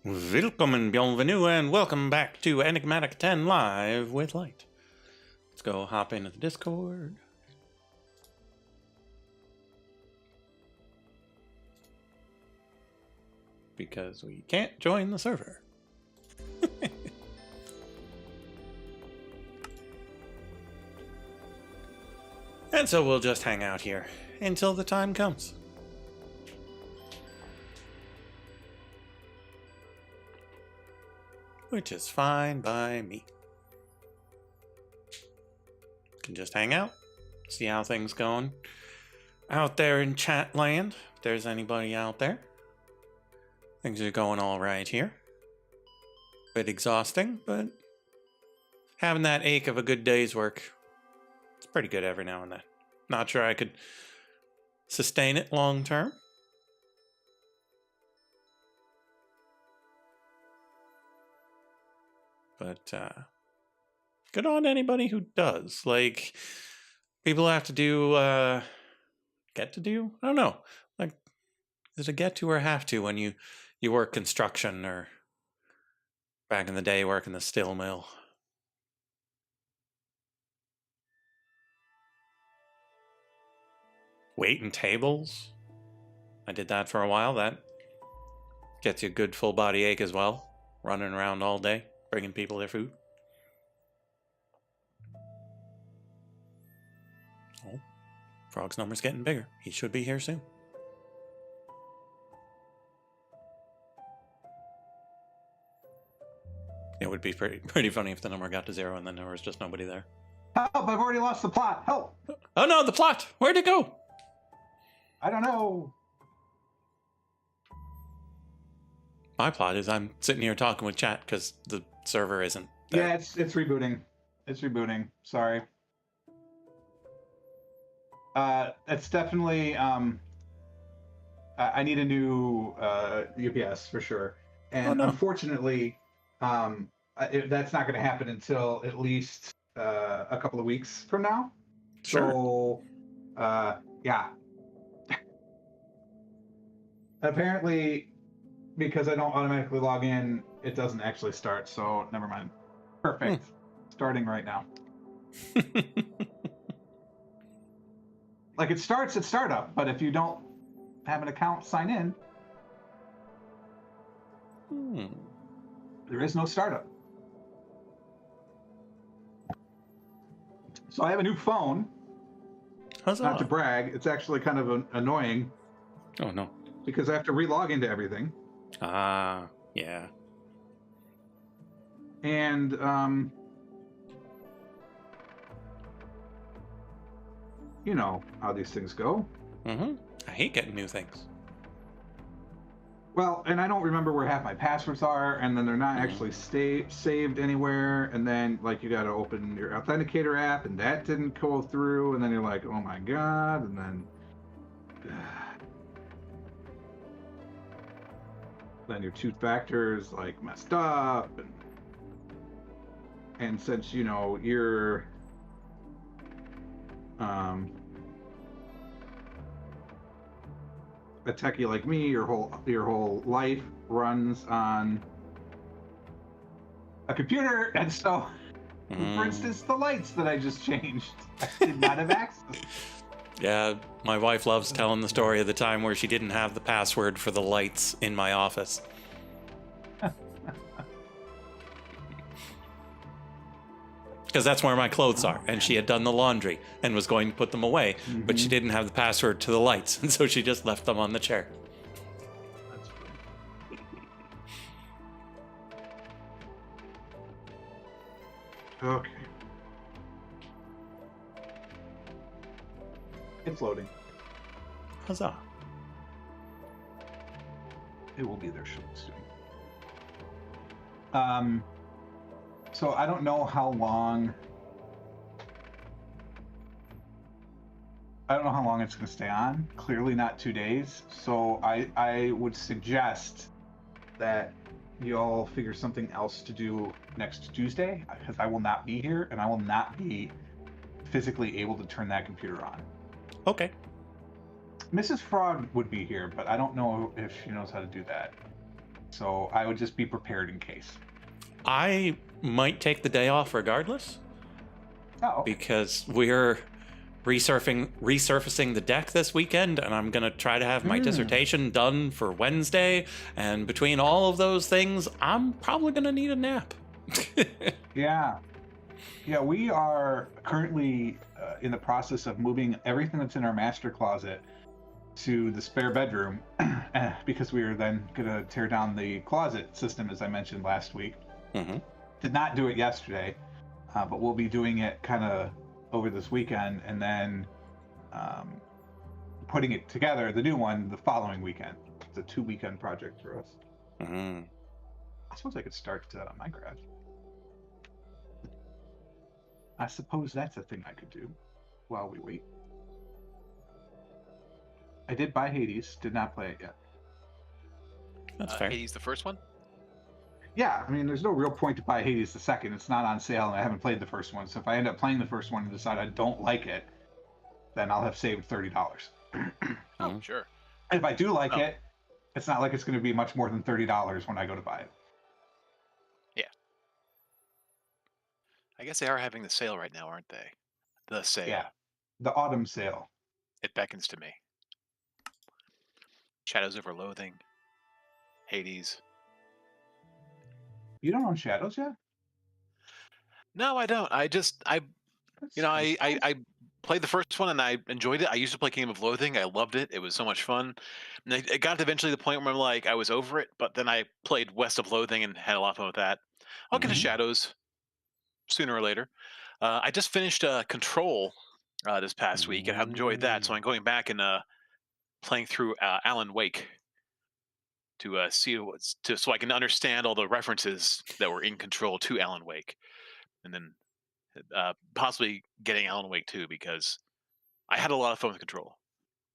Willkommen, bienvenue, and welcome back to Enigmatic 10 Live with Light. Let's go hop into the Discord. Because we can't join the server. And so we'll just hang out here until the time comes. Which is fine by me. Can just hang out, see how things going out there in chat land. If there's anybody out there. Things are going all right here. Bit exhausting, but having that ache of a good day's work, it's pretty good every now and then. Not sure I could sustain it long term. But good on anybody who does. Like, people have to do, get to do? I don't know. Like, is it a get to or have to when you work construction or back in the day working the steel mill? Waiting tables? I did that for a while. That gets you a good full body ache as well. Running around all day, bringing people their food. Oh, Frog's number's getting bigger. He should be here soon. It would be pretty funny if the number got to 0 and then there was just nobody there. Help! I've already lost the plot. Help! Oh no, the plot! Where'd it go? I don't know. My plot is I'm sitting here talking with chat because the server isn't there. Yeah, it's rebooting. It's rebooting. Sorry. It's definitely I need a new UPS for sure. And unfortunately, that's not going to happen until at least a couple of weeks from now. Sure. So, yeah. Apparently, because I don't automatically log in, it doesn't actually start, so never mind. Perfect. Starting right now. Like, it starts at startup, but if you don't have an account, sign in. There is no startup. So I have a new phone. Huzzah. Not to brag, it's actually kind of annoying. Oh no. Because I have to relog into everything. Ah, yeah. And you know how these things go. I hate getting new things. Well, and I don't remember where half my passwords are, and then they're not actually saved anywhere, and then, like, you gotta open your authenticator app, and that didn't go through, and then you're like, oh my god, and then your two-factor is, like, messed up, and since, you know, you're a techie like me, your whole life runs on a computer, and so, for instance, the lights that I just changed, I did not have access. Yeah, my wife loves telling the story of the time where she didn't have the password for the lights in my office. Because that's where my clothes are, and she had done the laundry and was going to put them away, but she didn't have the password to the lights, and so she just left them on the chair. That's funny. Okay. It's loading. Huzzah. It will be there soon. So I don't know how long. I don't know how long it's going to stay on. Clearly not 2 days. So I would suggest that y'all figure something else to do next Tuesday, because I will not be here and I will not be physically able to turn that computer on. Okay. Mrs. Frog would be here, but I don't know if she knows how to do that. So I would just be prepared in case. I might take the day off regardless Oh, okay. because we're resurfacing the deck this weekend, and I'm gonna try to have my dissertation done for Wednesday. And between all of those things, I'm probably gonna need a nap. Yeah. Yeah, we are currently in the process of moving everything that's in our master closet to the spare bedroom because we are then going to tear down the closet system, as I mentioned last week. Mm-hmm. Did not do it yesterday, but we'll be doing it kind of over this weekend and then putting it together, the new one, the following weekend. It's a 2-weekend project for us. Mm-hmm. I suppose I could start my garage. I suppose that's a thing I could do while we wait. I did buy Hades, did not play it yet. That's fair. Hades, the first one? Yeah, I mean, there's no real point to buy Hades the second. It's not on sale, and I haven't played the first one. So if I end up playing the first one and decide I don't like it, then I'll have saved $30. Oh, sure. And if I do like it, it's not like it's going to be much more than $30 when I go to buy it. Yeah. I guess they are having the sale right now, aren't they? The sale. Yeah, the autumn sale. It beckons to me. Shadows over Loathing. Hades. You don't own Shadows yet? No, I don't. I played the first one and I enjoyed it. I used to play Kingdom of Loathing. I loved it. It was so much fun. And it got to eventually the point where I'm like, I was over it. But then I played West of Loathing and had a lot of fun with that. I'll get to Shadows sooner or later. I just finished Control this past week and I've enjoyed that. So I'm going back and playing through Alan Wake to see so I can understand all the references that were in Control to Alan Wake, and then possibly getting Alan Wake 2 because I had a lot of fun with Control.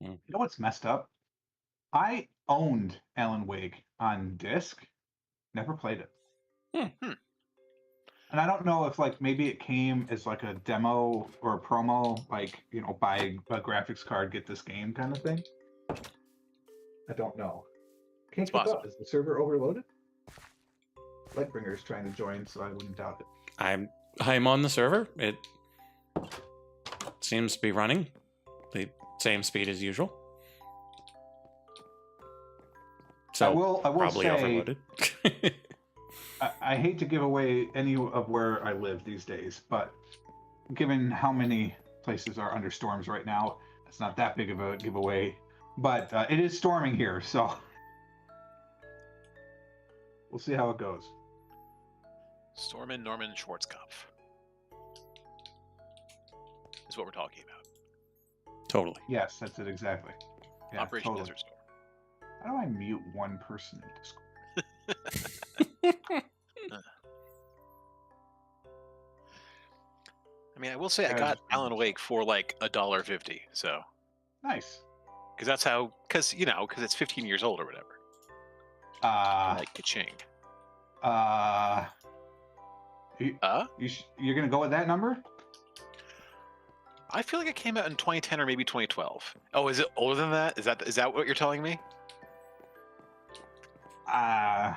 You know what's messed up? I owned Alan Wake on disc, never played it. And I don't know if maybe it came as like a demo or a promo, buy a graphics card, get this game kind of thing. I don't know. Can't keep up. Is the server overloaded? Lightbringer's trying to join, so I wouldn't doubt it. I'm on the server. It seems to be running the same speed as usual. So I will probably say, overloaded. I hate to give away any of where I live these days, but given how many places are under storms right now, it's not that big of a giveaway. But it is storming here, so we'll see how it goes. Stormin Norman Schwarzkopf is what we're talking about. Totally. Yes, that's it exactly. Yeah, Operation totally. Desert Storm. How do I mute one person in Discord? I mean, I will say I got Alan Wake for like $1.50, so nice. Because that's how, because it's 15 years old or whatever. Like ka-ching. You're gonna go with that number? I feel like it came out in 2010 or maybe 2012. Oh, is it older than that? Is that what you're telling me? I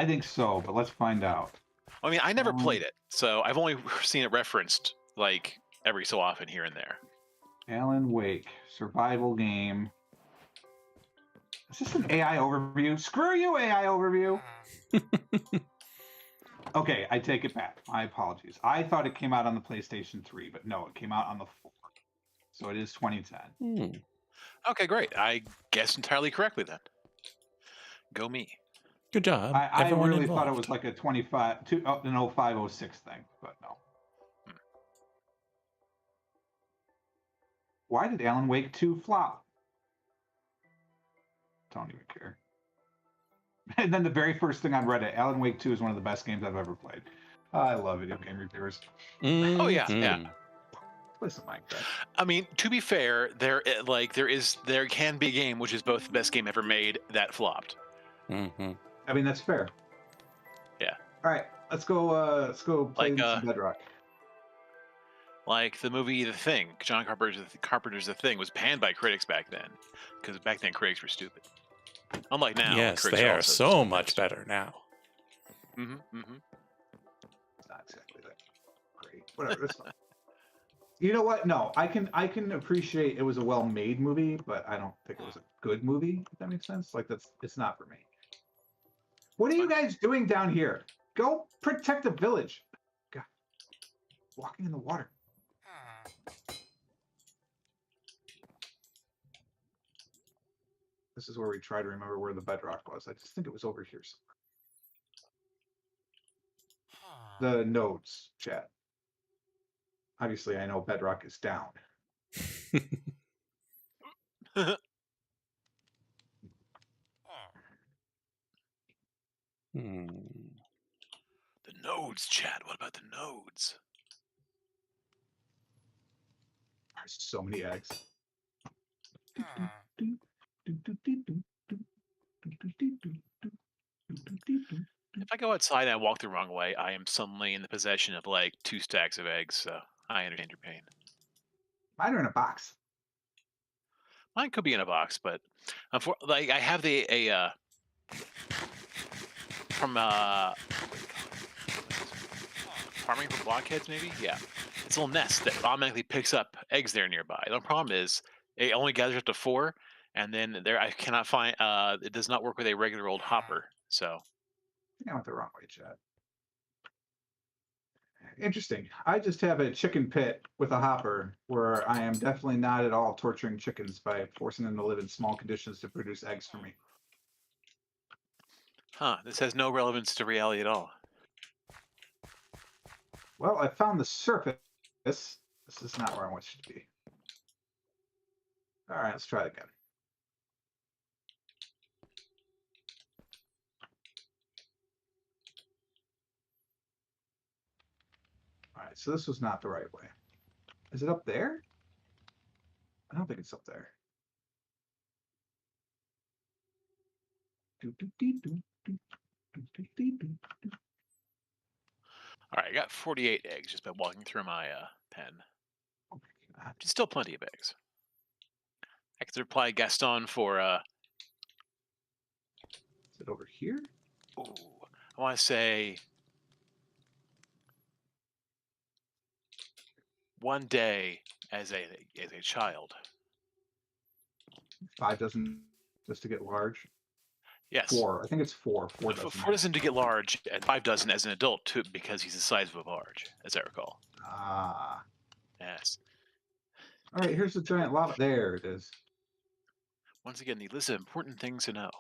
think so, but let's find out. I mean, I never played it, so I've only seen it referenced like every so often here and there. Alan Wake, survival game. Is this an AI overview? Screw you, AI overview! Okay, I take it back. My apologies. I thought it came out on the PlayStation 3, but no, it came out on the 4. So it is 2010. Okay, great. I guessed entirely correctly then. Go me. Good job. I really thought it was like a 0506 thing, but no. Why did Alan Wake 2 flop? Don't even care. And then the very first thing on Reddit, Alan Wake 2 is one of the best games I've ever played. I love video game reviewers. Oh yeah, yeah. Play some Minecraft. I mean, to be fair, there can be a game which is both the best game ever made that flopped. Mm-hmm. I mean, that's fair. Yeah. All right, let's go play some Bedrock. Like the movie The Thing. John Carpenter's The Thing was panned by critics back then, because back then critics were stupid. Unlike now, when Yes, critics they are are also so just much better now. It's not exactly that great. Whatever, it's fine. You know what? No, I can appreciate it was a well-made movie, but I don't think it was a good movie. If that makes sense. Like it's not for me. What are you guys doing down here? Go protect the village. God, walking in the water. This is where we try to remember where the bedrock was. I just think it was over here somewhere. The nodes, chat. Obviously, I know bedrock is down. The nodes, Chad. What about the nodes? There's so many eggs. If I go outside and I walk the wrong way, I am suddenly in the possession of like 2 stacks of eggs. So I understand your pain. Mine are in a box. Mine could be in a box, but like I have from farming for blockheads, maybe. Yeah, it's a little nest that automatically picks up eggs there nearby. The problem is it only gathers up to 4, and then there I cannot find. It does not work with a regular old hopper. So I think I went the wrong way, Chad. Interesting. I just have a chicken pit with a hopper where I am definitely not at all torturing chickens by forcing them to live in small conditions to produce eggs for me. This has no relevance to reality at all. Well, I found the surface. This is not where I want you to be. All right, let's try it again. All right, so this was not the right way. Is it up there? I don't think it's up there. All right, I got 48 eggs just by walking through my pen. Oh my God. Which is still plenty of eggs. I could reply Gaston for Is it over here? ooh, I want to say one day as a child. 5 doesn't just to get large. Yes. 4. I think it's 4. 4 doesn't. 4 doesn't to get large, and 5 doesn't as an adult too, because he's the size of a large, as I recall. Ah. Yes. All right, here's the giant lava. There it is. Once again, the list of important things to know.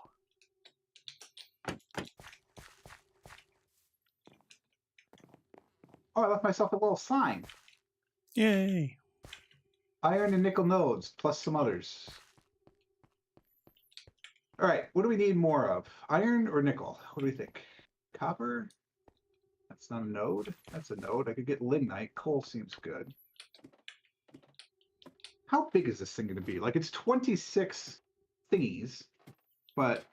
Oh, I left myself a little sign. Yay! Iron and nickel nodes, plus some others. All right, what do we need more of? Iron or nickel? What do we think? Copper? That's not a node. That's a node. I could get lignite. Coal seems good. How big is this thing going to be? Like, it's 26 thingies, but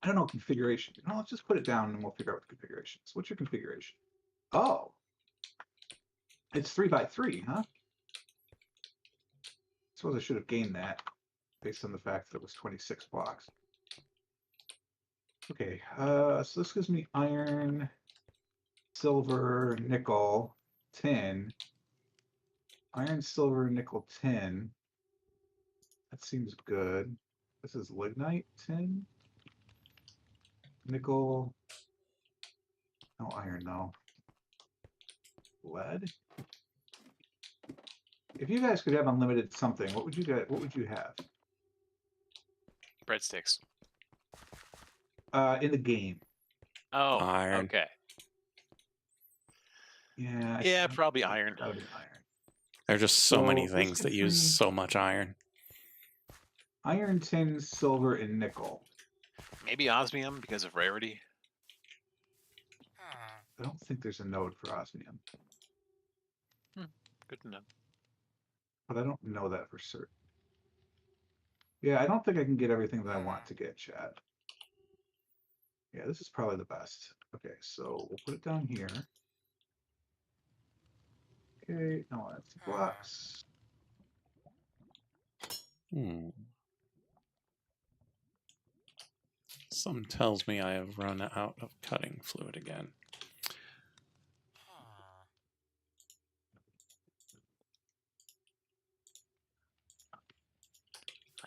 I don't know configuration. No, let's just put it down and we'll figure out what the configuration is. What's your configuration? Oh, it's 3x3, huh? Suppose I should have gained that based on the fact that it was 26 blocks. Okay, so this gives me iron, silver, nickel, tin. Iron, silver, nickel, tin. That seems good. This is lignite, tin. Nickel. No iron, though. Lead. If you guys could have unlimited something, what would you get? What would you have? Breadsticks. In the game. Oh, Iron. okay. Yeah. Yeah, probably iron. Gotta be iron. There are just so many this things that gives use me so much iron. Iron, tin, silver, and nickel. Maybe osmium because of rarity. I don't think there's a node for osmium, Good to know. but I don't know that for certain. Yeah, I don't think I can get everything that I want to get, chat. Yeah, this is probably the best. Okay, so we'll put it down here. Okay, now that's blocks. Hmm. Something tells me I have run out of cutting fluid again.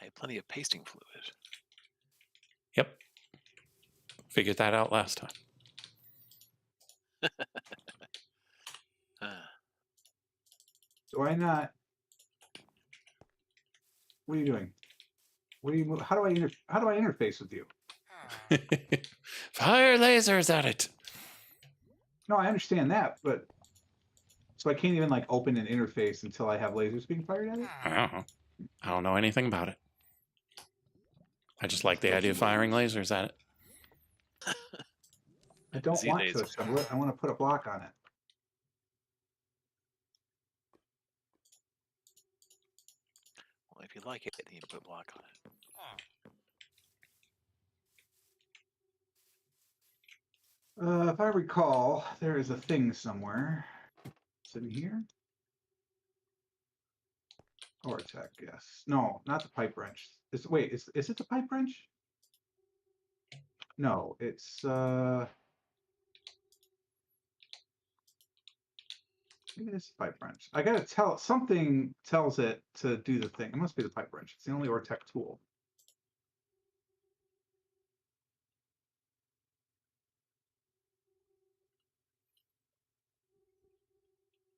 I have plenty of pasting fluid. Yep. Figured that out last time. Do I not? What are you doing? What do you? How do I interface with you? Fire lasers at it. No, I understand that, but so I can't even like open an interface until I have lasers being fired at it. I don't know anything about it. I just like the idea of firing lasers at it. I don't Z want to laser. assemble it. I want to put a block on it. Well, if you like it, then you put a block on it. If I recall, there is a thing somewhere. Is it in here? Tech, yes. No, not the pipe wrench. Wait, is it the pipe wrench? No, it's maybe it's the pipe wrench. I gotta tell something tells it to do the thing. It must be the pipe wrench. It's the only Tech tool.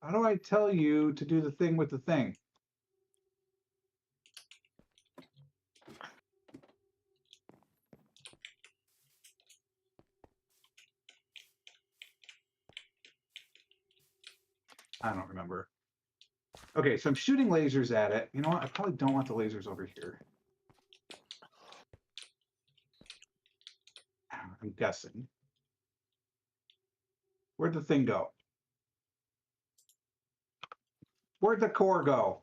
How do I tell you to do the thing with the thing? I don't remember. Okay, so I'm shooting lasers at it. You know what? I probably don't want the lasers over here. I'm guessing. Where'd the thing go? Where'd the core go?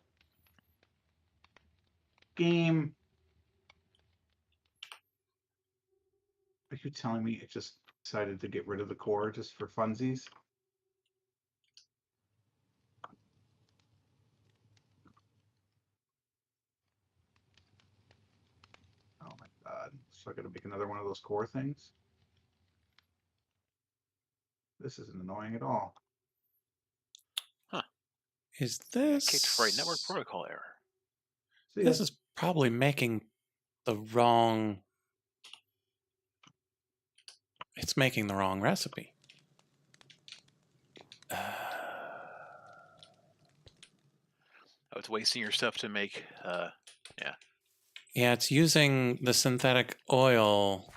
Game. Are you telling me it just decided to get rid of the core just for funsies? Oh my god. So I gotta make another one of those core things? This isn't annoying at all. Huh. Is Kicked for a network this... protocol error. See This ya. is probably making the wrong... It's making the wrong recipe. Oh, it's wasting your stuff to make, yeah. Yeah, it's using the synthetic oil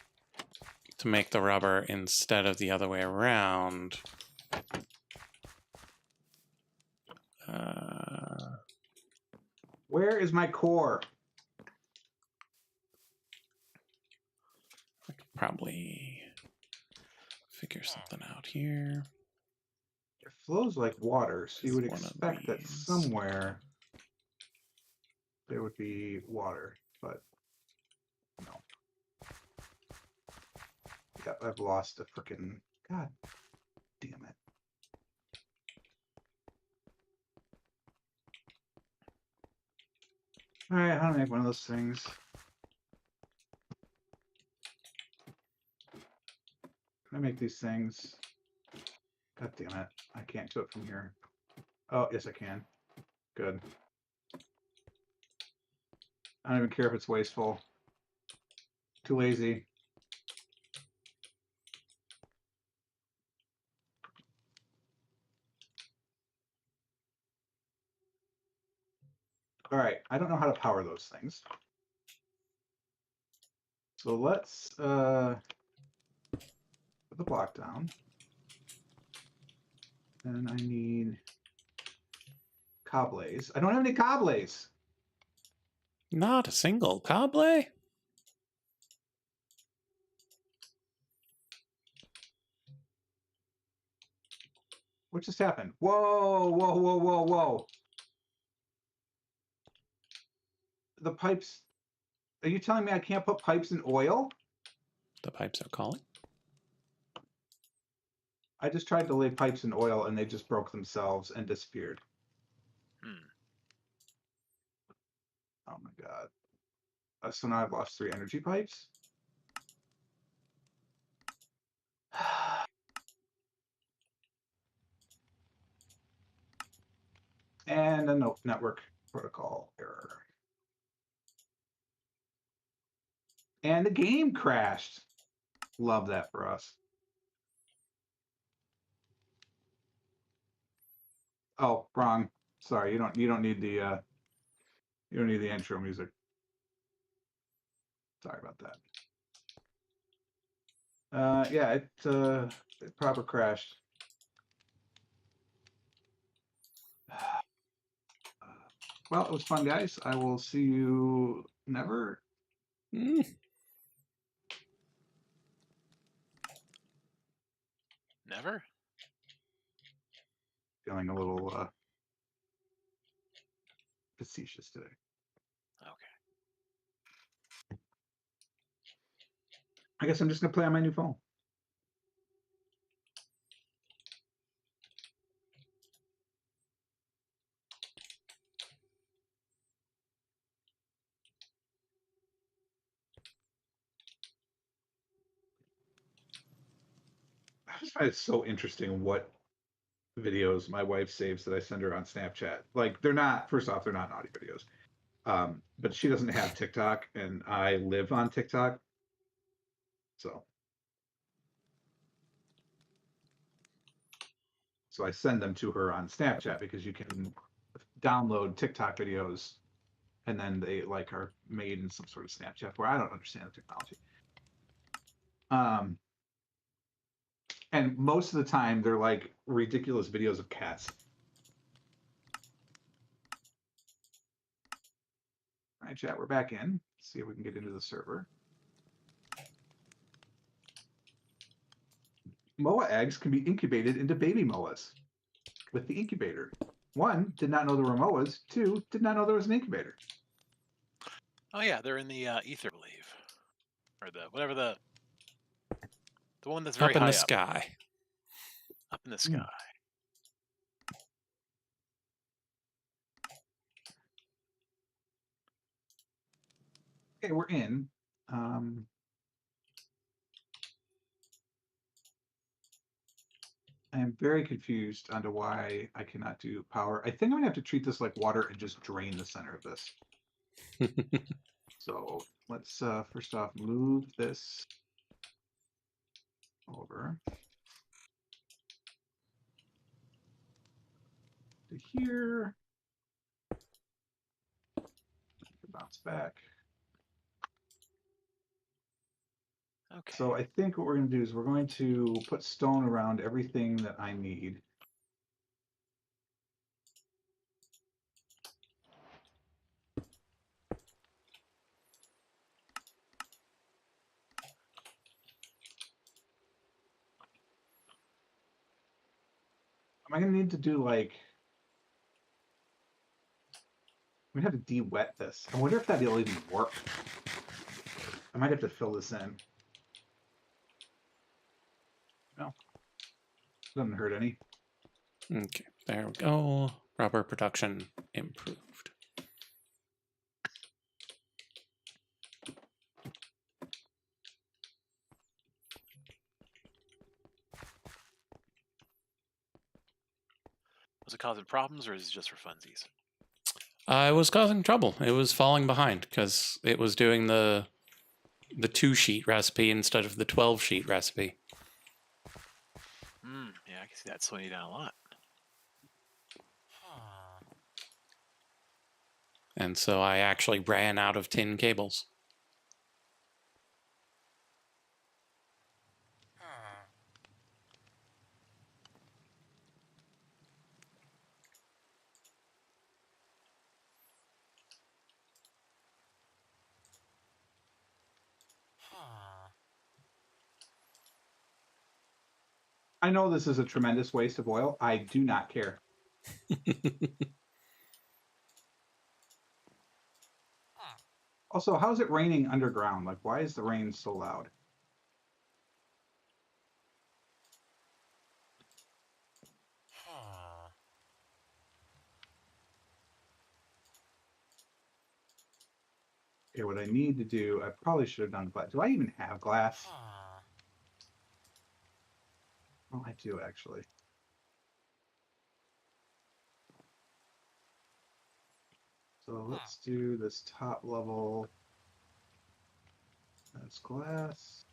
to make the rubber instead of the other way around. Where is my core? I could probably figure something out here. It flows like water, so you would One of expect that these. somewhere there would be water, but no. Yep, I've lost a freaking... God damn it. Alright, how to make one of those things. Can I make these things? God damn it. I can't do it from here. Oh, yes I can. Good. I don't even care if it's wasteful. Too lazy. Alright, I don't know how to power those things. So let's put the block down. And I need coblays. I don't have any coblays. Not a single cobblay? What just happened? Whoa, whoa, whoa, whoa, whoa. The pipes. Are you telling me I can't put pipes in oil? The pipes are calling. I just tried to lay pipes in oil and they just broke themselves and disappeared. Hmm. Oh my God. So now I've lost 3 energy pipes. And a network protocol error. And the game crashed. Love that for us. Oh, wrong. Sorry, you don't need the intro music. Sorry about that. Yeah, it proper crashed. Well, it was fun, guys. I will see you never. Never? Feeling a little facetious today. Okay. I guess I'm just gonna play on my new phone. I just find it so interesting what videos my wife saves that I send her on Snapchat. Like they're not, first off, they're not naughty videos. But she doesn't have TikTok and I live on TikTok. So I send them to her on Snapchat because you can download TikTok videos and then they like are made in some sort of Snapchat where I don't understand the technology. And most of the time they're like ridiculous videos of cats. All right, chat, we're back in. Let's see if we can get into the server. MOA eggs can be incubated into baby MOAs with the incubator. 1, did not know there were MOAs. 2, did not know there was an incubator. Oh yeah, they're in the ether, I believe, or the whatever the one that's very Up in high the sky. Up in the sky. Okay, we're in. I am very confused onto why I cannot do power. I think I'm gonna have to treat this like water and just drain the center of this. So let's first off move this over to here. Bounce back. Okay. So I think what we're going to do is we're going to put stone around everything that I need. Am I going to need to do like... I'm going to have to de-wet this. I wonder if that'll even work. I might have to fill this in. No. Doesn't hurt any. Okay, there we go. Rubber production improved. Was it causing problems, or is it just for funsies? It was causing trouble. It was falling behind because it was doing the 2-sheet recipe instead of the 12-sheet recipe. Yeah, I can see that slowing you down a lot. And so I actually ran out of tin cables. I know this is a tremendous waste of oil. I do not care. Also, how's it raining underground? Like, why is the rain so loud? Okay, what I need to do, I probably should have done glass. Do I even have glass? Oh, I do actually. So let's do this top level. That's glass.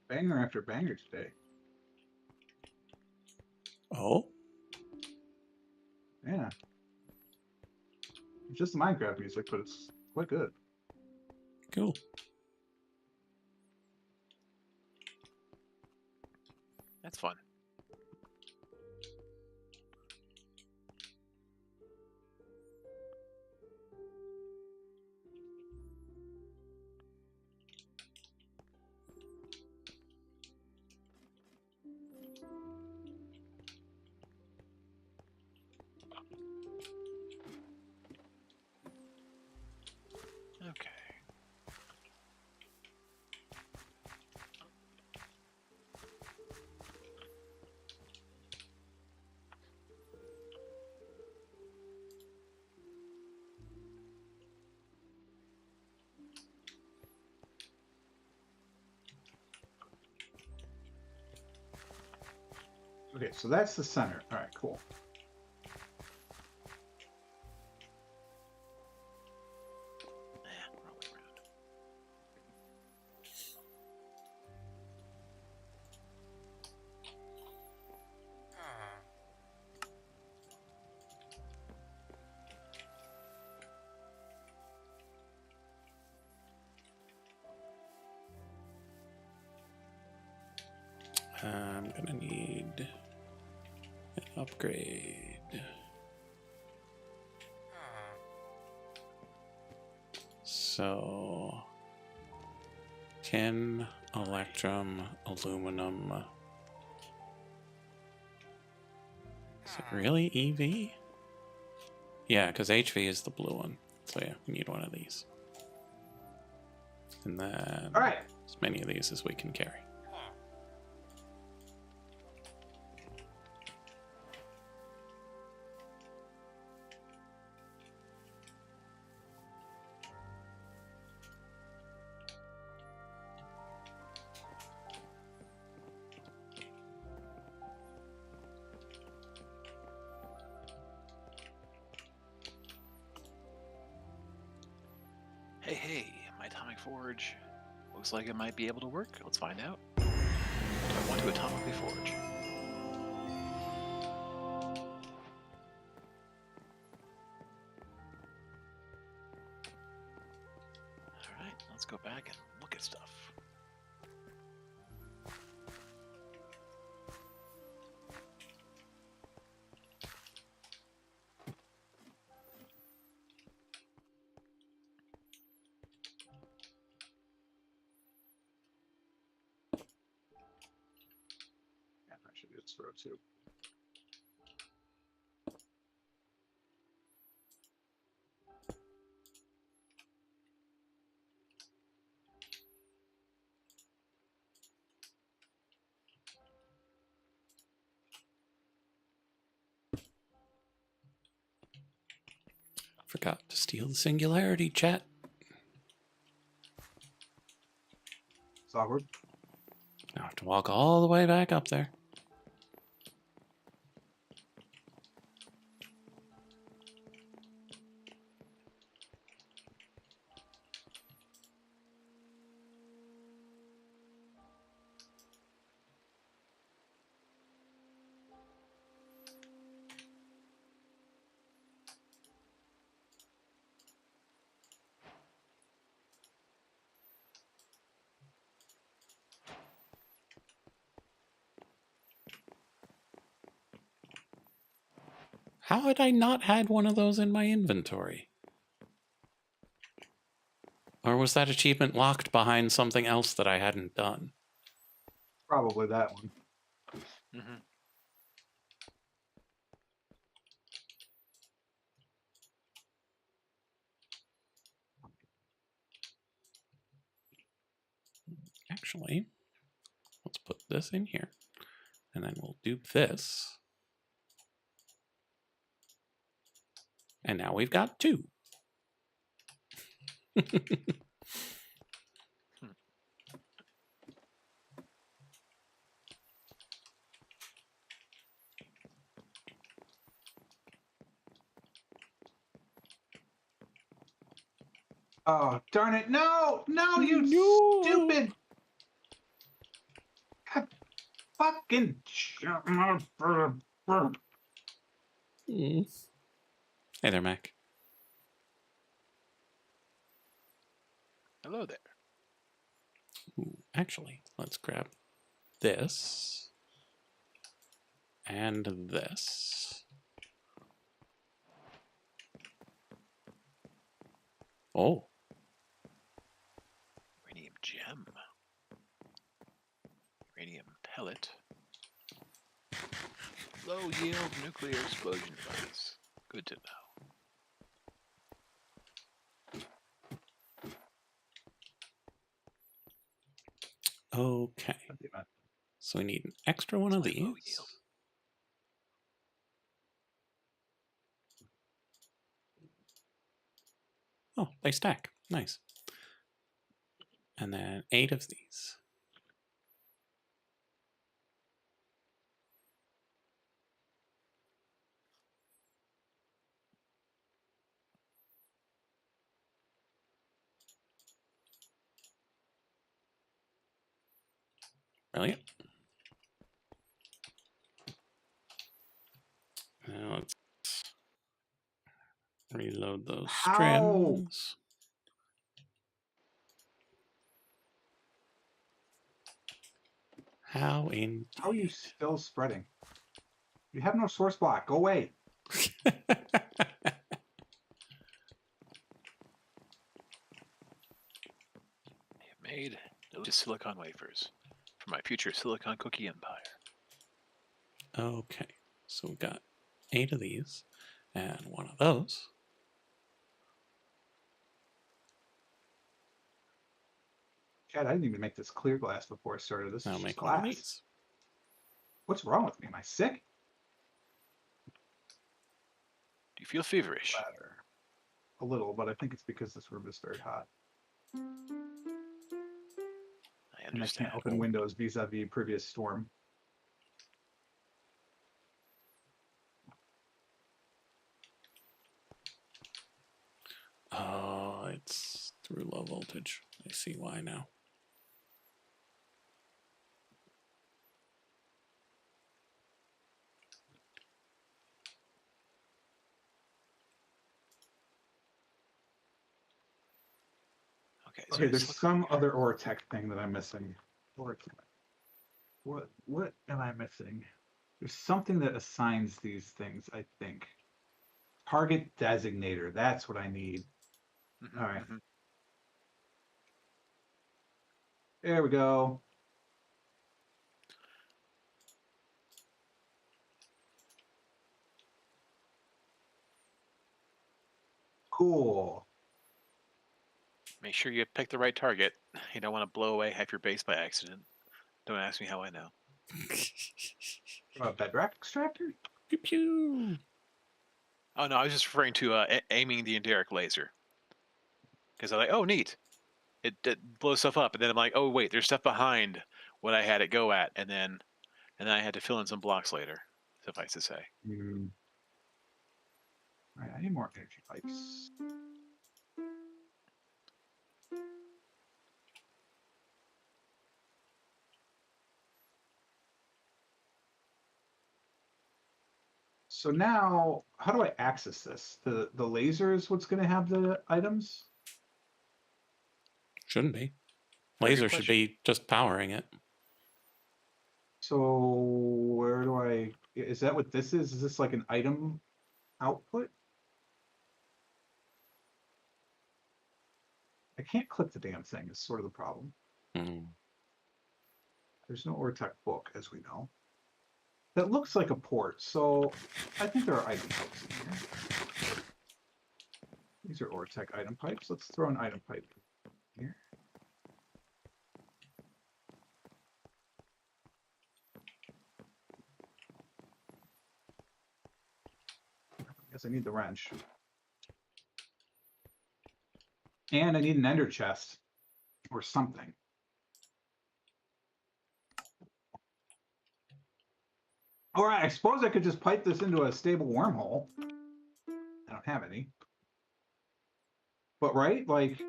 Banger after banger today. Oh, Yeah. It's just Minecraft music, but it's quite good. cool. That's fun. Okay. Okay, so that's the center. All right, cool. Wrong way around. I'm gonna need an upgrade. So, tin, electrum, aluminum. Is it really EV? Yeah, because HV is the blue one. So yeah, we need one of these. And then All right. as many of these as we can carry. Hey, my atomic forge. Looks like it might be able to work. Let's find out. Do I want to atomically forge? Alright, let's go back and look at stuff. Yeah, I should just throw two. Forgot to steal the singularity, chat. It's awkward. I have to walk all the way back up there. How had I not had one of those in my inventory? Or was that achievement locked behind something else that I hadn't done? Probably that one. Mm-hmm. Actually, let's put this in here. And then we'll do this. And now we've got 2. Oh, darn it. No, no, you No. stupid. God, fucking. Hey there, Mac. Hello there. Ooh, actually, let's grab this and this. Oh, Uranium gem. Uranium pellet. Low yield nuclear explosion device. Good to know. okay. So we need an extra one of It's like low these. yield. Oh, they stack. Nice. And then 8 of these. Brilliant. Now let's reload those How? strings. How in? How are you still spreading? You have no source block. Go away. I have made delicious silicon wafers for my future silicon cookie empire. Okay, so we've got 8 of these and 1 of those. Chad, I didn't even make this clear glass before I started. This Now is just make 1 of glass. these. What's wrong with me? Am I sick? Do you feel feverish? Ladder. A little, but I think it's because this room is very hot. I And I understand. can't open windows vis-a-vis previous storm. Oh, it's through low voltage. I see why now. Okay, Okay, it's there's looking some here. other Ortec thing that I'm missing. Ortec. What am I missing? There's something that assigns these things, I think. Target designator. That's what I need. Mhm, All right. mhm. There we go. Cool. Make sure you pick the right target. You don't want to blow away half your base by accident. Don't ask me how I know. Bedrock extractor? Pew pew. Oh no, I was just referring to aiming the enderic laser. Because I'm like, oh neat, it blows stuff up, and then I'm like, oh wait, there's stuff behind what I had it go at, and then I had to fill in some blocks later. Suffice to say. All right, I need more energy pipes. So now, how do I access this? The laser is what's going to have the items? Shouldn't be. Very good Laser should question. be just powering it. So where do I? Is that what this is? Is this like an item output. I can't click the damn thing, is sort of the problem. Mm. There's no Ortec book, as we know. That looks like a port, so I think there are item pipes in here. These are Ortec item pipes. Let's throw an item pipe here. Guess I need the wrench. And I need an ender chest or something. All right, I suppose I could just pipe this into a stable wormhole. I don't have any. But right, like,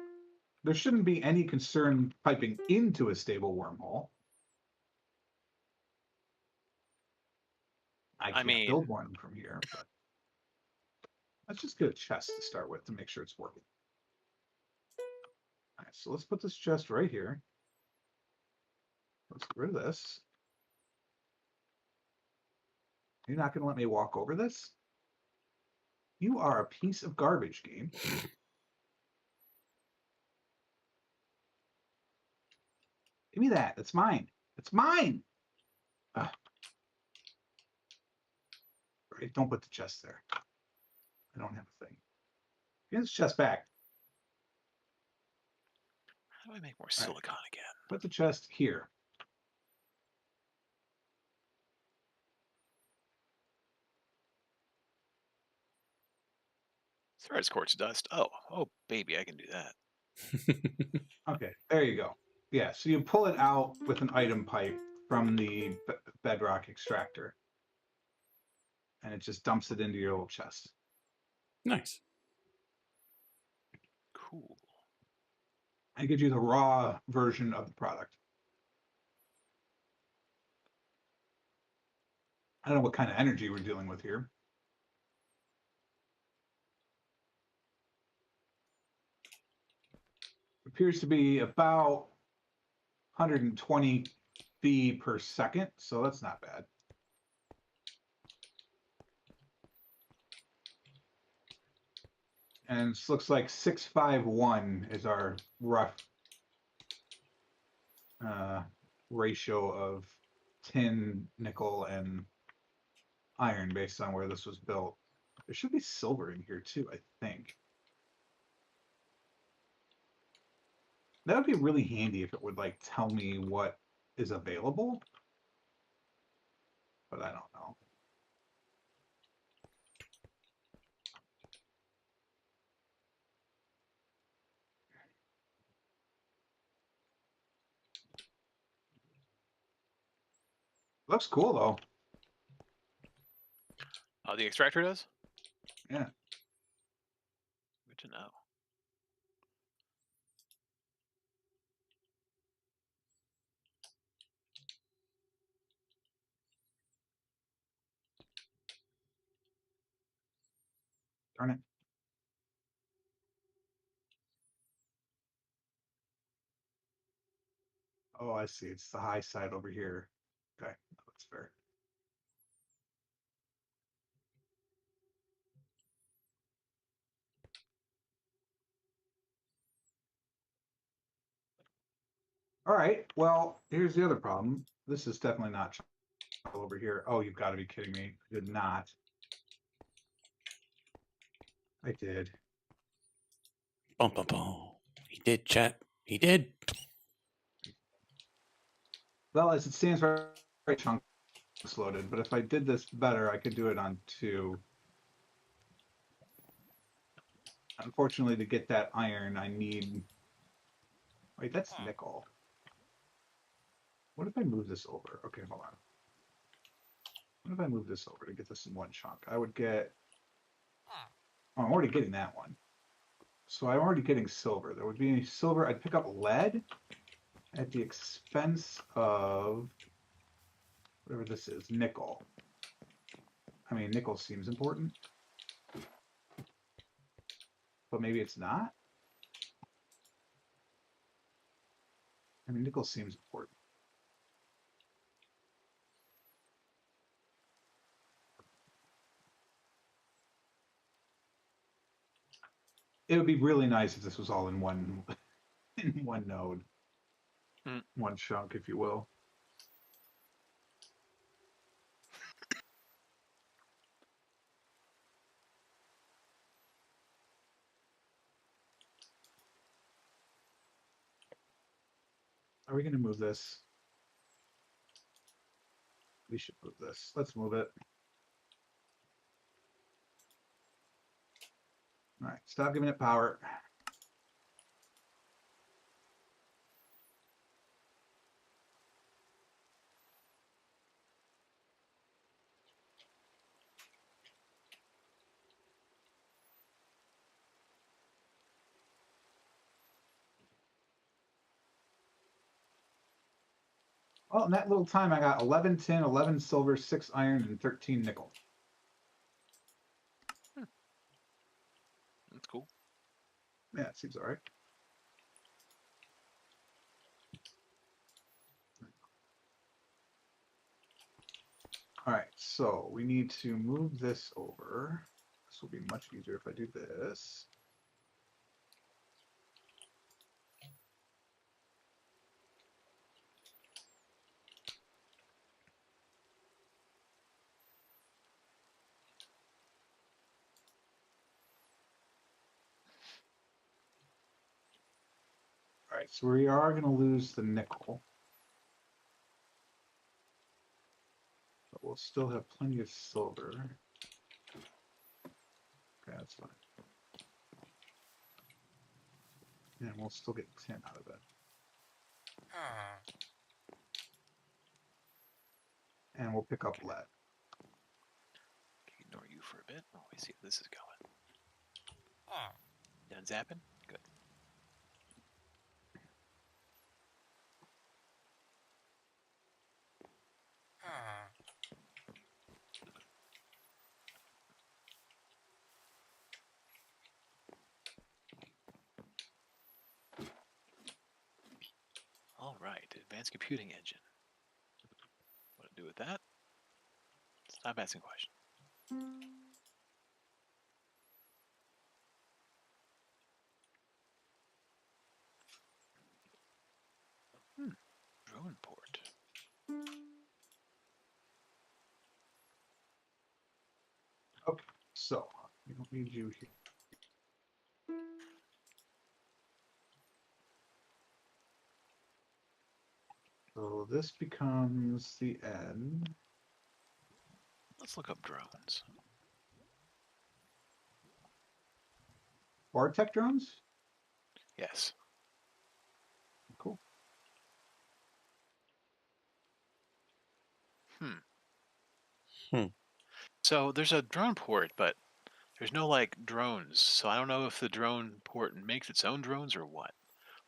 there shouldn't be any concern piping into a stable wormhole. I can't build one from here, but let's just get a chest to start with to make sure it's working. All right, so let's put this chest right here. Let's get rid of this. You're not going to let me walk over this? You are a piece of garbage, game. Give me that. It's mine. It's mine. Ugh. Right, don't put the chest there. I don't have a thing. Get this chest back. How do I make more silicon again? Put the chest here. Threads quartz dust. Oh, baby, I can do that. Okay, there you go. Yeah, so you pull it out with an item pipe from the bedrock extractor. And it just dumps it into your little chest. Nice. Cool. And it gives you the raw version of the product. I don't know what kind of energy we're dealing with here. Appears to be about 120 B per second, so that's not bad. And this looks like 651 is our rough ratio of tin, nickel, and iron based on where this was built. There should be silver in here too, I think. That would be really handy if it would like tell me what is available, but I don't know. Looks cool though. The extractor does? Yeah. Good to know. Darn it. Oh, I see. It's the high side over here. Okay, that's fair. All right. Well, here's the other problem. This is definitely not over here. Oh, you've got to be kidding me. I did not. I did. Bum, bum, bum. He did, chat. He did. Well, as it stands right chunks loaded, but if I did this better, I could do it on 2. Unfortunately, to get that iron, I need... Wait, that's nickel. What if I move this over? Okay, hold on. What if I move this over to get this in one chunk? I would get... Oh, I'm already getting that one. So I'm already getting silver. There would be any silver. I'd pick up lead at the expense of whatever this is, nickel. I mean, nickel seems important, but maybe it's not. I mean, nickel seems important. it would be really nice if this was all in one in one node, one chunk, if you will. Are we going to move this? We should move this. Let's move it. All right, stop giving it power. Well, in that little time, I got 11 tin, 11 silver, 6 iron, and 13 nickel. That's cool. Yeah, it seems all right. All right, so we need to move this over. This will be much easier if I do this. All right, so we are going to lose the nickel. But we'll still have plenty of silver. Okay, that's fine. And we'll still get 10 out of it. And we'll pick up lead. Ignore you for a bit. Oh, we see how this is going. Done zapping? Good. All right, advanced computing engine. What to do with that? Stop asking questions. Drone port. Okay, so we don't need you here. So this becomes the end. Let's look up drones. Bartech drones? Yes. Cool. So there's a drone port, but there's no like drones. So I don't know if the drone port makes its own drones or what.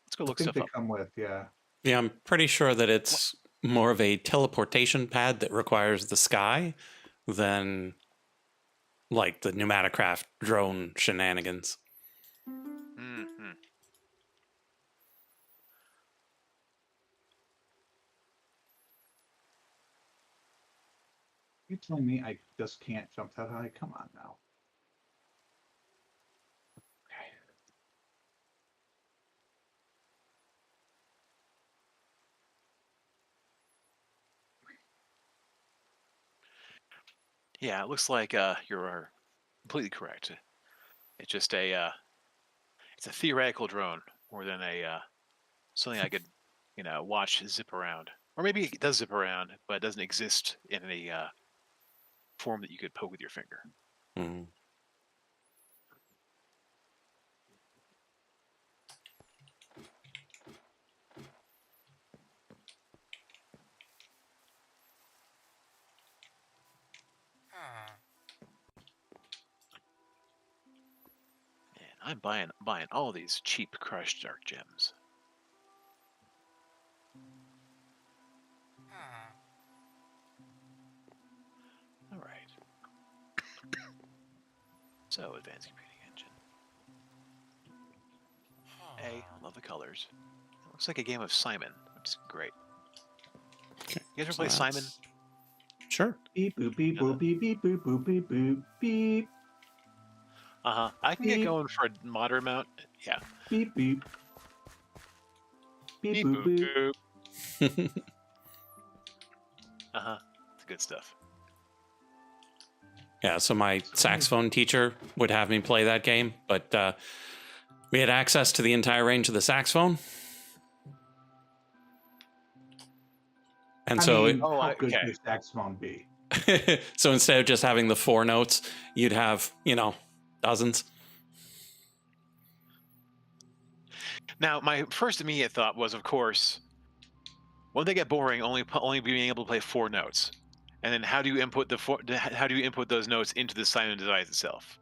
Let's go I look think stuff they up. come with, yeah. Yeah, I'm pretty sure that it's more of a teleportation pad that requires the sky than like the pneumaticraft drone shenanigans. Mm-hmm. You telling me I just can't jump that high? Come on now. Okay. Yeah, it looks like you're completely correct. It's just a it's a theoretical drone more than a something I could watch zip around, or maybe it does zip around, but it doesn't exist in a form that you could poke with your finger. Mm. Man, I'm buying all these cheap crushed dark gems. All right. So advanced computing engine. Love the colors. It looks like a game of Simon, which is great. Okay, You guys ever so play Simon? that's- Sure. Beep boop beep You know boop beep beep boop boop beep boop beep. I can get Beep, going for a moderate amount. Yeah. beep, beep, beep, Beep boop, boop boop. boop. It's good stuff. Yeah, so my So, saxophone teacher would have me play that game, but we had access to the entire range of the saxophone. And I so mean, how good Okay. could a saxophone be? so instead of just having the 4 notes, you'd have, dozens. Now, my first immediate thought was, of course, won't they get boring only being able to play 4 notes? And then how do you input how do you input those notes into the silent device itself?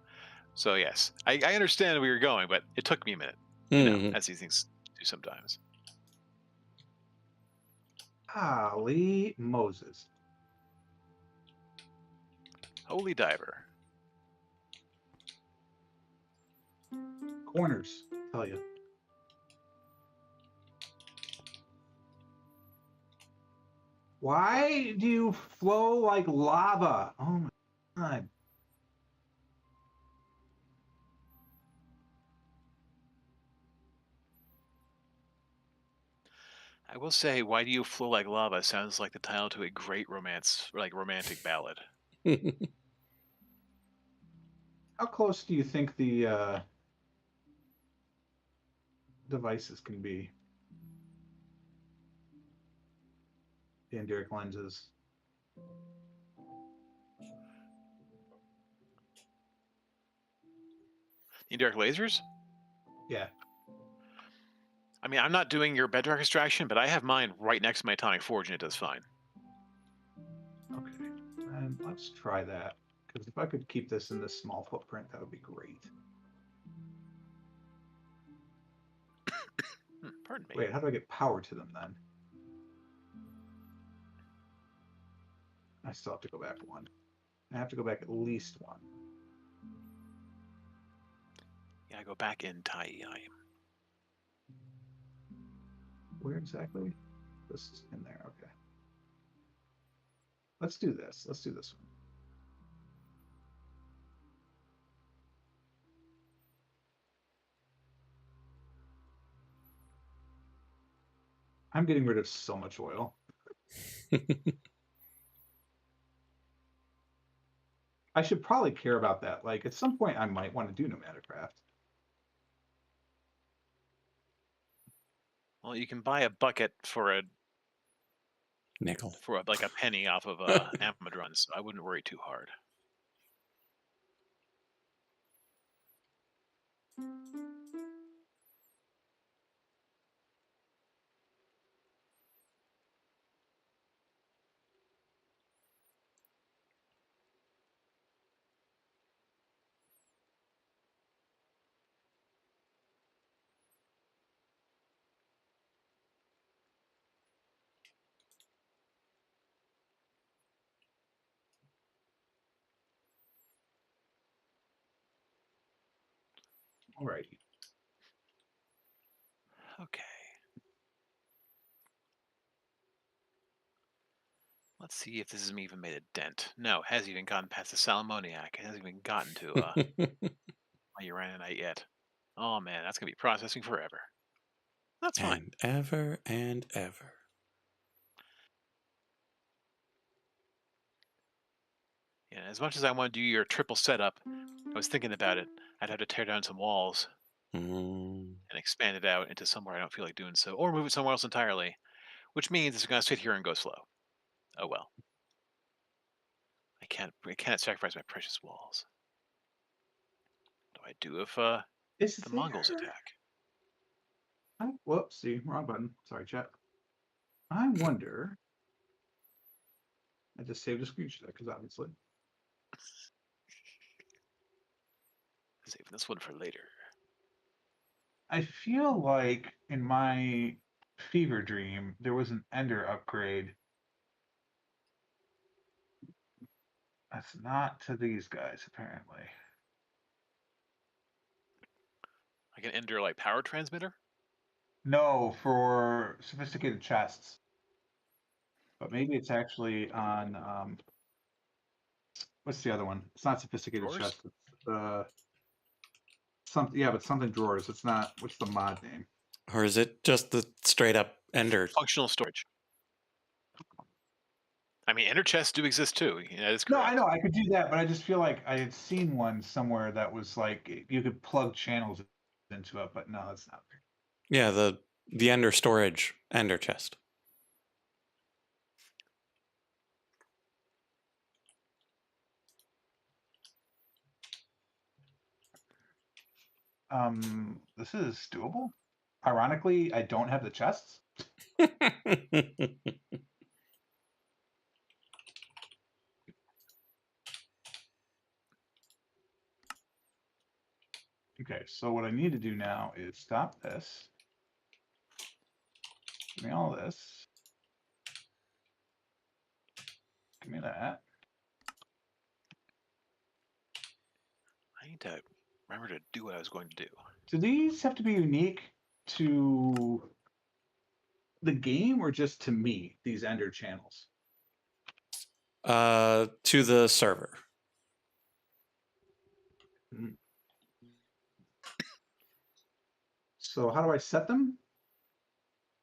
So yes, I understand where you're going, but it took me a minute. Mhm. As these things do sometimes. Holy Moses. Holy diver. Corners, tell you. Why do you flow like lava? Oh my god. I will say, "Why do you flow like lava?" sounds like the title to a great romantic ballad. How close do you think the devices can be? The indirect lenses. Indirect lasers? Yeah. I mean, I'm not doing your bedrock extraction, but I have mine right next to my atomic forge, and it does fine. Okay. And let's try that. Because if I could keep this in this small footprint, that would be great. Pardon me. Wait, how do I get power to them then? I still have to go back one. I have to go back at least one. Yeah, I go back in time. Where exactly? This is in there. Okay. Let's do this. Let's do this one. I'm getting rid of so much oil. I should probably care about that. Like at some point, I might want to do Nomadicraft. Well, you can buy a bucket for Nickel. like a penny off of Amazon, so I wouldn't worry too hard. Alrighty. Okay. Let's see if this has even made a dent. No, it hasn't even gotten past the Salmoniac. It hasn't even gotten to my Uraninite yet. Oh man, that's gonna be processing forever. That's fine. And ever and ever. Yeah, as much as I want to do your triple setup, I was thinking about it. I'd have to tear down some walls Mm. and expand it out into somewhere I don't feel like doing so, or move it somewhere else entirely, which means it's gonna sit here and go slow. Oh well. I can't sacrifice my precious walls. What do I do if Is the Mongols there? attack? Whoops, see, wrong button. Sorry, chat. I wonder. I just saved a screenshot because obviously. Saving this one for later. I feel like in my fever dream there was an Ender upgrade. That's not to these guys apparently. Like an Ender like power transmitter? No, for sophisticated chests. But maybe it's actually on what's the other one? It's not sophisticated Drawers? chest. It's but something drawers. It's not. What's the mod name? Or is it just the straight up ender? Functional storage. I mean, ender chests do exist too. Yeah, that is No, correct. I know I could do that, but I just feel like I had seen one somewhere that was like you could plug channels into it, but no, that's not there. Yeah, the ender storage ender chest. This is doable. Ironically, I don't have the chests. Okay, so what I need to do now is stop this. Give me all this. Give me that. I need to remember to do what I was going to do. Do these have to be unique to the game or just to me, these ender channels? To the server. So how do I set them?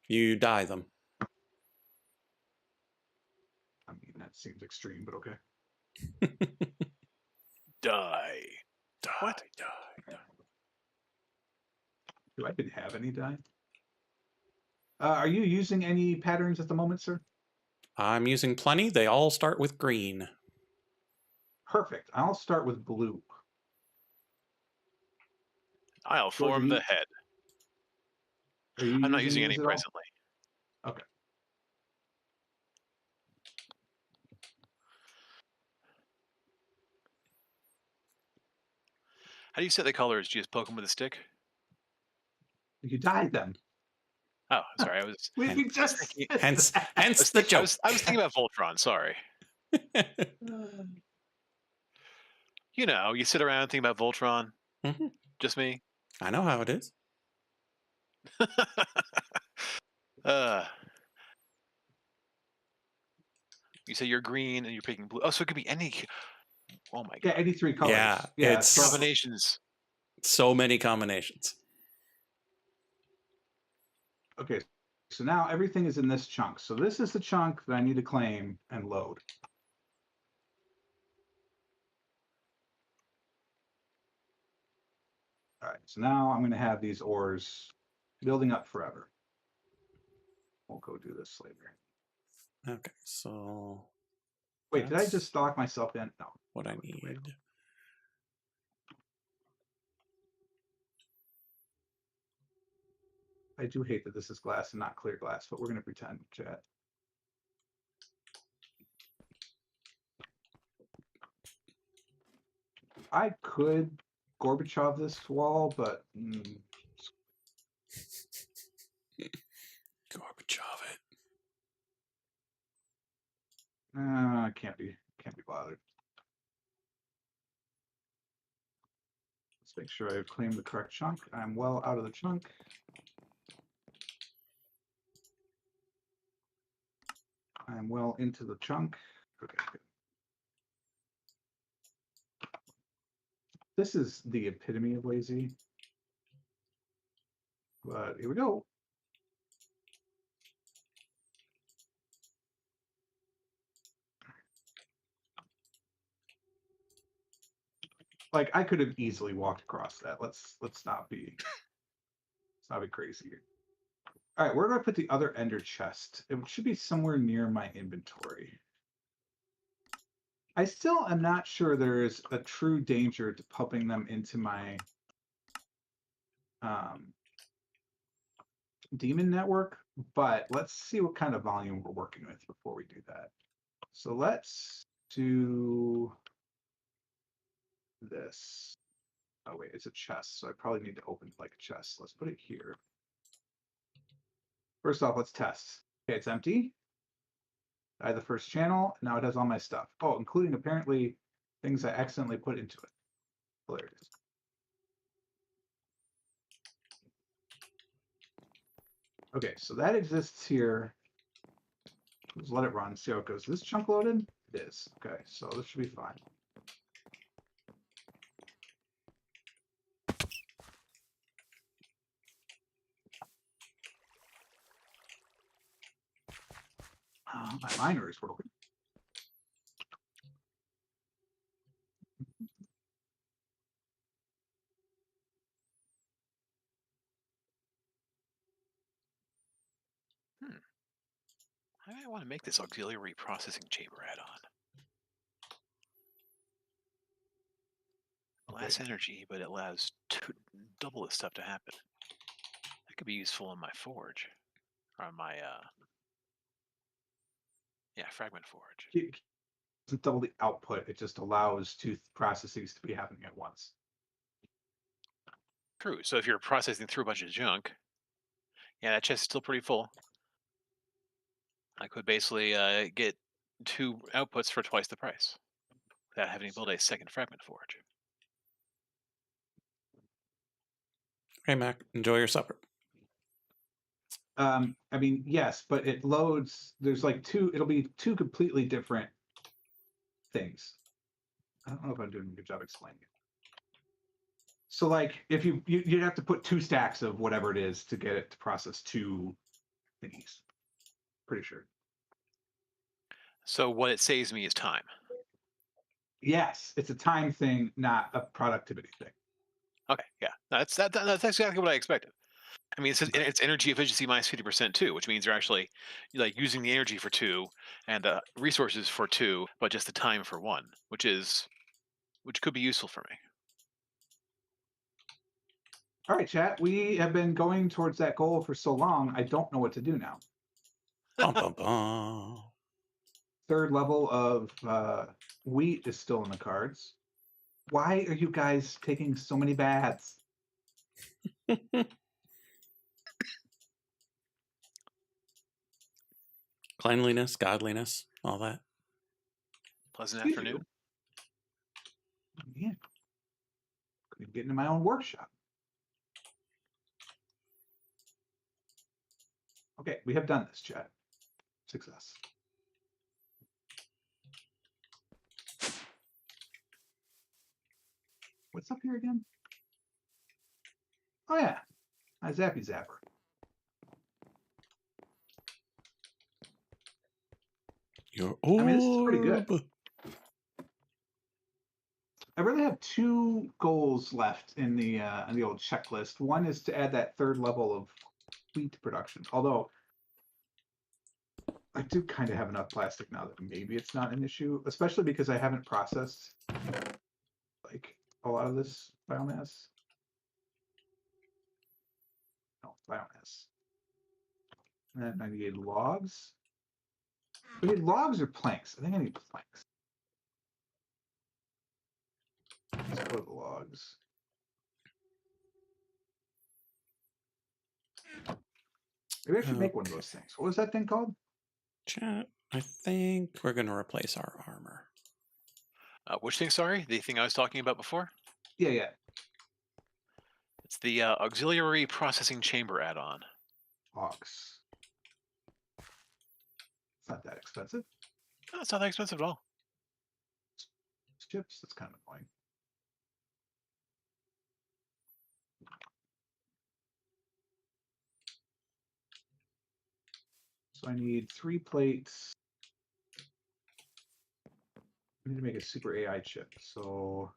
You die them. I mean, that seems extreme, but okay. Die. What? Die. Do I even have any die? Are you using any patterns at the moment, sir? I'm using plenty. They all start with green. Perfect. I'll start with blue. I'll form the head. Are you I'm not using any these at all? presently. Okay. How do you set the colors? Do you just poke them with a stick? You dyed them. Oh, sorry. I was We just hence I the was, joke. I was thinking about Voltron. Sorry. You know, you sit around thinking about Voltron. Mhm. Just me. I know how it is. You say you're green and you're picking blue. Oh, so it could be any. Oh my Yeah, god. 83 colors. Yeah, it's Combinations. so many combinations. Okay, so now everything is in this chunk. So this is the chunk that I need to claim and load. All right, so now I'm going to have these ores building up forever. We'll go do this later. Okay, so wait, did I just lock myself in? No. What I need. I do hate that this is glass and not clear glass, but we're going to pretend, chat. I could Gorbachev this wall, but Gorbachev it. I can't be bothered. Let's make sure I've claimed the correct chunk. I'm well out of the chunk. I'm well into the chunk. Okay. This is the epitome of lazy. But here we go. Like I could have easily walked across that. Let's not be crazy here. All right, where do I put the other ender chest? It should be somewhere near my inventory. I still am not sure there is a true danger to pumping them into my demon network, but let's see what kind of volume we're working with before we do that. So let's do this. Oh wait, it's a chest, so I probably need to open it like a chest. Let's put it here. First off, let's test. Okay, it's empty. I had the first channel. Now it has all my stuff. Oh, including apparently things I accidentally put into it. Well, there it is. Okay, so that exists here. Let's let it run, see how it goes. Is this chunk loaded? It is. Okay, so this should be fine. My miner is broken. I want to make this auxiliary processing chamber add-on. Less energy, but it allows double this stuff to happen. That could be useful in my forge, or on my fragment forge. It doesn't double the output. It just allows two processes to be happening at once. True. So if you're processing through a bunch of junk, yeah, that chest is still pretty full. I could basically get 2 outputs for twice the price without having to build a second fragment forge. Hey, Mac, enjoy your supper. I mean, yes, but it loads. There's like two. It'll be two completely different things. I don't know if I'm doing a good job explaining it. So, like, if you'd have to put 2 stacks of whatever it is to get it to process 2 thingies. Pretty sure. So what it saves me is time. Yes, it's a time thing, not a productivity thing. Okay, yeah, that's exactly what I expected. I mean, it's energy efficiency minus 50% too, which means you're actually like using the energy for 2 and the resources for 2, but just the time for 1, which could be useful for me. All right, chat. We have been going towards that goal for so long. I don't know what to do now. Bum, bum, bum. 3rd level of wheat is still in the cards. Why are you guys taking so many baths? Cleanliness, godliness, all that. Pleasant You do. afternoon. Yeah. Could get into my own workshop. Okay, we have done this, chat. Success. What's up here again? Oh yeah, my Zappy Zapper. Your I mean, this is pretty good. orb. I really have 2 goals left in the old checklist. One is to add that 3rd level of wheat production. Although I do kind of have enough plastic now that maybe it's not an issue, especially because I haven't processed like a lot of this biomass. No, biomass. And then I need logs. I need logs or planks. I think I need planks. Let's go to the logs. Maybe I should make one of those things. What was that thing called? Chat, I think we're going to replace our armor. Which thing? Sorry, the thing I was talking about before. Yeah. It's the auxiliary processing chamber add-on. Logs. It's not that expensive. No, it's not that expensive at all. Chips, that's kind of annoying. So I need 3 plates. I need to make a super AI chip. So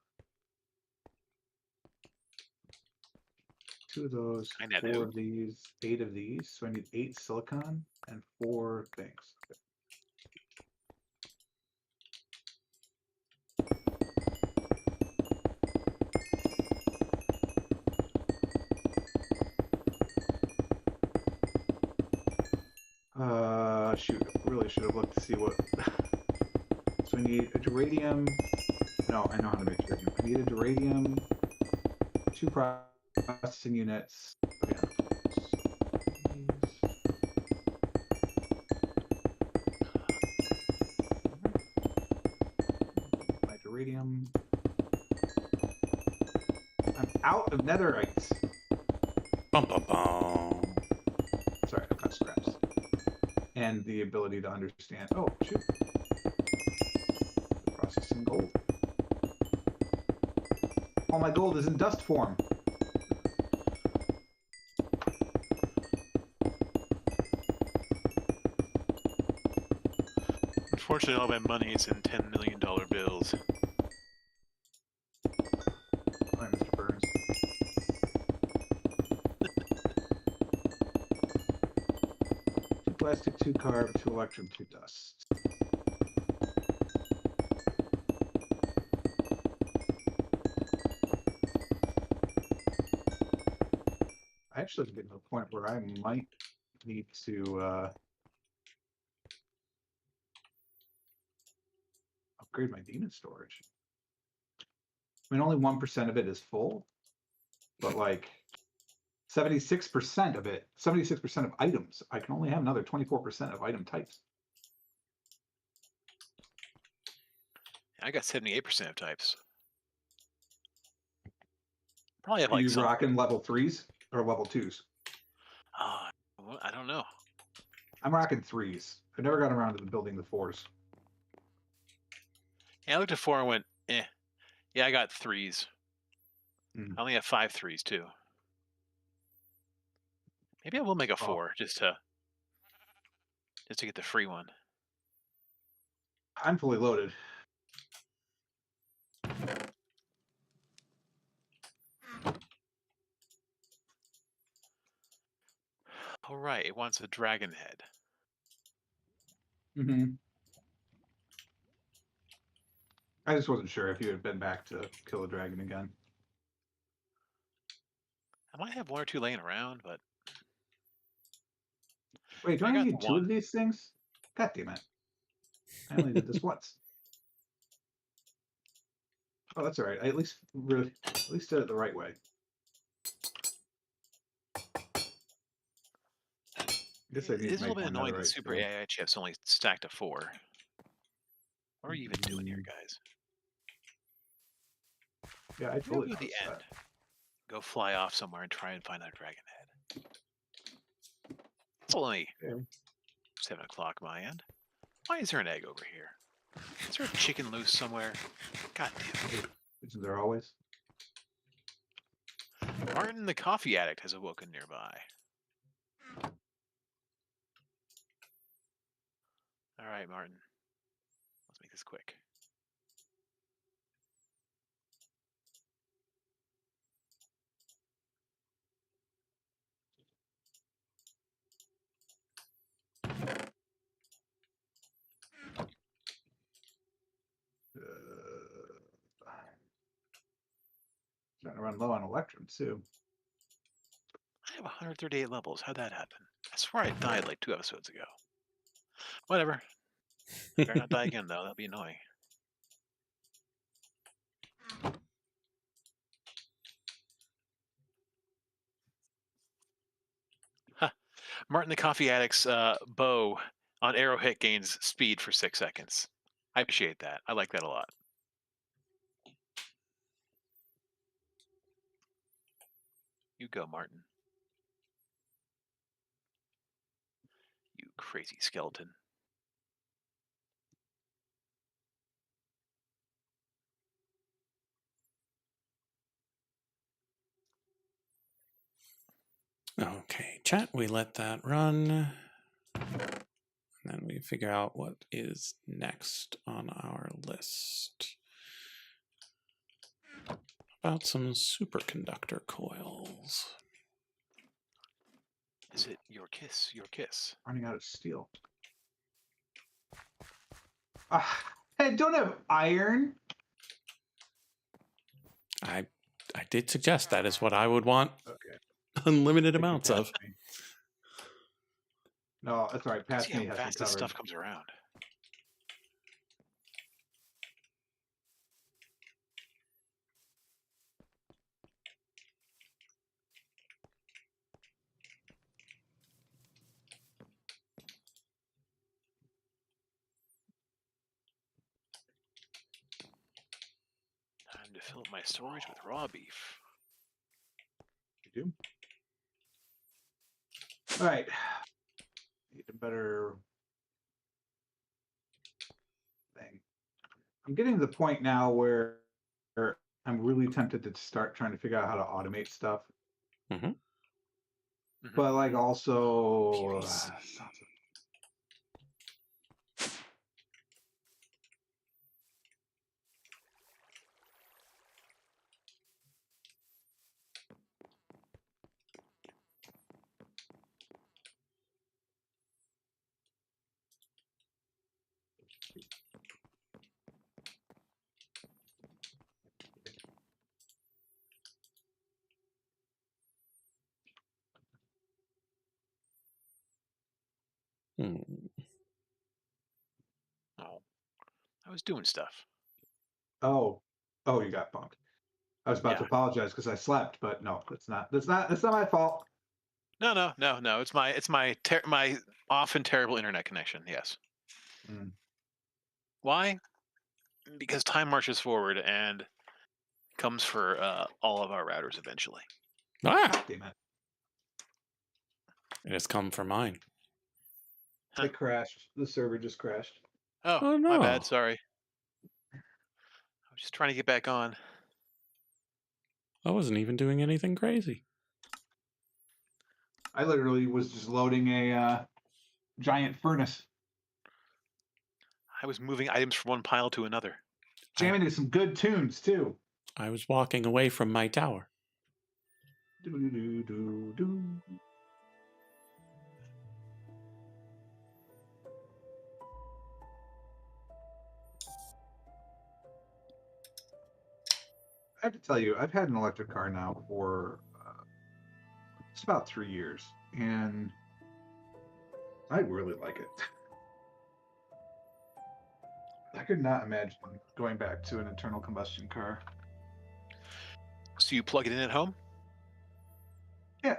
2 of those, I know. 4 of these, 8 of these. So I need 8 silicon and 4 things. Okay. Shoot, I really should have looked to see what. So I need a duradium. No, I know how to make duradium. I need a duradium, 2 processing units. Okay. My duradium. I'm out of netherites. Bum, bum, bum. Sorry, I've got scraps. And the ability to understand. Oh, shoot. Processing gold. All my gold is in dust form. Unfortunately, all my money is in $10 million bills. Hi, Mr. Burns. Two plastic, two carb, two electrum, two dust. I actually getting to the point where I might need to upgrade my demon storage. I mean, only 1% of it is full, but like 76% of it, 76% of items, I can only have another 24% of item types. I got 78% of types. Probably have Are like you some. rocking level 3s or level 2s? I don't know. I'm rocking 3s. I never got around to building the 4s. Yeah, I looked at 4 and went, eh. Yeah, I got 3s. Mm. I only have 5 3s too. Maybe I will make a Oh. 4 just to get the free one. I'm fully loaded. All right, it wants a dragon head. Mm-hmm. I just wasn't sure if you had been back to kill a dragon again. I might have 1 or 2 laying around, but Wait, do I I got need the 2 one. of these things? God damn it. I only did this once. Oh, that's all right. I at least did it the right way. I guess I It need is to a little make bit one annoying that netherite super too. AI chips only stack to 4. What are you even doing here, guys? Yeah, I Maybe I'll totally go to the noticed end. that. Go fly off somewhere and try and find that dragon head. It's only 7 o'clock my end. Why is there an egg over here? Is there a chicken loose somewhere? God damn it. Isn't there always? Martin the coffee addict has awoken nearby. All right, Martin. Let's make this quick. Starting to run low on electrum too. I have 138 levels. How'd that happen? I swear I died like 2 episodes ago. Whatever. Better not die again, though. That'd be annoying. Huh. Martin the Coffee Addict's bow on arrow hit gains speed for 6 seconds. I appreciate that. I like that a lot. You go, Martin. You crazy skeleton. Okay, chat, we let that run. And then we figure out what is next on our list. About some superconductor coils. Is it your kiss? Your kiss? Running out of steel. I don't have iron. I did suggest that is what I would want. Okay. Unlimited I think you amounts of. passed me. No, that's all right. Past See how me has me fast this covered. stuff comes around. Time to fill up my storage with raw beef. You do? All right. Need a better thing. I'm getting to the point now where I'm really tempted to start trying to figure out how to automate stuff. Mm-hmm. But like also Hmm. Oh, I was doing stuff. Oh, oh, you got bumped. I was about to Yeah. apologize because I slept, but no, that's not my fault. No. It's my often terrible internet connection. Yes. Mm, Why? Because time marches forward and comes for all of our routers eventually. Ah, damn it! it has come for mine. Huh. It crashed. The server just crashed. Oh, Oh my no. bad. Sorry. I was just trying to get back on. I wasn't even doing anything crazy. I literally was just loading a giant furnace, I was moving items from one pile to another. jamming to some good tunes too. I was walking away from my tower. Do-do-do-do-do. I have to tell you, I've had an electric car now for it's about 3 years, and I really like it. I could not imagine going back to an internal combustion car. So you plug it in at home? Yeah,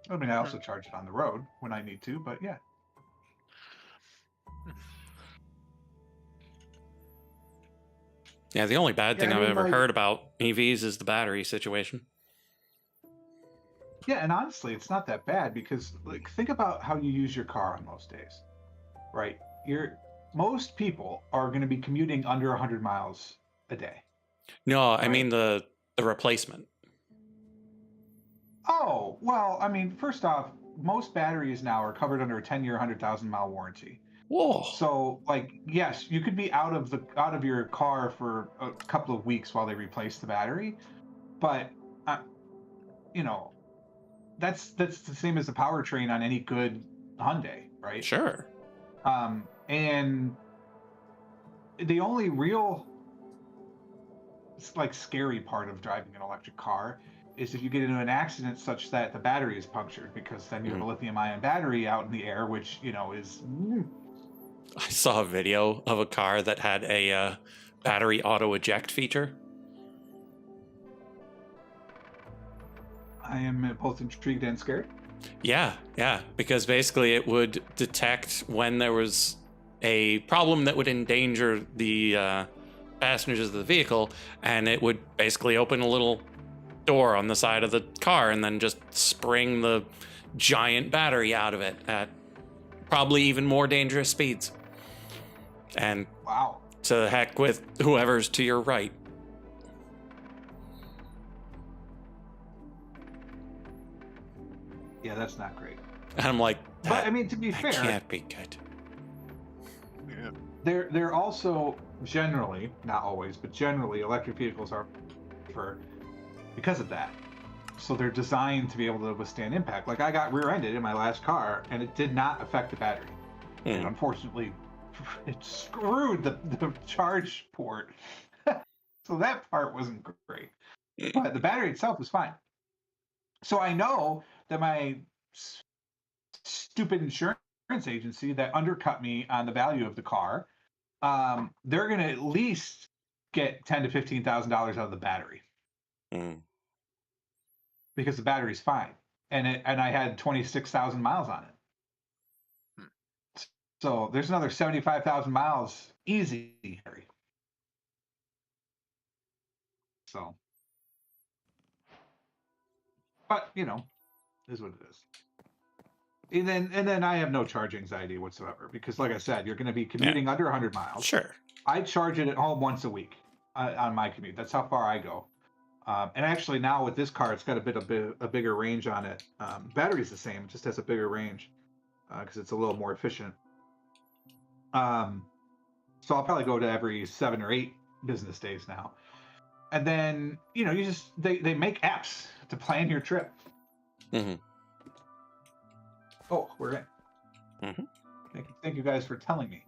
I mean, I also charge it on the road when I need to, but yeah. Yeah, the only bad Yeah, thing I I've mean, ever like, heard about EVs is the battery situation. yeah, and honestly, it's not that bad because, like, think about how you use your car on most days, right? Most people are going to be commuting under 100 miles a day, No, I right? mean the replacement. Oh, well, I mean, first off, most batteries now are covered under a 10-year, 100,000-mile warranty. Whoa. So, like, yes, you could be out of your car for a couple of weeks while they replace the battery, but uh, you know, that's the same as the powertrain on any good Hyundai, right? Sure. And the only real like scary part of driving an electric car is if you get into an accident such that the battery is punctured, because then you have a lithium-ion battery out in the air, which is. I saw a video of a car that had a battery auto eject feature. I am both intrigued and scared. Yeah, because basically it would detect when there was a problem that would endanger the passengers of the vehicle, and it would basically open a little door on the side of the car and then just spring the giant battery out of it at probably even more dangerous speeds. And Wow. to heck with whoever's to your right. Yeah, that's not great. And I'm like, But I mean, to be that fair, can't be good. Yeah. they're also generally, not always, but generally, electric vehicles are safer because of that. So they're designed to be able to withstand impact. Like, I got rear-ended in my last car, and it did not affect the battery. And unfortunately, it screwed the charge port. So that part wasn't great. But the battery itself was fine. So I know that my stupid insurance agency that undercut me on the value of the car, they're going to at least get $10,000 to $15,000 out of the battery because the battery's fine, and I had 26,000 miles on it. So there's another 75,000 miles easy. So, but is what it is. And then I have no charge anxiety whatsoever because, like I said, you're going to be commuting under 100 miles. Sure. I charge it at home once a week on my commute. That's how far I go. And actually, now with this car, it's got a bigger range on it. Battery's the same, it just has a bigger range because it's a little more efficient. So I'll probably go to every 7 or 8 business days now. And then they make apps to plan your trip. Mm-hmm. Oh, we're in. Mm-hmm. Thank you guys for telling me.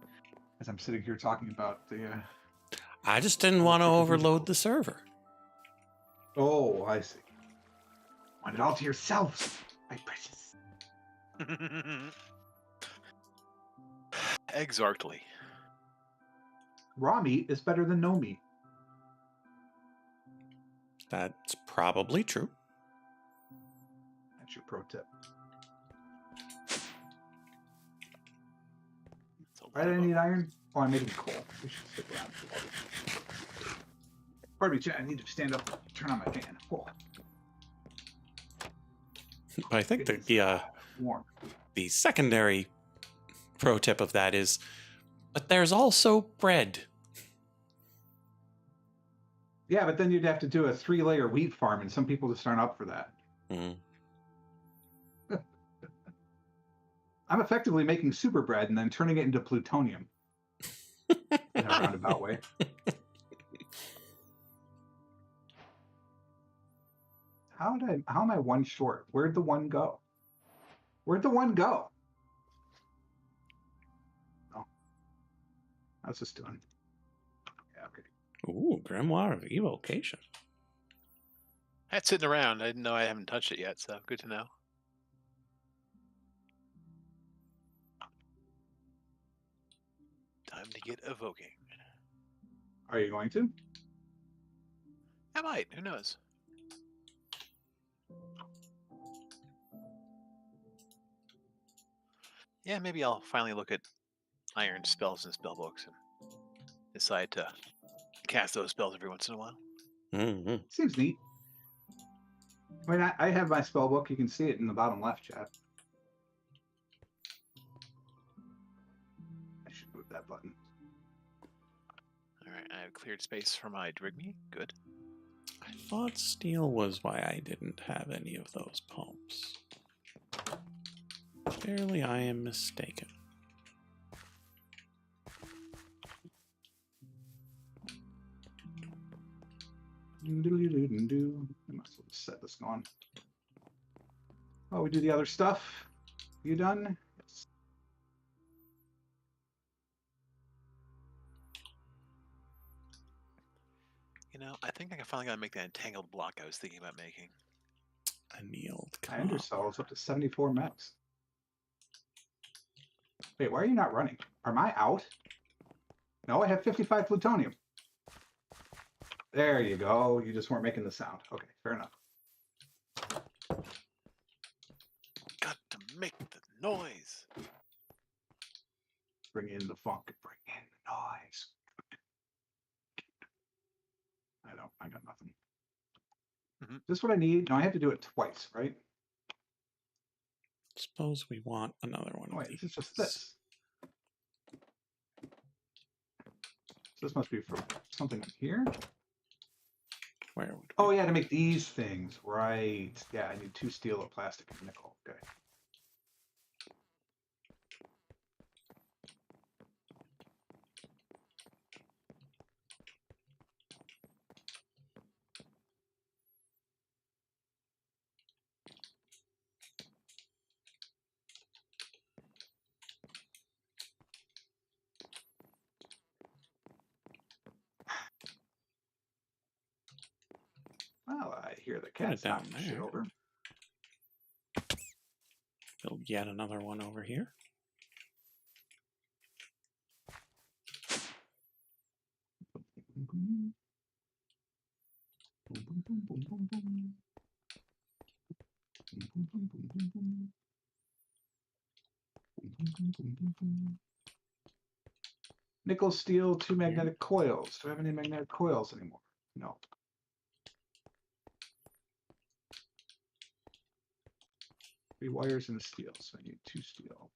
as I'm sitting here talking about the. I just didn't want to overload the server. Oh, I see. Want it all to yourself, my precious. Exactly. Raw meat is better than no meat. That's probably true. That's your pro tip. Why did I need iron? Oh, I'm making coal. We should stick around. Pardon me, chat. I need to stand up and turn on my fan. Oh. But I think Warm. the secondary pro tip of that is, but there's also bread. Yeah, but then you'd have to do a 3-layer wheat farm, and some people just aren't up for that. Mm. I'm effectively making super bread and then turning it into plutonium in a roundabout way. How am I one short? Where'd the one go? Where'd the one go? Oh. How's this doing? Yeah, okay. Ooh, Grimoire of Evocation. That's sitting around. I didn't know I haven't touched it yet, so good to know. Time to get evoking. Are you going to? I might. Who knows? Yeah, maybe I'll finally look at iron spells and spell books and decide to cast those spells every once in a while. Mm-hmm. Seems neat. I mean, I have my spell book. You can see it in the bottom left, chat. I should move that button. All right, I have cleared space for my Drigme. Good. I thought steel was why I didn't have any of those pumps. Clearly, I am mistaken. I must have set this going. Oh, we do the other stuff. You done? Yes. You know, I think I can finally gotta make that entangled block I was thinking about making. Annealed. I undersell is up to 74 max. Wait, why are you not running? Am I out? No, I have 55 plutonium. There you go. You just weren't making the sound. Okay, fair enough. Got to make the noise. Bring in the funk. Bring in the noise. I got nothing. Mm-hmm. Is this what I need? No, I have to do it twice, right? Suppose we want another one. Wait, of these. it's just this. So this must be for something here. Where would we... Oh yeah, to make these things, right? Yeah, I need 2 steel, a plastic, and nickel. Okay. Well, I hear the cat's down knocking shit there. over. Build yet another one over here. Nickel, steel, 2 magnetic coils. Do I have any magnetic coils anymore? No. Three wires and a steel, so I need 2 steel.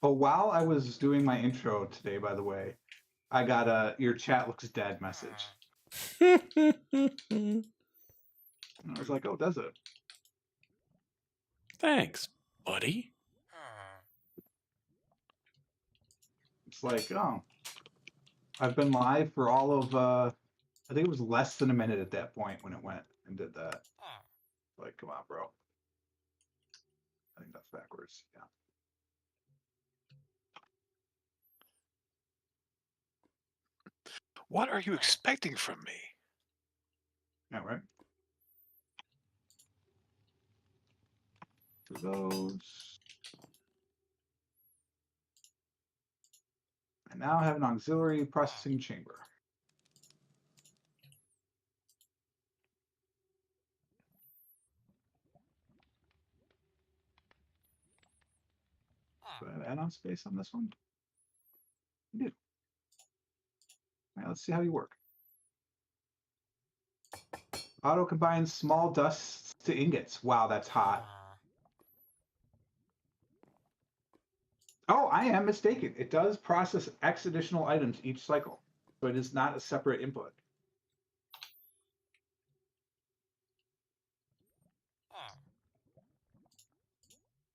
Oh, while I was doing my intro today, by the way, I got a "your chat looks dead" message. And I was like, "Oh, does it?" Thanks, buddy. It's like, oh, I've been live for all of I think it was less than a minute at that point when it went and did that. Like, come on, bro. I think that's backwards. Yeah. What are you expecting from me? Yeah, right. To those. I now have an auxiliary processing chamber. Do I have add-on space on this one? I do. All right, let's see how you work. Auto combines small dusts to ingots. Wow, that's hot. Oh, I am mistaken. It does process X additional items each cycle, so it is not a separate input.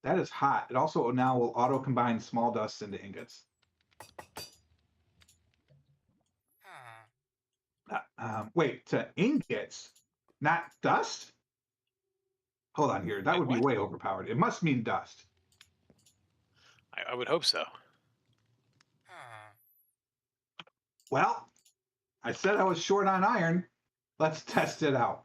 That is hot. It also now will auto combine small dusts into ingots. Wait, to ingots, not dust? Hold on here. That Wait, would be what? way overpowered. It must mean dust. I would hope so. Well, I said I was short on iron. Let's test it out.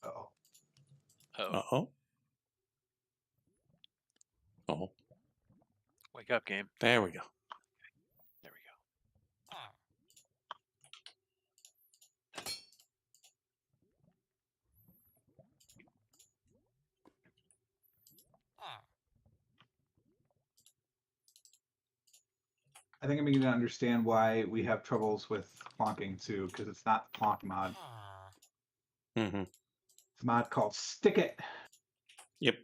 Uh-oh. Oh, Uh-oh. Oh, wake up, game. there we go. There we go. I think I'm beginning to understand why we have troubles with clonking too, because it's not the clonk mod. Mm-hmm. It's a mod called Stick It. Yep.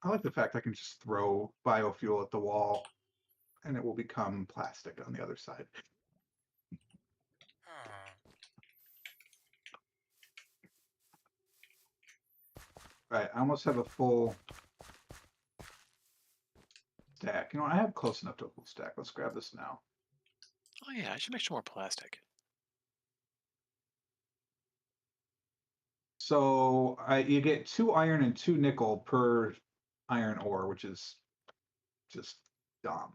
I like the fact I can just throw biofuel at the wall and it will become plastic on the other side. Right, I almost have a full stack. You know, I have close enough to a full stack. Let's grab this now. Oh yeah, I should make sure more plastic. So you get 2 iron and 2 nickel per iron ore, which is just dumb.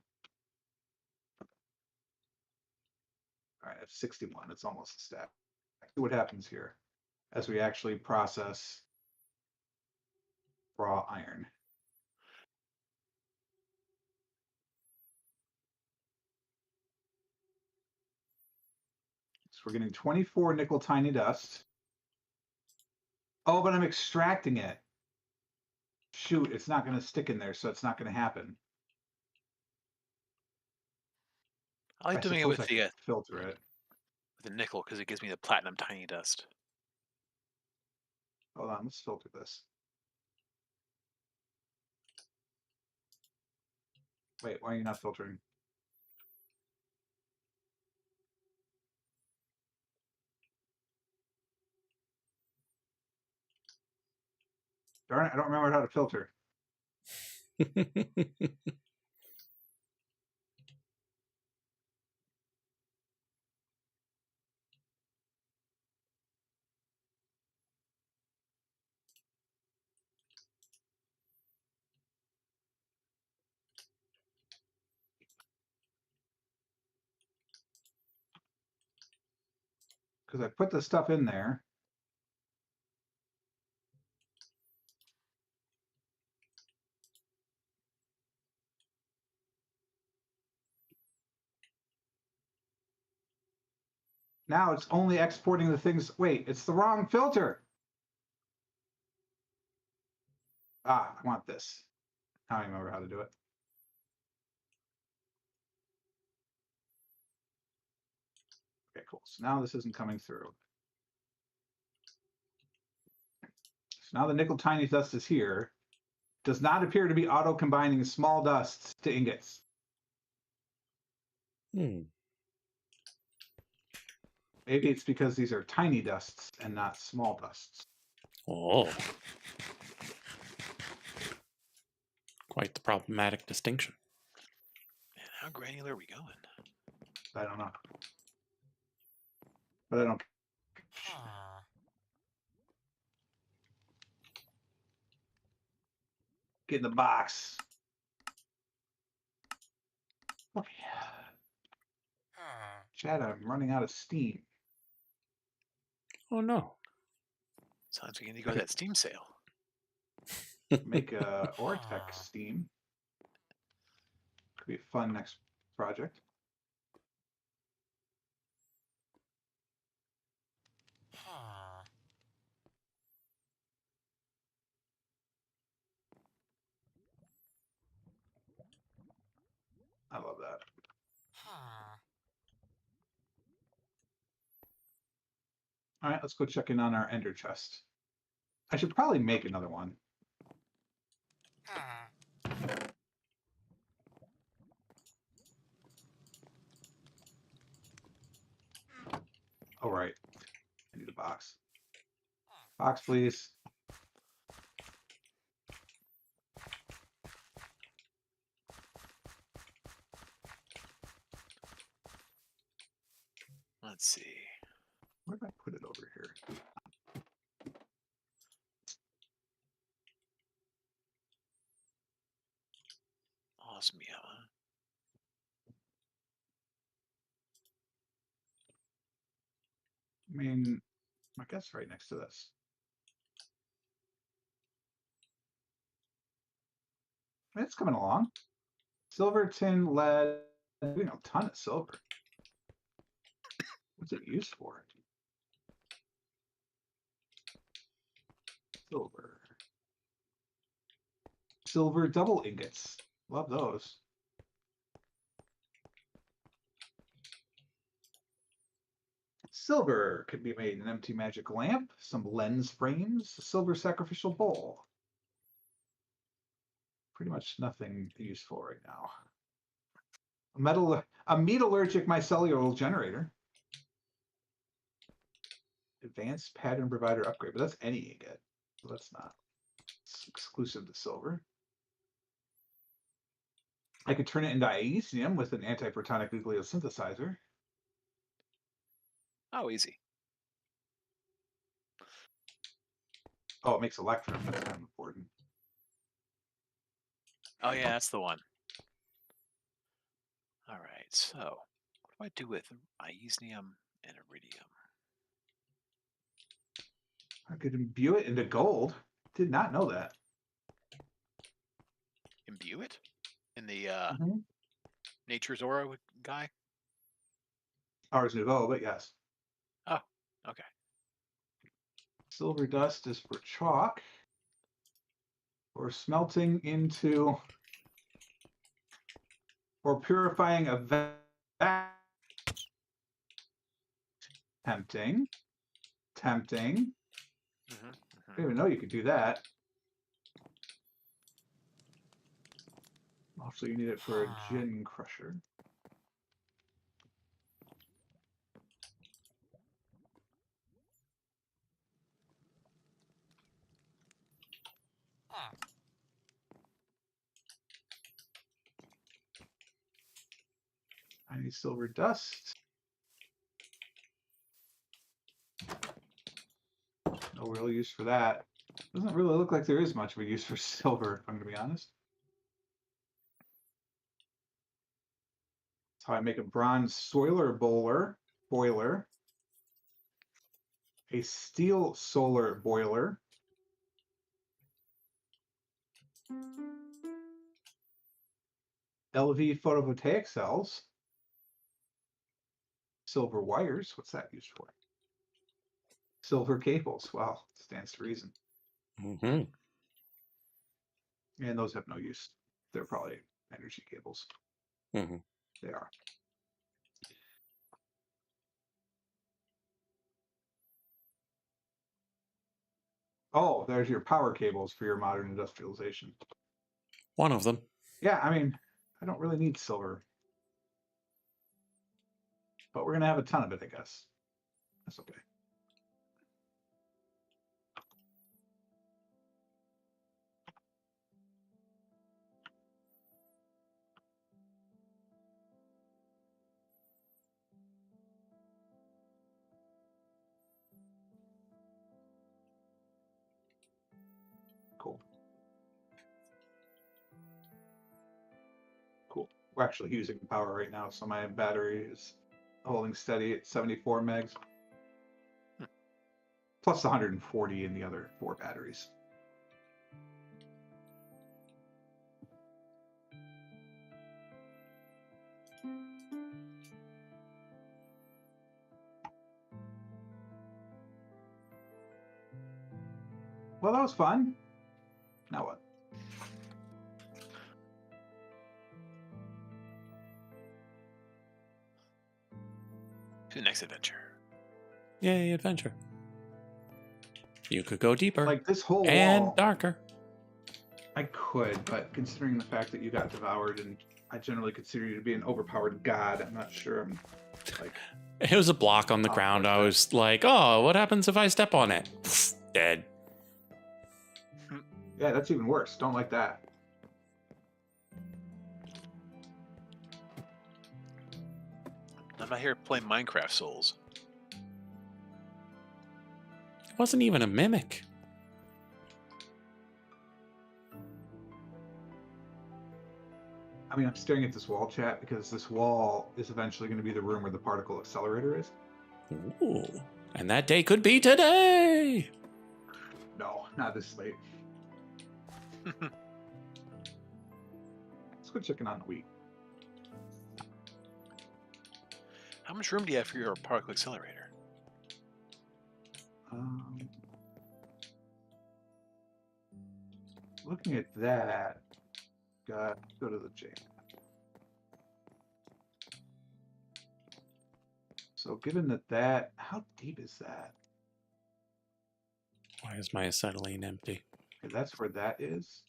All right, I have 61. It's almost a stack. See what happens here as we actually process raw iron. So we're getting 24 nickel tiny dust. Oh, but I'm extracting it. Shoot, it's not going to stick in there, so it's not going to happen. I like I doing it suppose with I could filter it. the nickel because it gives me the platinum tiny dust. Hold on, let's filter this. Wait, why are you not filtering? Darn it, I don't remember how to filter. Because I put the stuff in there. Now it's only exporting the things. Wait, it's the wrong filter. Ah, I want this. I don't remember how to do it. Okay, cool. So now this isn't coming through. So now the nickel tiny dust is here. Does not appear to be auto-combining small dusts to ingots. Hmm. Maybe it's because these are tiny dusts and not small dusts. Oh. Quite the problematic distinction. Man, how granular are we going? I don't know. But I don't. Get in the box. Okay. Chad, I'm running out of steam. Oh no. Sounds like we need to go to that Steam sale. Make a Ortec steam. Could be a fun next project. I love that. All right, let's go check in on our ender chest. I should probably make another one. All right. I need a box. Box, please. Let's see. Where did I put it over here? Awesome, yeah. I mean, I guess right next to this. It's coming along. Silver, tin, lead. We know a ton of silver. What's it used for? Silver. Silver double ingots. Love those. Silver could be made an empty magic lamp, some lens frames, a silver sacrificial bowl. Pretty much nothing useful right now. A metallurgic micellar generator. Advanced pattern provider upgrade, but that's any ingot. So that's not exclusive to silver. I could turn it into iesium with an antiprotonic nucleosynthesizer. Oh, easy. Oh, it makes electrum. That's kind of important. Oh, yeah, that's the one. All right, so what do I do with iesium and iridium? I could imbue it into gold. Did not know that. Imbue it in the Nature's Aura guy? Ars Nouveau, but yes. Oh, okay. Silver dust is for chalk. Or smelting into or purifying a tempting. Tempting. I didn't even know you could do that. Also, you need it for a gin crusher. I need silver dust. No real use for that. Doesn't really look like there is much of a use for silver, if I'm going to be honest. That's how I make a bronze solar boiler. A steel solar boiler. LV photovoltaic cells. Silver wires, what's that used for? Silver cables, well, stands to reason. Mm-hmm. And those have no use. They're probably energy cables. Mm-hmm. They are. Oh, there's your power cables for your modern industrialization. One of them. Yeah, I mean, I don't really need silver. But we're going to have a ton of it, I guess. That's okay. Cool. Cool. We're actually using power right now, so my battery is holding steady at 74 megs. Plus 140 in the other 4 batteries. Well, that was fun. Now what? To the next adventure. Yay, adventure. You could go deeper Like this whole and wall, darker. I could, but considering the fact that you got devoured, and I generally consider you to be an overpowered god, I'm not sure I'm like. It was a block on the ground. I was like, oh, what happens if I step on it? Pfft, dead. Yeah, that's even worse. Don't like that. I'm not here playing Minecraft Souls. It wasn't even a mimic. I mean, I'm staring at this wall, chat, because this wall is eventually going to be the room where the particle accelerator is. Ooh. And that day could be today. No, not this late. Let's go checking on the Wii. How much room do you have for your particle accelerator? Looking at that, go to the J. So given that, how deep is that? Why is my acetylene empty? Okay, that's where that is.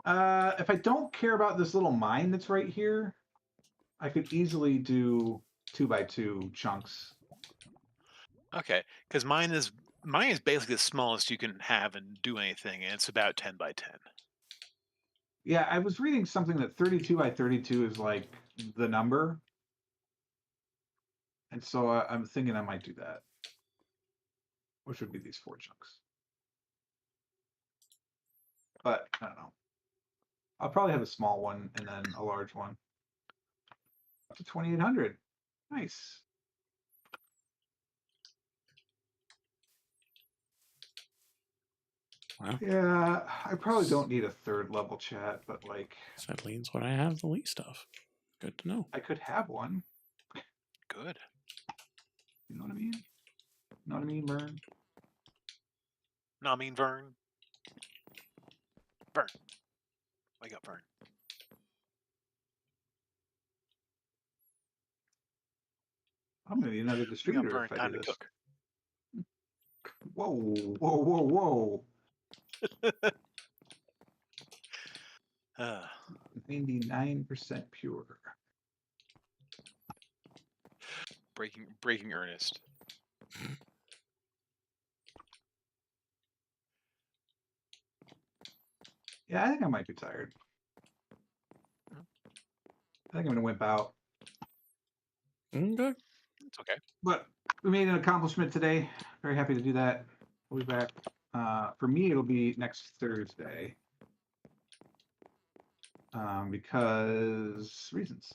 If I don't care about this little mine that's right here, I could easily do 2x2 chunks. Okay, because mine is basically the smallest you can have and do anything, and it's about 10 by 10. Yeah, I was reading something that 32 by 32 is like the number. And so I'm thinking I might do that. Which would be these 4 chunks. But I don't know. I'll probably have a small one and then a large one. Up to 2,800. Nice. Wow. Yeah, I probably don't need a 3rd level chat, but like... Acetylene's what I have the least of. Good to know. I could have one. Good. You know what I mean? You know what I mean, Vern? No, I mean Vern. Vern. Wake up, Vern. I'm going to need another Wake up, distributor Vern. if I Time do to this. cook. Whoa, whoa, whoa, whoa. 99% pure. Breaking Ernest. Yeah, I think I might be tired. I think I'm going to wimp out. Okay. It's okay. But we made an accomplishment today. Very happy to do that. We'll be back. For me, it'll be next Thursday. Because reasons.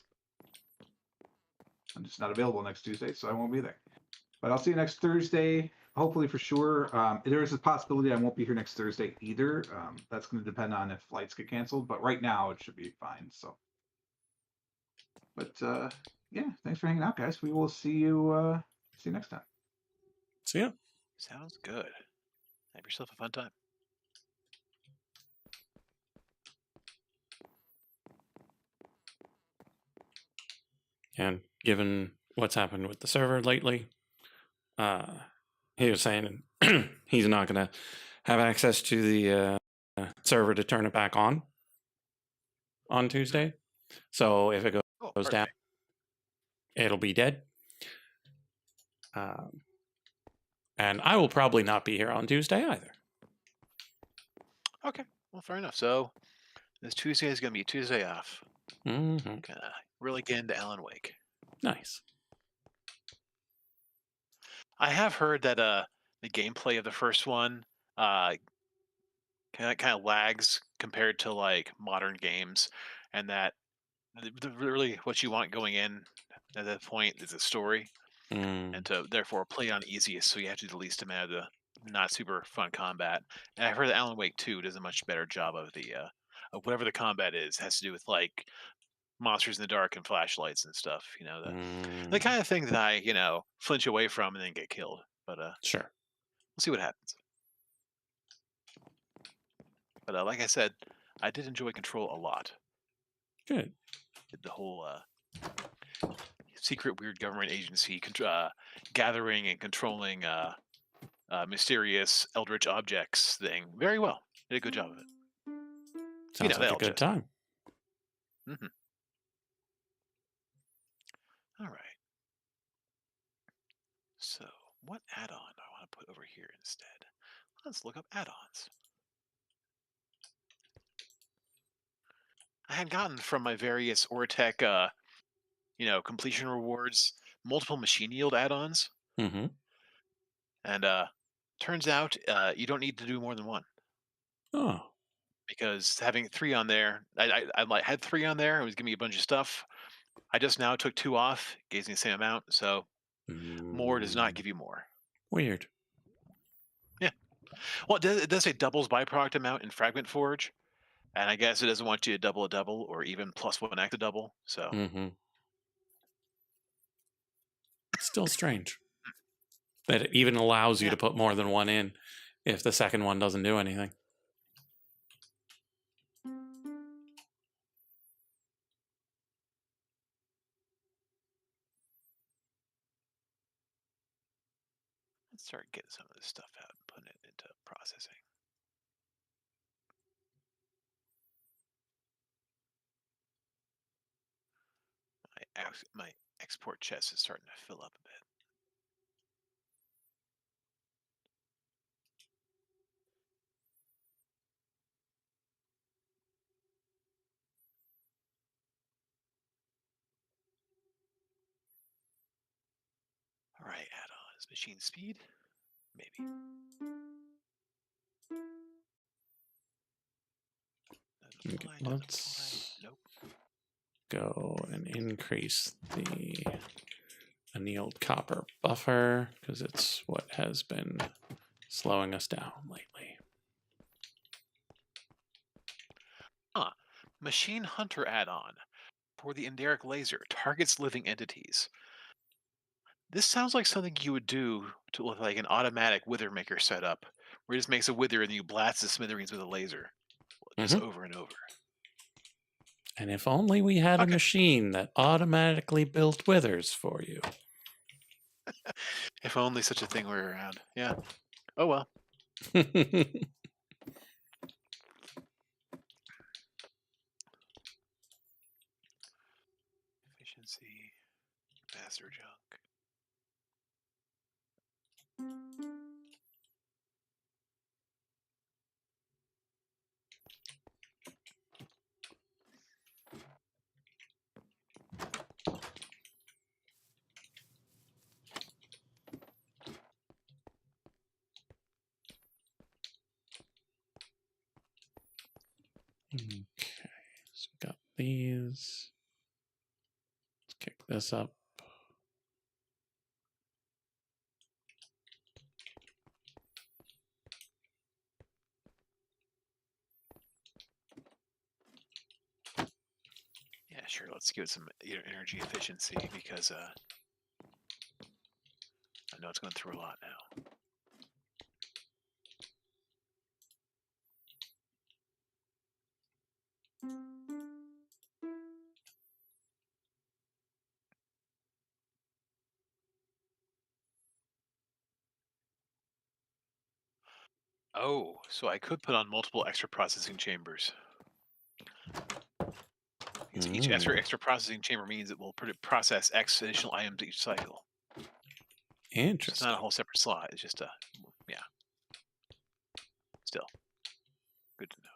I'm just not available next Tuesday, so I won't be there. But I'll see you next Thursday, hopefully for sure. There is a possibility I won't be here next Thursday either. That's going to depend on if flights get canceled. But right now, it should be fine. So, but yeah, thanks. thanks for hanging out, guys. We will see you next time. See ya. Sounds good. Have yourself a fun time. And given what's happened with the server lately, he was saying he's not going to have access to the server to turn it back on Tuesday. So if it goes down, it'll be dead. And I will probably not be here on Tuesday either. Okay, well, fair enough. So this Tuesday is going to be Tuesday off. Mm-hmm. Gonna really get into Alan Wake. Nice. I have heard that the gameplay of the first one kind of lags compared to like modern games, and that really what you want going in at that point is a story, and to therefore play it on easiest, so you have to do the least amount of the not super fun combat. And I've heard that Alan Wake 2 does a much better job of the of whatever the combat is has to do with like monsters in the dark and flashlights and stuff. The kind of thing that I flinch away from and then get killed. But Sure. we'll see what happens. But like I said, I did enjoy Control a lot. Good. The whole secret weird government agency gathering and controlling mysterious eldritch objects thing very well. Did a good job of it. Sounds like a good time. Mm-hmm. All right. So what add-on do I want to put over here instead? Let's look up add-ons. I had gotten from my various Ortec, completion rewards, multiple machine yield add-ons. Mm-hmm. And turns out you don't need to do more than one. Oh. Because having 3 on there, I had 3 on there. It was giving me a bunch of stuff. I just now took 2 off, gave me the same amount. So more does not give you more. Weird. Yeah. Well, it does say doubles byproduct amount in Fragment Forge. And I guess it doesn't want you to double a double or even +1 act a double. So. Mm-hmm. Still strange that it even allows you to put more than one in if the second one doesn't do anything. Let's start getting some of this stuff out and putting it into processing. My export chest is starting to fill up a bit. All right, add-ons. Machine speed? Maybe. Okay, let's go and increase the annealed copper buffer because it's what has been slowing us down lately. Machine Hunter add-on for the Enderic laser targets living entities. This sounds like something you would do with like an automatic Withermaker setup, where it just makes a wither and you blast the smithereens with a laser, just over and over. And if only we had a machine that automatically built withers for you. If only such a thing were around. Yeah. Oh well. Efficiency, master junk. Okay, so we got these. Let's kick this up. Yeah, sure. let's give it some energy efficiency because I know it's going through a lot now. Oh, so I could put on multiple extra processing chambers. Because each extra processing chamber means it will process X additional items each cycle. So it's not a Interesting. whole separate slot. It's just yeah. Still, good to know.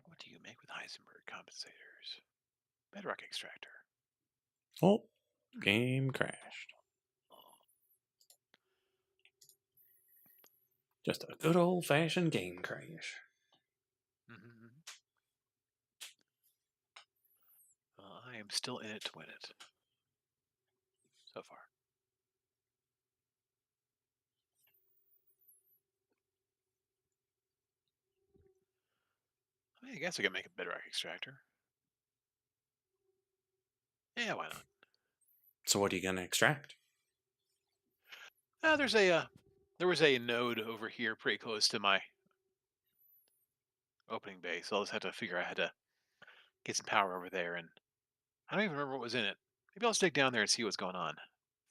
What do you make with Heisenberg compensators? Bedrock extractor. Oh, game crashed. Just a good old-fashioned game crash. Mm-hmm. I am still in it to win it. So far. I guess I can make a bedrock extractor. Yeah, why not? So what are you going to extract? There was a node over here pretty close to my opening base. So I'll just have to figure out how to get some power over there, and I don't even remember what was in it. Maybe I'll just dig down there and see what's going on.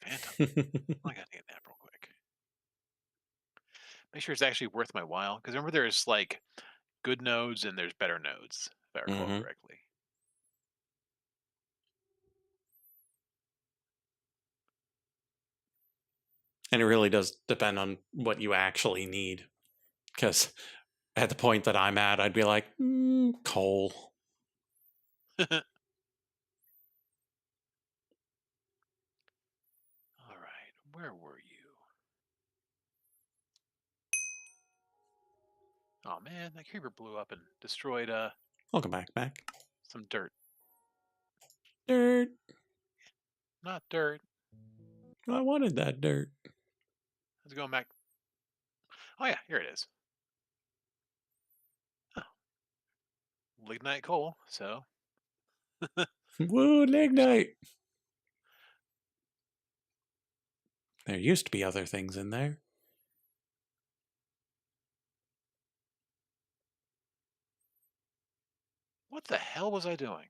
Phantom. I gotta take a nap real quick. Make sure it's actually worth my while. Because remember, there's like good nodes and there's better nodes, if I recall correctly. And it really does depend on what you actually need. Because at the point that I'm at, I'd be like, coal. All right, where were you? Oh man, that creeper blew up and destroyed Welcome back. some dirt. Dirt. Not dirt. I wanted that dirt. Let's go back. Oh yeah, here it is. Oh. Lignite coal, so. Woo, lignite. There used to be other things in there. What the hell was I doing?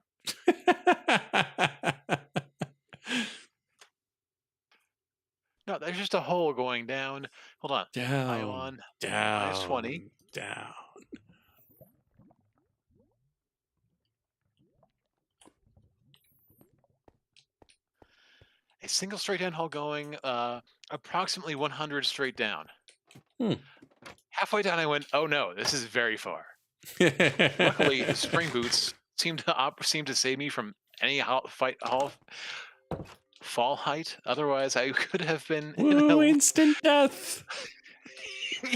No, there's just a hole going down. Hold on. I am on minus 20. Down. A single straight down hole going approximately 100 straight down. Halfway down, I went, oh no, this is very far. Luckily, the spring boots seem to save me from any fall height. Otherwise, I could have been instant death.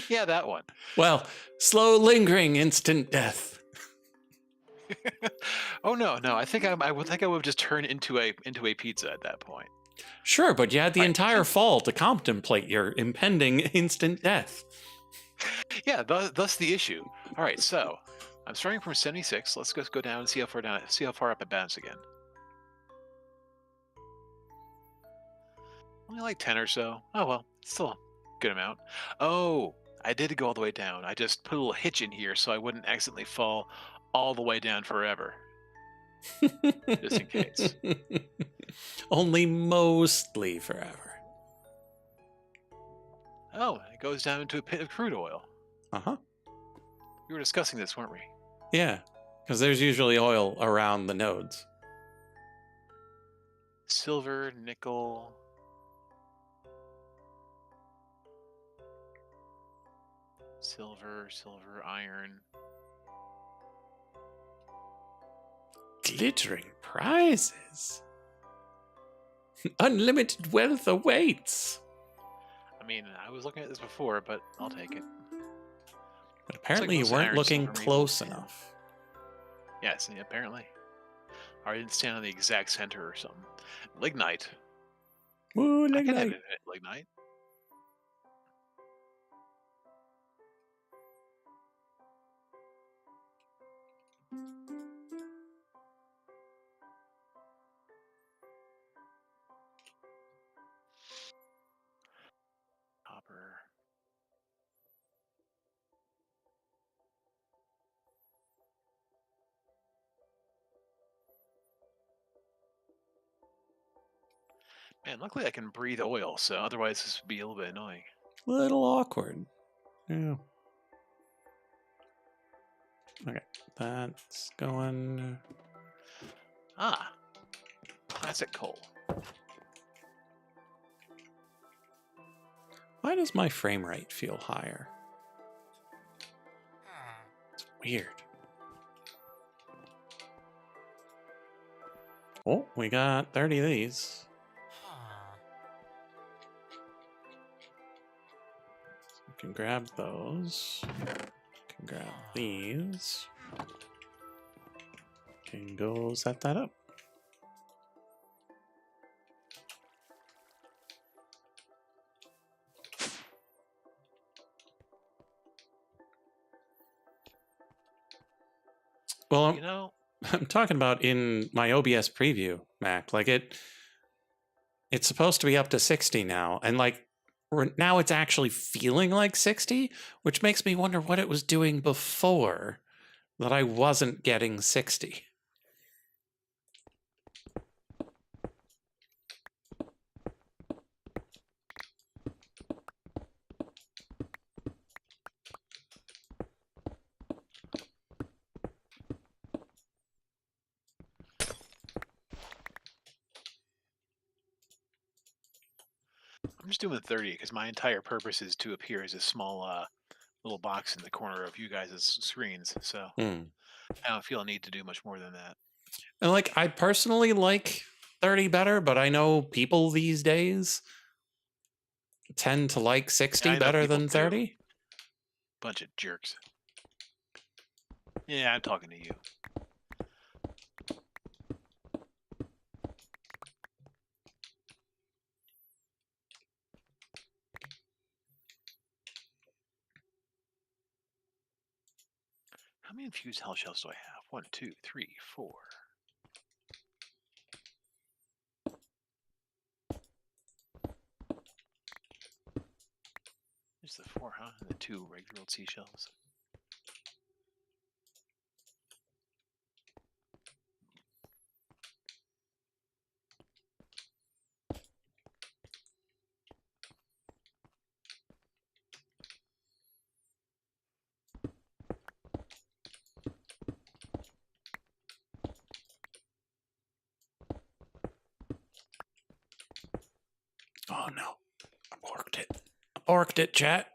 Yeah, that one. Well, slow, lingering instant death. Oh no! I think I would have just turned into a pizza at that point. Sure, but you had the entire fall to contemplate your impending instant death. Yeah, thus the issue. All right, so I'm starting from 76. Let's just go down and see how far up it bounce again. Only like 10 or so. Oh well, still a good amount. Oh, I did go all the way down. I just put a little hitch in here so I wouldn't accidentally fall all the way down forever. Just in case. Only mostly forever. Oh, it goes down into a pit of crude oil. Uh-huh. We were discussing this, weren't we? Yeah, because there's usually oil around the nodes. Silver, nickel. Silver, iron. Glittering prizes. Unlimited wealth awaits. I mean, I was looking at this before, but I'll take it. But apparently you most weren't iron, looking silver, close maple. enough. Yeah, see, apparently. Or I didn't stand on the exact center or something. Lignite. Woo, I can have lignite. it lignite. Copper. Man, luckily I can breathe oil, so otherwise this would be a little bit annoying. A little awkward. Yeah. Okay, that's going. Ah, classic coal. Why does my frame rate feel higher? It's weird. Oh, we got 30 of these. We can grab those. Can grab these. Can go set that up. Well, You know, I'm talking about in my OBS preview, Mac. Like it's supposed to be up to 60 now, and like now it's actually feeling like 60, which makes me wonder what it was doing before that I wasn't getting 60. I'm just doing 30 because my entire purpose is to appear as a small little box in the corner of you guys' screens. So I don't feel a need to do much more than that. And like I personally like 30 better, but I know people these days tend to like 60 I know better people than do. 30. Bunch of jerks. Yeah, I'm talking to you. How many infused hell shells do I have? 1, 2, 3, 4. There's the 4, huh? And the 2 regular old seashells. Oh no. I borked it. I borked it, chat.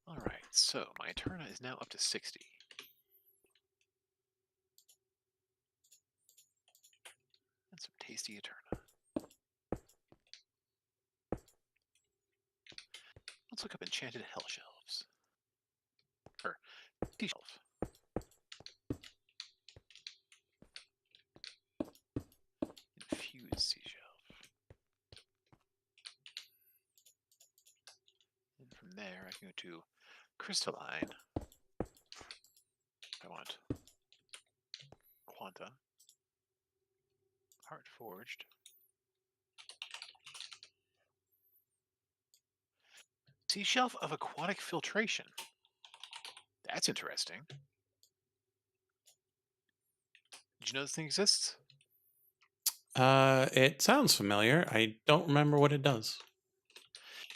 Alright, so my Eterna is now up to 60. That's some tasty Eterna. Let's look up enchanted hell shelves. Or seashelf. Infused seashelf. And from there I can go to crystalline. I want Quanta. Heart forged. Sea shelf of aquatic filtration. That's interesting. Did you know this thing exists? It sounds familiar. I don't remember what it does.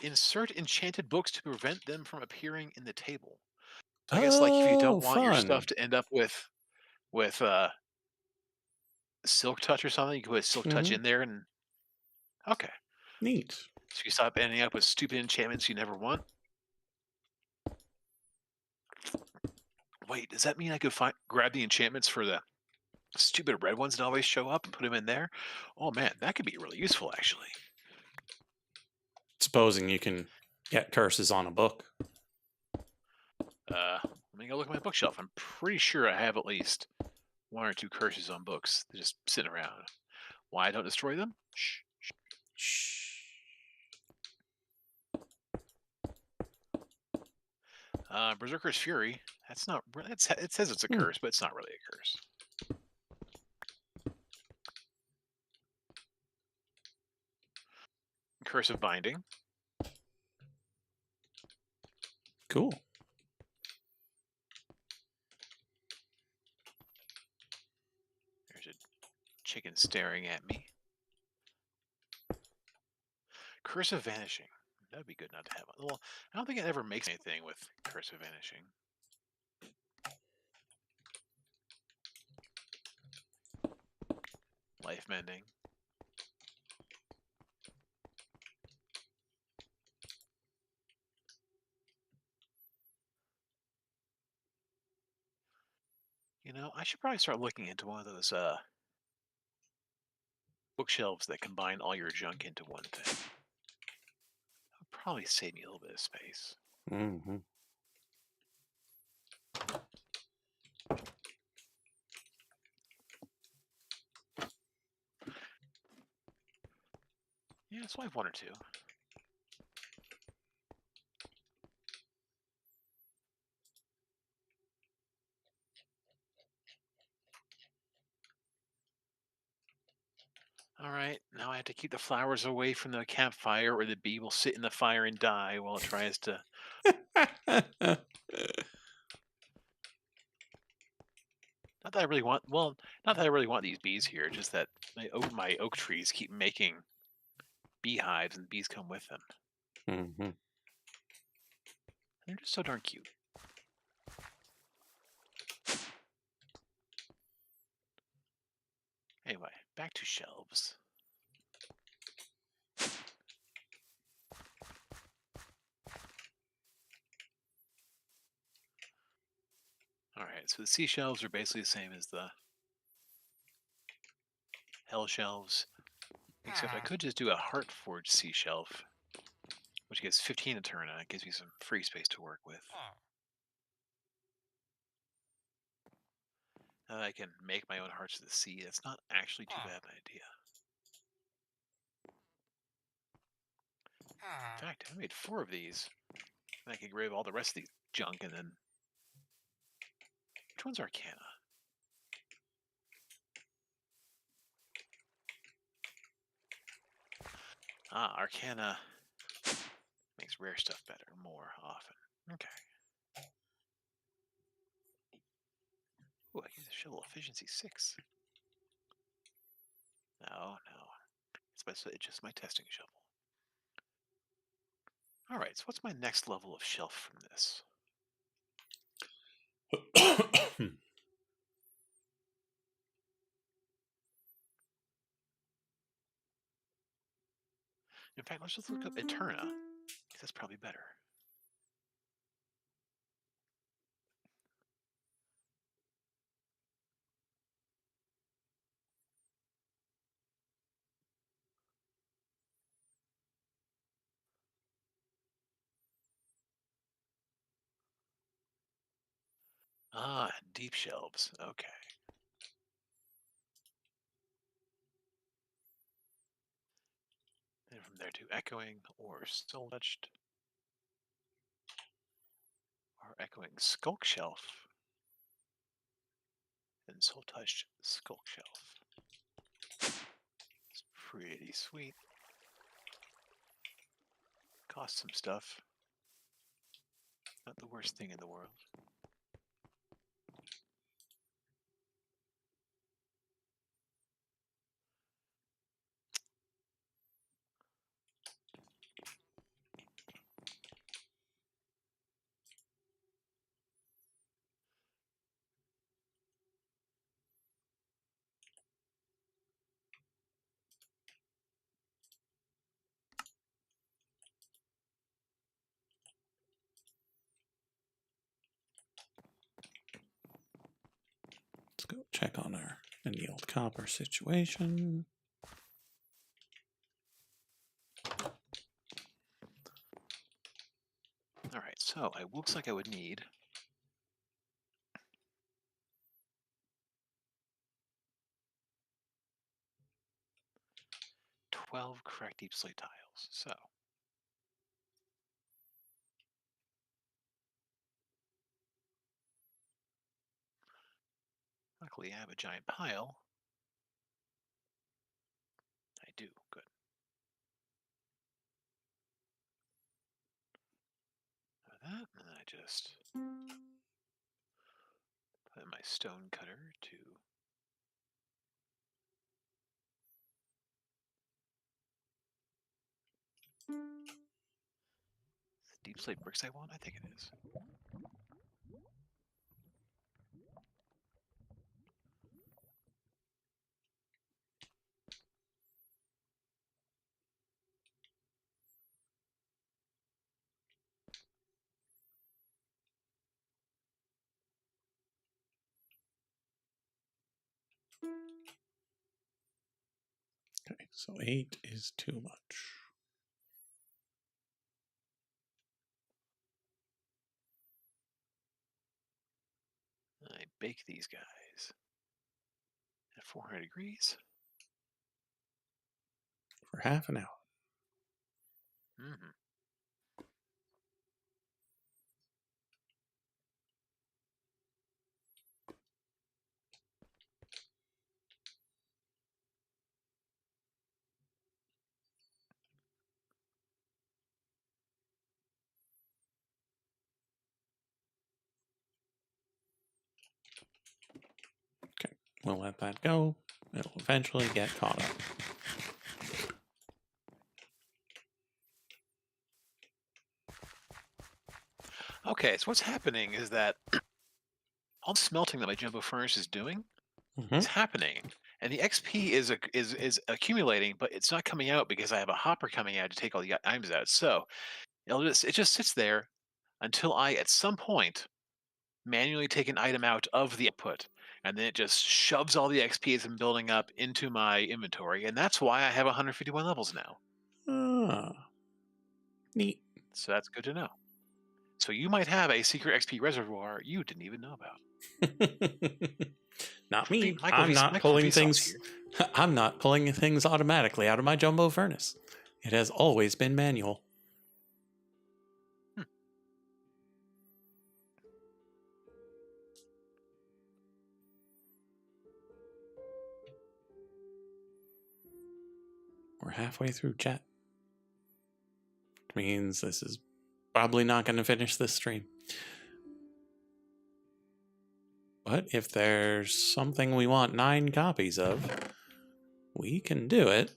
insert enchanted books to prevent them from appearing in the table. So I guess like if you don't Oh, want your stuff fun. to end up with Silk Touch or something, you can put Silk Touch Mm-hmm. in there and okay. Neat. So you stop ending up with stupid enchantments you never want. Wait, does that mean I could grab the enchantments for the stupid red ones that always show up and put them in there? Oh man, that could be really useful actually. Supposing you can get curses on a book. Let me go look at my bookshelf. I'm pretty sure I have at least 1 or 2 curses on books. They're just sitting around. Why I don't destroy them? Shh. Shh. Berserker's Fury. That's not. It says it's a Hmm. curse, but it's not really a curse. Curse of Binding. Cool. There's a chicken staring at me. Curse of Vanishing. That'd be good not to have. Well, I don't think it ever makes anything with Curse of Vanishing. Life Mending. You know, I should probably start looking into one of those bookshelves that combine all your junk into one thing. That would probably save me a little bit of space. Mm-hmm. Yeah, so I have 1 or 2. All right, now I have to keep the flowers away from the campfire, or the bee will sit in the fire and die while it tries to. Not that I really want. Well, not that I really want these bees here. Just that my oak trees keep making beehives, and bees come with them. Mm-hmm. They're just so darn cute. Anyway, back to shelves. All right, so the sea shelves are basically the same as the hell shelves, except I could just do a heart forged sea shelf, which gives 15 Eterna. It gives me some free space to work with. Now that I can make my own hearts of the sea, that's not actually too bad an idea. In fact, I made 4 of these, and I can get rid of all the rest of the junk, and then... Which one's Arcana? Ah, Arcana makes rare stuff better more often. Okay. Ooh, I get a shovel efficiency 6. No. It's just my testing shovel. Alright, so what's my next level of shelf from this? In fact, let's just look up Eterna, because that's probably better. Ah, deep shelves. Okay. Then from there to Echoing or Soul Touched. Or Echoing Skulk Shelf. And Soul Touched Skulk Shelf. It's pretty sweet. Cost some stuff. Not the worst thing in the world. Let's go check on our annealed copper situation. All right, so it looks like I would need 12 correct deep slate tiles. So luckily I have a giant pile. I do, good. That, and then I just put my stone cutter to deep slate bricks I want? I think it is. Okay, so 8 is too much. I bake these guys at 400 degrees. For half an hour. Mm-hmm. Okay, we'll let that go. It'll eventually get caught up. Okay, so what's happening is that all the smelting that my jumbo furnace is doing is happening, and the XP is accumulating, but it's not coming out because I have a hopper coming out to take all the items out. So it just sits there until I at some point manually take an item out of the output, and then it just shoves all the XP it's been building up into my inventory, and that's why I have 151 levels now. Ah, neat. So that's good to know. So you might have a secret XP reservoir you didn't even know about. Not me. Michael I'm not Michael pulling Vsauce things. here. I'm not pulling things automatically out of my jumbo furnace. It has always been manual. We're halfway through chat. Which means this is probably not going to finish this stream. But if there's something we want 9 copies of, we can do it.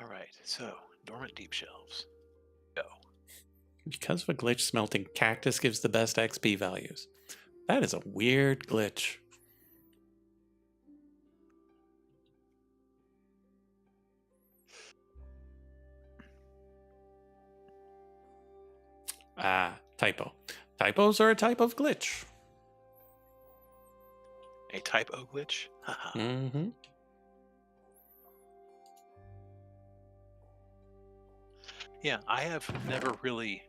All right, so dormant deep shelves. Go. Because of a glitch smelting, cactus gives the best XP values. That is a weird glitch. Ah, typo. Typos are a type of glitch. A type O glitch? Haha. Mm-hmm. Yeah, I have never really.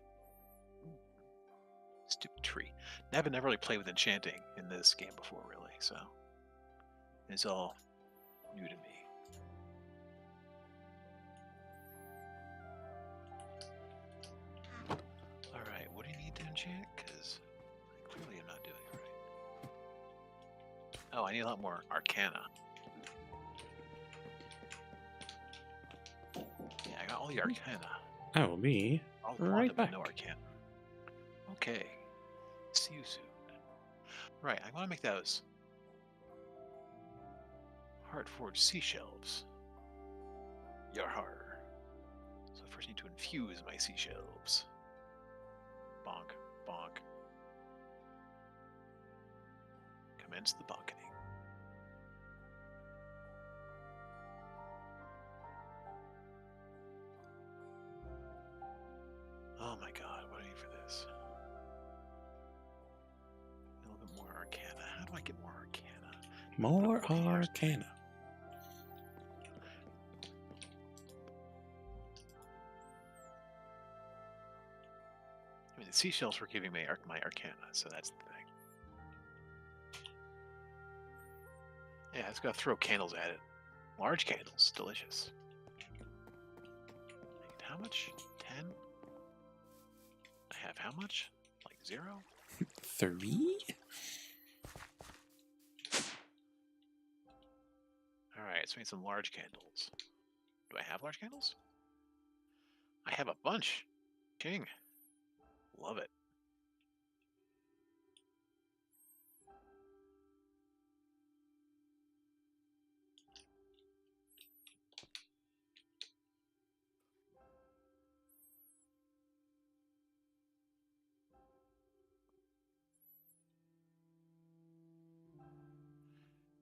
Stupid tree. I've never really played with enchanting in this game before, really, so it's all new to me. All right, what do you need to enchant? Because clearly I'm not doing it right. Oh, I need a lot more Arcana. Yeah, I got all the Arcana. I will be All right quantum, but back. no Arcana. Okay. See you soon. Right, I want to make those hard forged seashelves. Yarhar. So I first need to infuse my seashelves. Bonk, bonk. Commence the bonketing. Oh my god, what do I need for this? A little bit more arcana. How do I get more arcana? More arcana. I mean, the seashells were giving me my arcana, so that's the thing. Yeah, it's got to throw candles at it. Large candles, delicious. And how much? 10? I have how much? Like 0? 3? Alright, so we need some large candles. Do I have large candles? I have a bunch. King. Love it.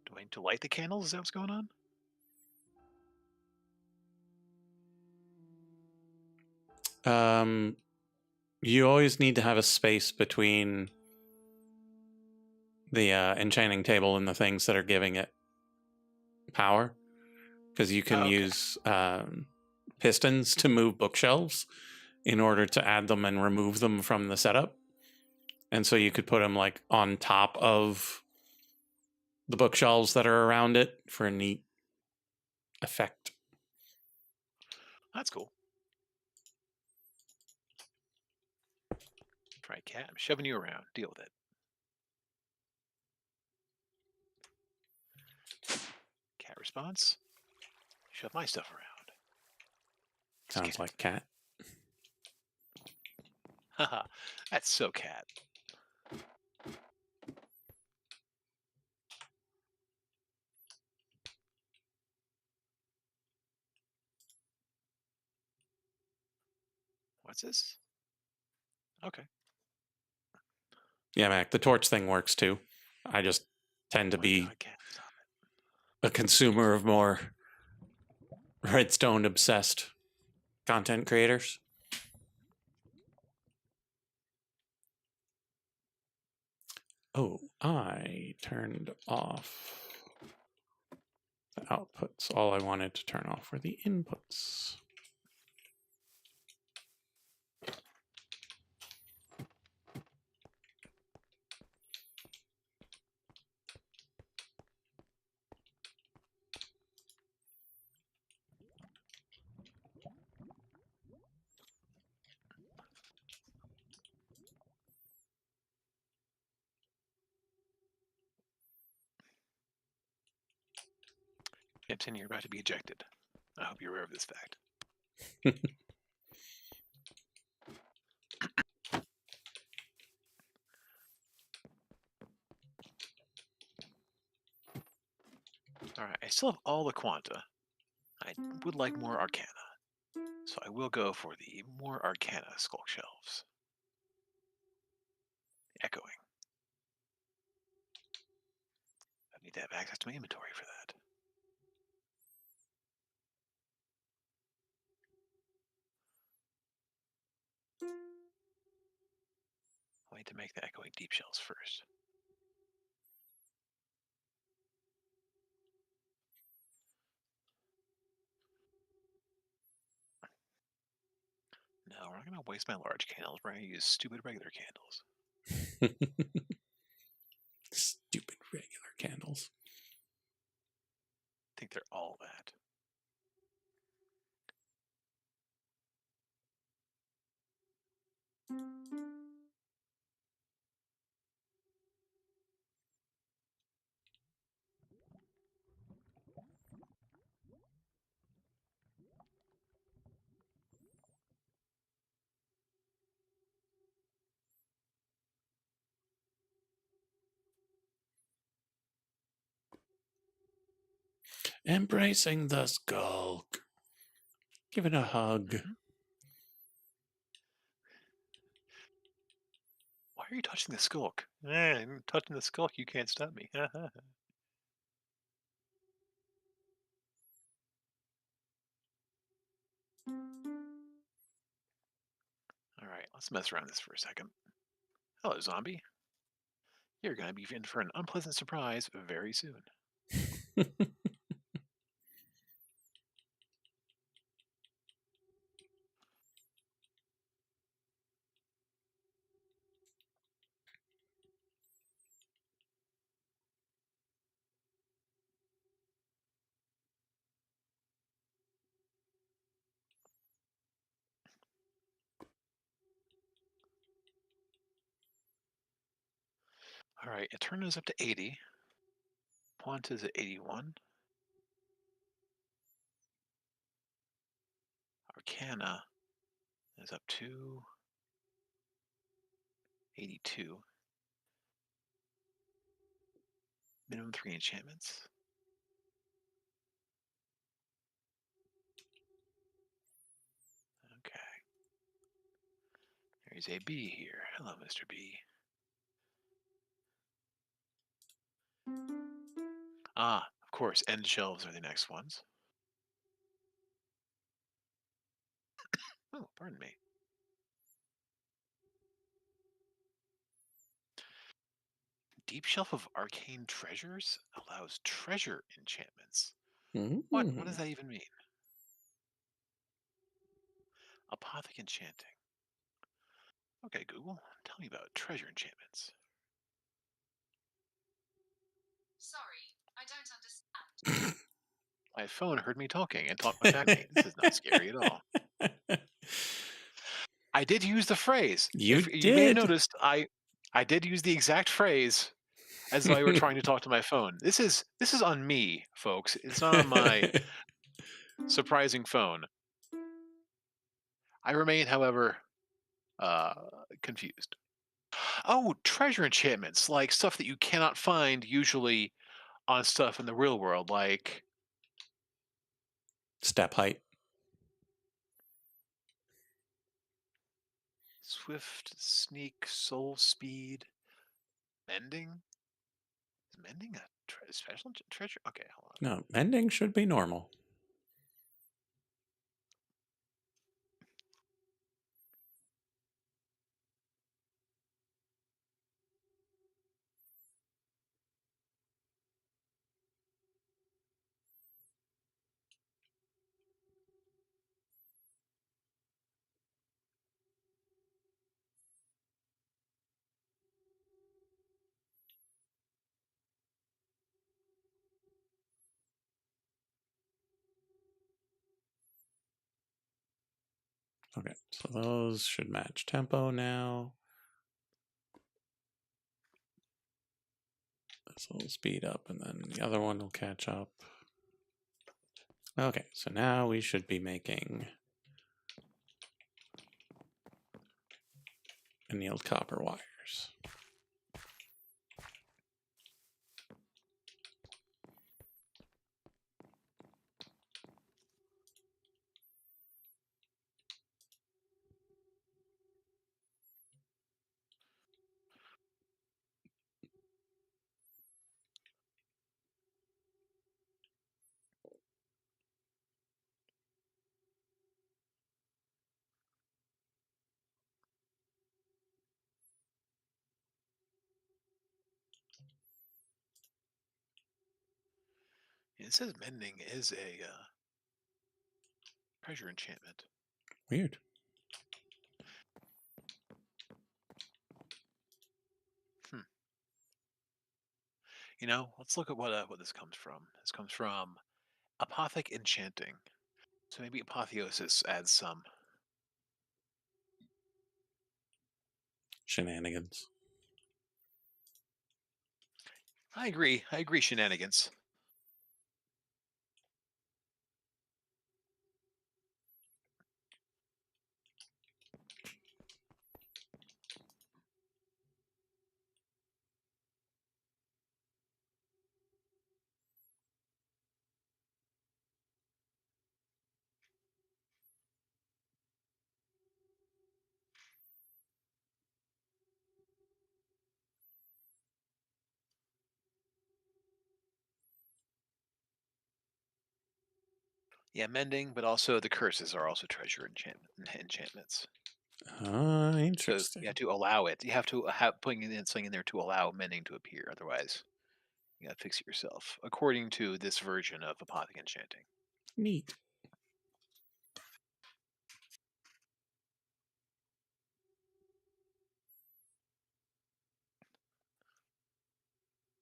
Do I need to light the candles? Is that what's going on? You always need to have a space between the enchanting table and the things that are giving it power, because you can use pistons to move bookshelves in order to add them and remove them from the setup. And so you could put them like on top of the bookshelves that are around it for a neat effect. That's cool. Try cat. I'm shoving you around. Deal with it. Cat response. Shove my stuff around. Sounds like cat. Haha, that's so cat. What's this? Okay. Yeah, Mac, the torch thing works too. I just tend to Oh my be God, cat, stop a consumer of more redstone obsessed content creators. Oh, I turned off the outputs. All I wanted to turn off were the inputs. it. Ipson, you're about to be ejected. I hope you're aware of this fact. Alright, I still have all the quanta. I would like more arcana. So I will go for the more arcana skulk shelves. Echoing. I need to have access to my inventory for that. I need to make the echoing deep shells first. No, we're not going to waste my large candles. We're going to use stupid regular candles. Stupid regular candles. I think they're all that. Embracing the skulk. Give it a hug. Mhm. Why are you touching the skulk? I'm touching the skulk. You can't stop me. All right, let's mess around this for a second. Hello, zombie. You're going to be in for an unpleasant surprise very soon. All right, Eterna is up to 80. Quant is at 81. Arcana is up to 82. Minimum 3 enchantments. Okay. There's a B here. Hello, Mr. B. Ah, of course, end shelves are the next ones. Oh, pardon me. Deep Shelf of Arcane Treasures allows treasure enchantments. What does that even mean? Apothic enchanting. Okay, Google, tell me about treasure enchantments. Sorry, I don't understand. My phone heard me talking and talked back at me. This is not scary at all. I did use the phrase. You If you may have did. noticed, I did use the exact phrase as though I were trying to talk to my phone. This is on me, folks. It's not on my surprising phone. I remain, however, uh, confused. Oh, treasure enchantments, like stuff that you cannot find usually on stuff in the real world, like Step height. swift, sneak, soul speed, mending. Is mending a special treasure? Okay, hold on. No, mending should be normal. Okay, so those should match tempo now. This will speed up and then the other one will catch up. Okay, so now we should be making annealed copper wires. It says mending is a treasure enchantment. Weird. You know, let's look at what this comes from. This comes from apothic enchanting. So maybe apotheosis adds some. Shenanigans. I agree. I agree. Shenanigans. Yeah, mending, but also the curses are also treasure enchantments. So Interesting. you have to allow it. You have to have putting in something in there to allow mending to appear. Otherwise, you gotta fix it yourself, according to this version of apothic enchanting. Neat.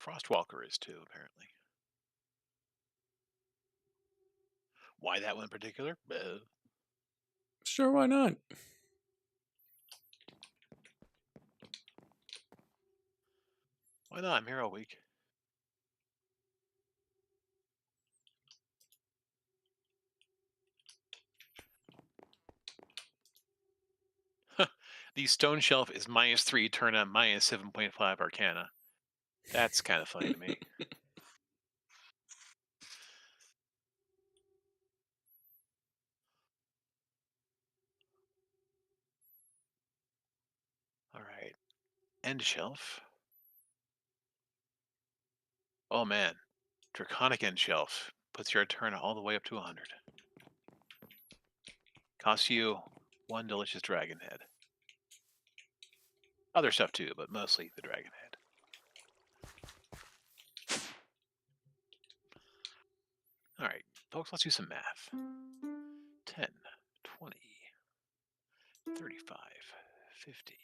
Frostwalker is too, apparently. Why that one in particular? Sure, why not? Why not? I'm here all week. The stone shelf is -3, turn on -7.5 Arcana. That's kind of funny to me. All right, end shelf. Oh man, draconic end shelf puts your Eterna all the way up to 100. Costs you 1 delicious dragon head. Other stuff too, but mostly the dragon head. All right, folks, let's do some math. 10, 20, 35, 50.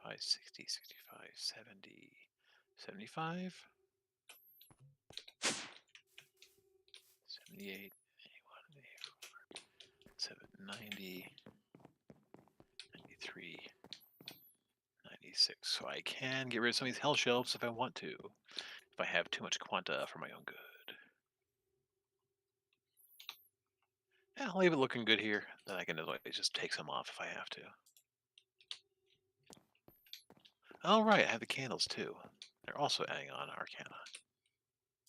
55, 60, 65, 70, 75, 78, 81, 82, 90, 93, 96. So I can get rid of some of these hell shelves if I want to, if I have too much quanta for my own good. Yeah, I'll leave it looking good here. Then I can always just take some off if I have to. All right, I have the candles too. They're also adding on Arcana.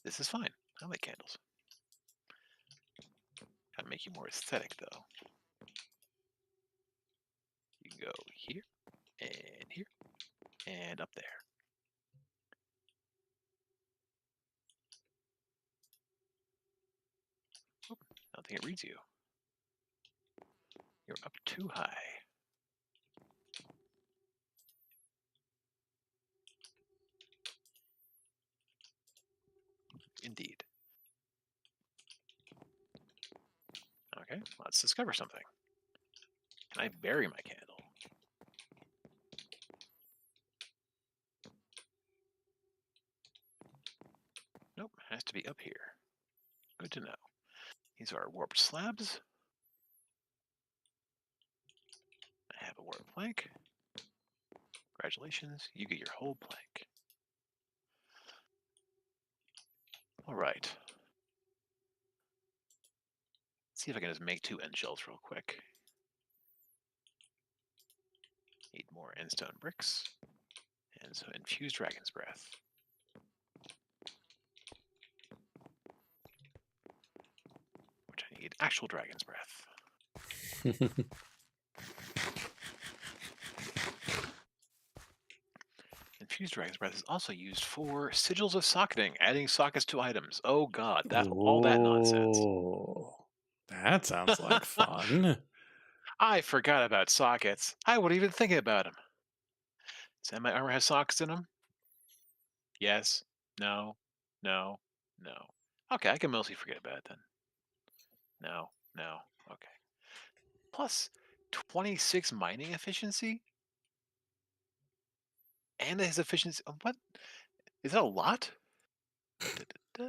This is fine. I like candles. Gotta make you more aesthetic though. You can go here and up there. Oop, I don't think it reads you. You're up too high. Indeed. Okay, let's discover something. Can I bury my candle? Nope, it has to be up here. Good to know. These are warped slabs. I have a warped plank. Congratulations, you get your whole plank. All right. Let's see if I can just make 2 end shells real quick. Need more endstone bricks. And so infused dragon's breath. Which I need actual dragon's breath. Infused dragon's breath is also used for sigils of socketing, adding sockets to items. Oh god, that's all that nonsense. Oh, that sounds like fun. I forgot about sockets. I wasn't even thinking about them. Said my armor has sockets in them? Yes. No. No. No. Okay, I can mostly forget about it then. No. No. Okay. Plus 26 mining efficiency? And his efficiency. What? Is that a lot? Da-da-da.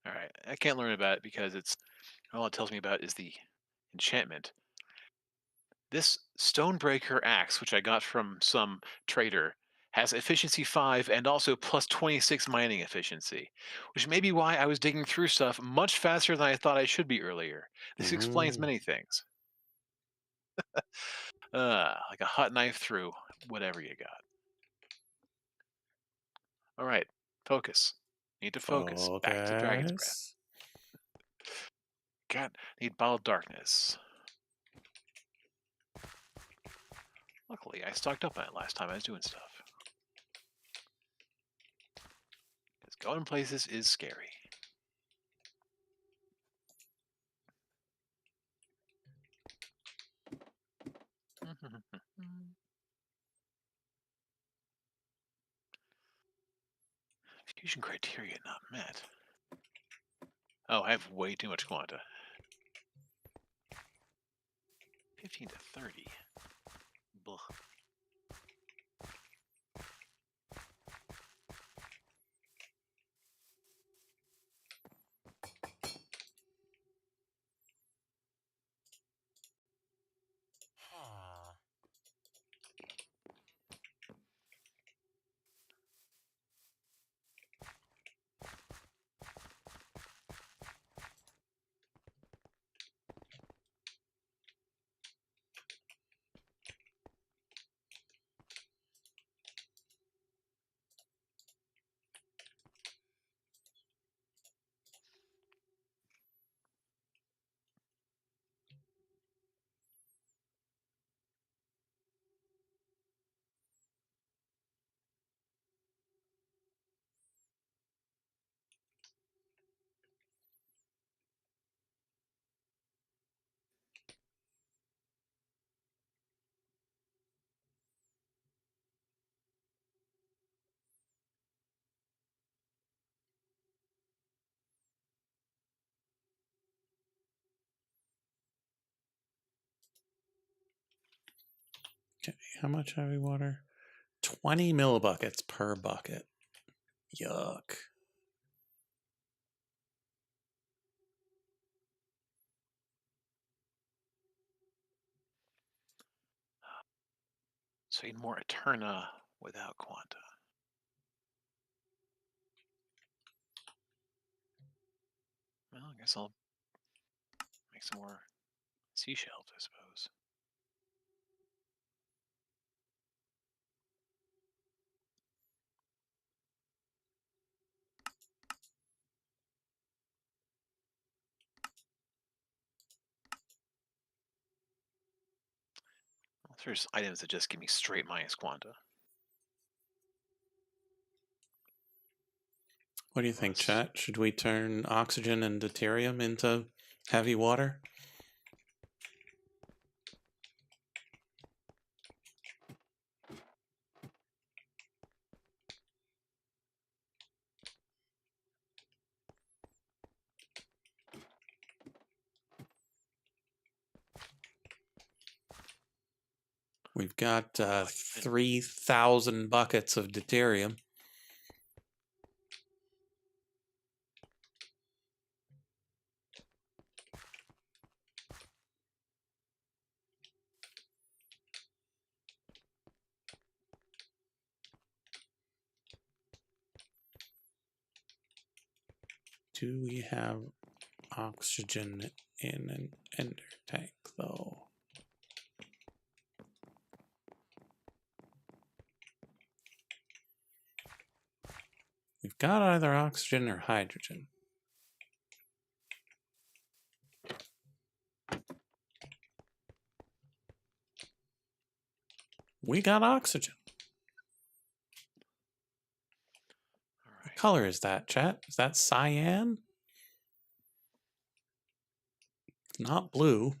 All right. I can't learn about it because it's all it tells me about is the enchantment. This Stonebreaker axe, which I got from some trader, has efficiency 5 and also plus 26 mining efficiency, which may be why I was digging through stuff much faster than I thought I should be earlier. This explains Mm. many things. Like a hot knife through whatever you got. All right, focus. Need to focus. Back to Dragon's Breath. God, need Bottle of Darkness. Luckily, I stocked up on it last time I was doing stuff. Because going places is scary. Fusion criteria not met. Oh, I have way too much quanta. 15 to 30. Blah. Okay, how much heavy water? 20 millibuckets per bucket. Yuck. So I need more Eterna without quanta. Well, I guess I'll make some more seashells, I suppose. Well, there's items that just give me straight minus quanta. What do you think, Plus- chat? Should we turn oxygen and deuterium into heavy water? We've got 3,000 buckets of deuterium. Do we have oxygen in an ender tank, though? We've got either oxygen or hydrogen. We got oxygen. All What right. color is that, chat? Is that cyan? Not blue.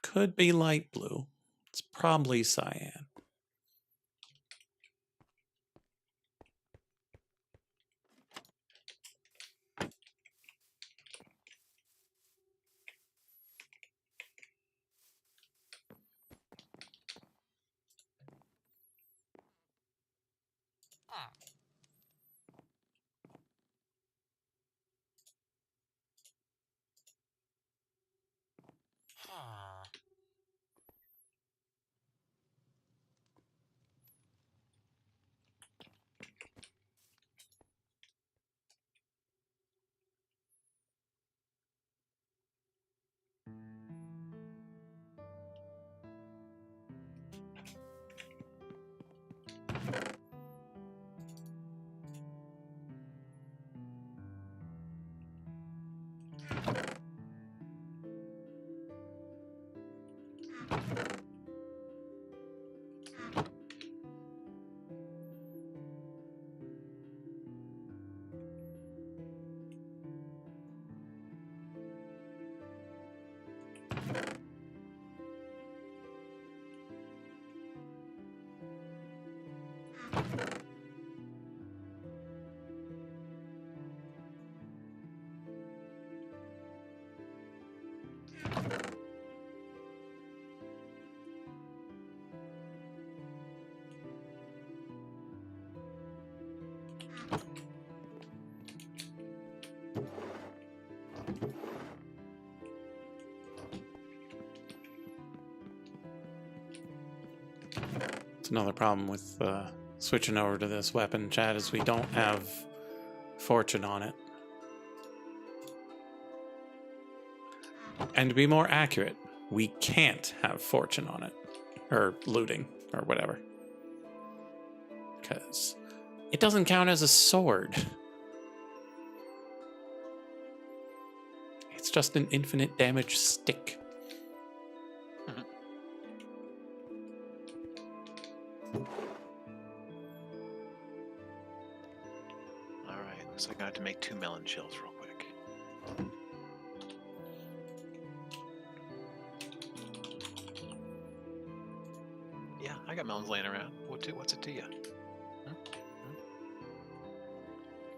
Could be light blue. It's probably cyan. It's another problem with switching over to this weapon, chat, is we don't have fortune on it. And to be more accurate, we can't have fortune on it. Or looting, or whatever. Because it doesn't count as a sword. It's just an infinite damage stick. Alright, looks like I have to make 2 melon shells real quick. Yeah, I got melons laying around. What's it to you?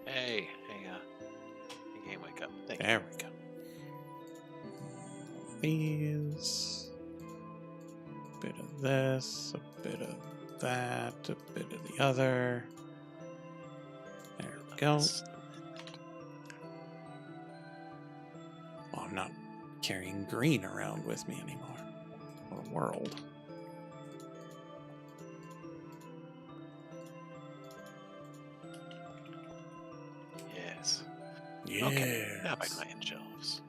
Hey, game, wake up. Thank you. There we go. These. A bit of this, a bit of that, a bit of the other. There we go. Well, I'm not carrying green around with me anymore. Or world. Yes. Yeah. Okay, now back to my end shelves.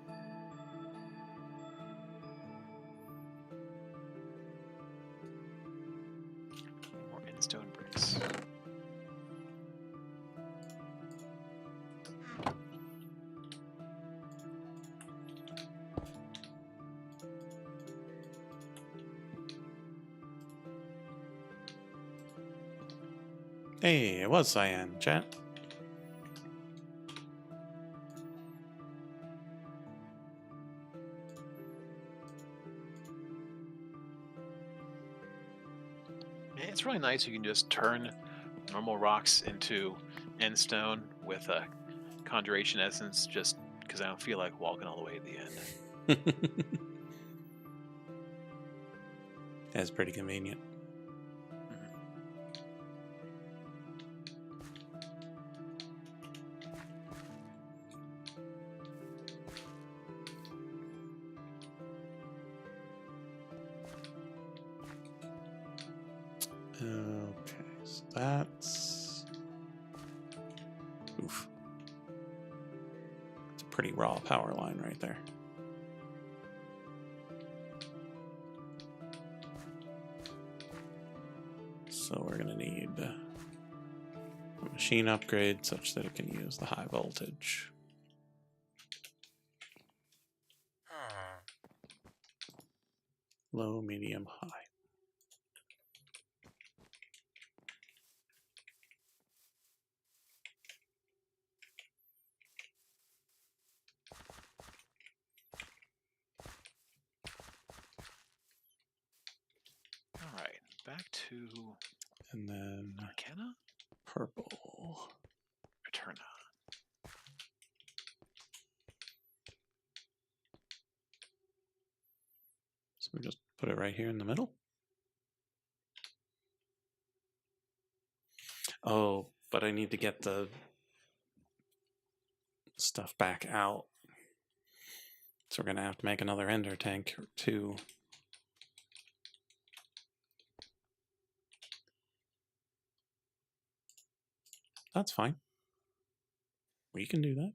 More endstone bricks. Hey, it was cyan, chat. Man, it's really nice you can just turn normal rocks into endstone with a conjuration essence just because I don't feel like walking all the way to the end. That's pretty convenient. Okay, so that's... Oof. It's a pretty raw power line right there. So we're going to need a machine upgrade such that it can use the high voltage. Low, medium, high. All right, back to And then Arcana? purple. Returna. So we just put it right here in the middle. Oh, but I need to get the stuff back out. So we're going to have to make another ender tank or two. That's fine. We can do that.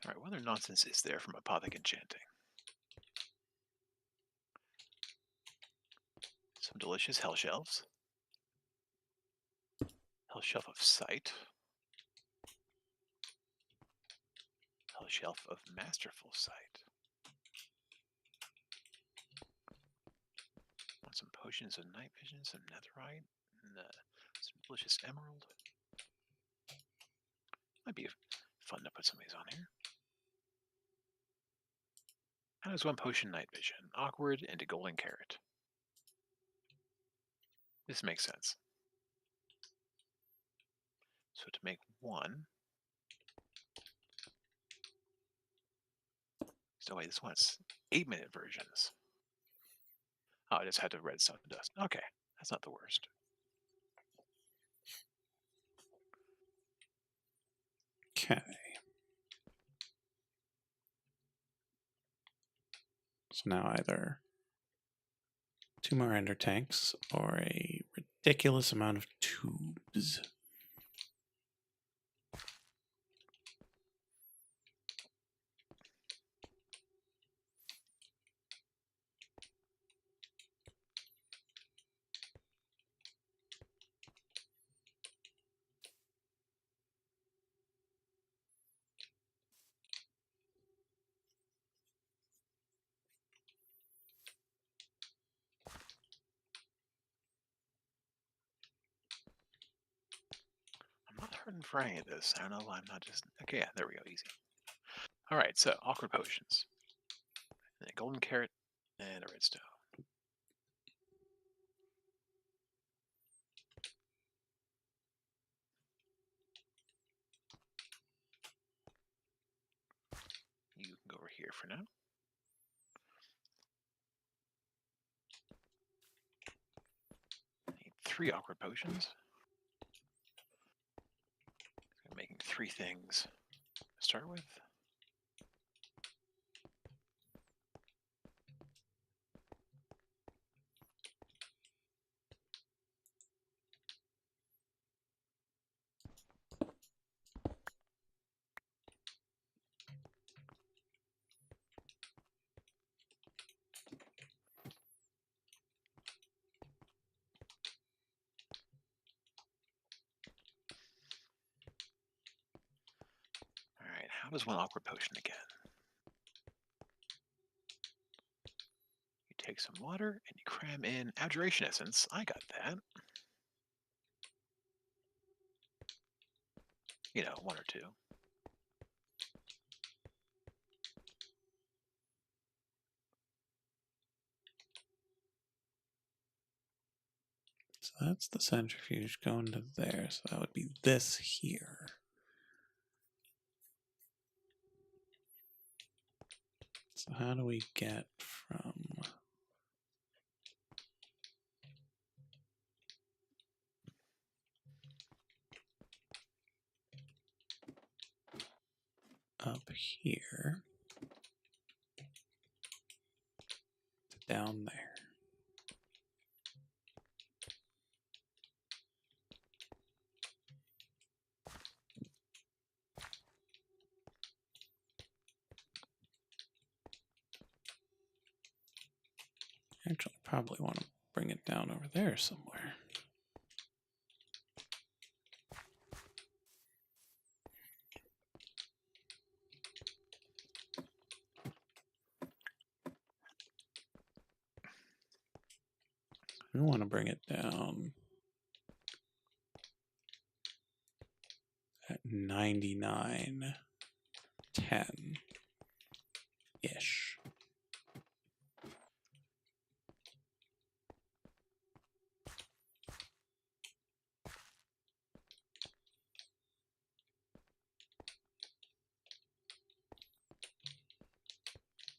All right, what other nonsense is there from Apothic Enchanting? Some delicious hell shelves. Hell shelf of sight. Hell shelf of masterful sight. Want some potions of night vision, some netherite, and some delicious emerald. Might be fun to put some of these on here. How does one potion night vision? Awkward into golden carrot. This makes sense. So to make one. So wait, this one's 8-minute versions. Oh, I just had to redstone dust. Okay, that's not the worst. Okay. So now either 2 more ender tanks or a ridiculous amount of tubes. I'm not hurting for any of this. I don't know why I'm not just... Okay, yeah, there we go, easy. All right, so awkward potions. And a golden carrot and a redstone. You can go over here for now. Need 3 awkward potions. I'm making 3 things to start with. All right, how does one awkward potion again? You take some water and you cram in abjuration essence. I got that. You know, 1 or 2. So that's the centrifuge going to there. So that would be this here. So how do we get from up here to down there? Actually, probably want to bring it down over there somewhere. We want to bring it down at 99.10-ish.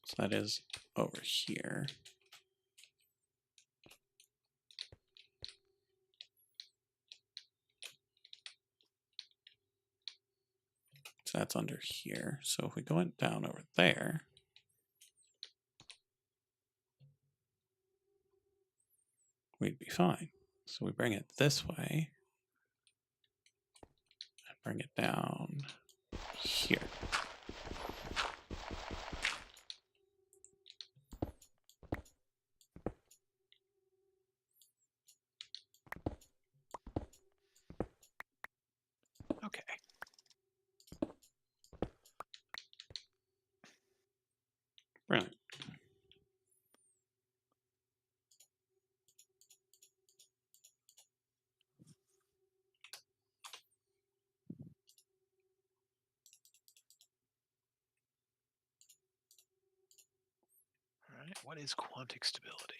So that is over here. So that's under here. So if we go down over there, we'd be fine. So we bring it this way and bring it down here. Okay. Brilliant. What is quantic stability?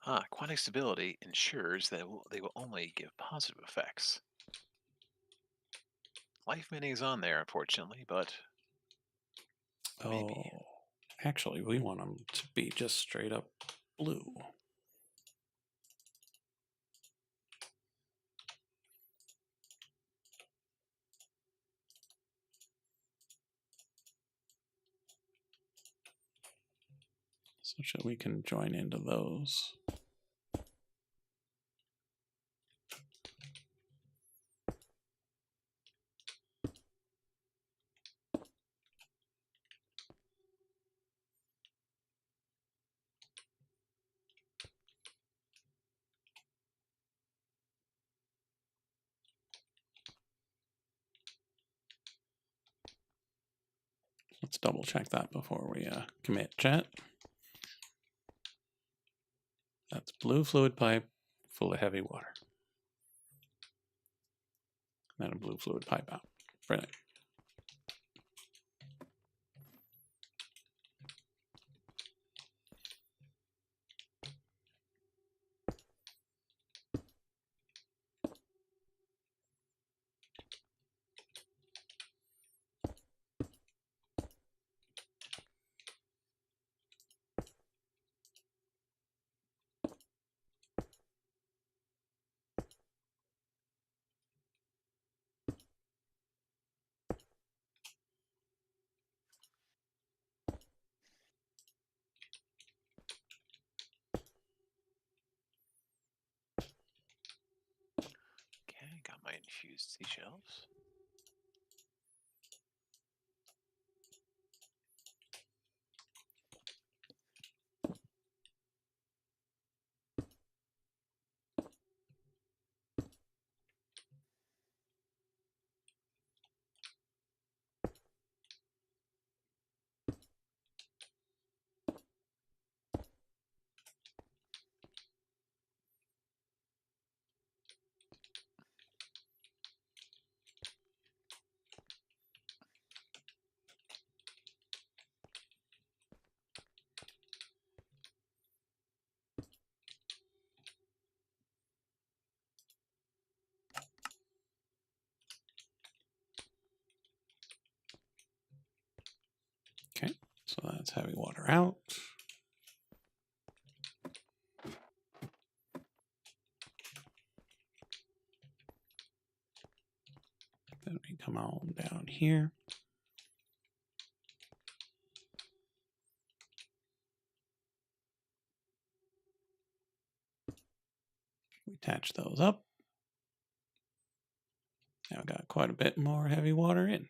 Quantic stability ensures that they will only give positive effects. Life mending is on there, unfortunately, but maybe. Oh, actually, we want them to be just straight up blue. Such that we can join into those. Let's double check that before we commit, chat. That's blue fluid pipe full of heavy water. And then a blue fluid pipe out. Brilliant. Okay, got my infused seashells. Okay, so that's heavy water out. Then we come on down here. We attach those up. Now we got quite a bit more heavy water in.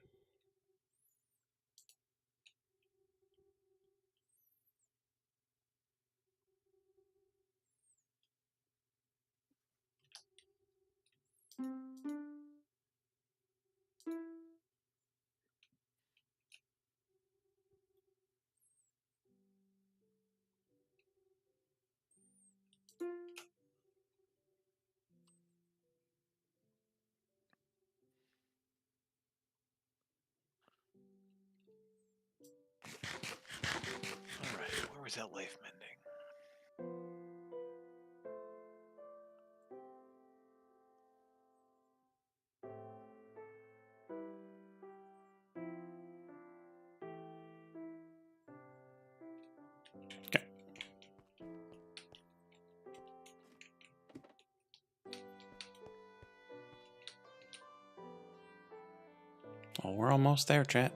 All right, where was that life mending? Okay. Oh, we're almost there, chat.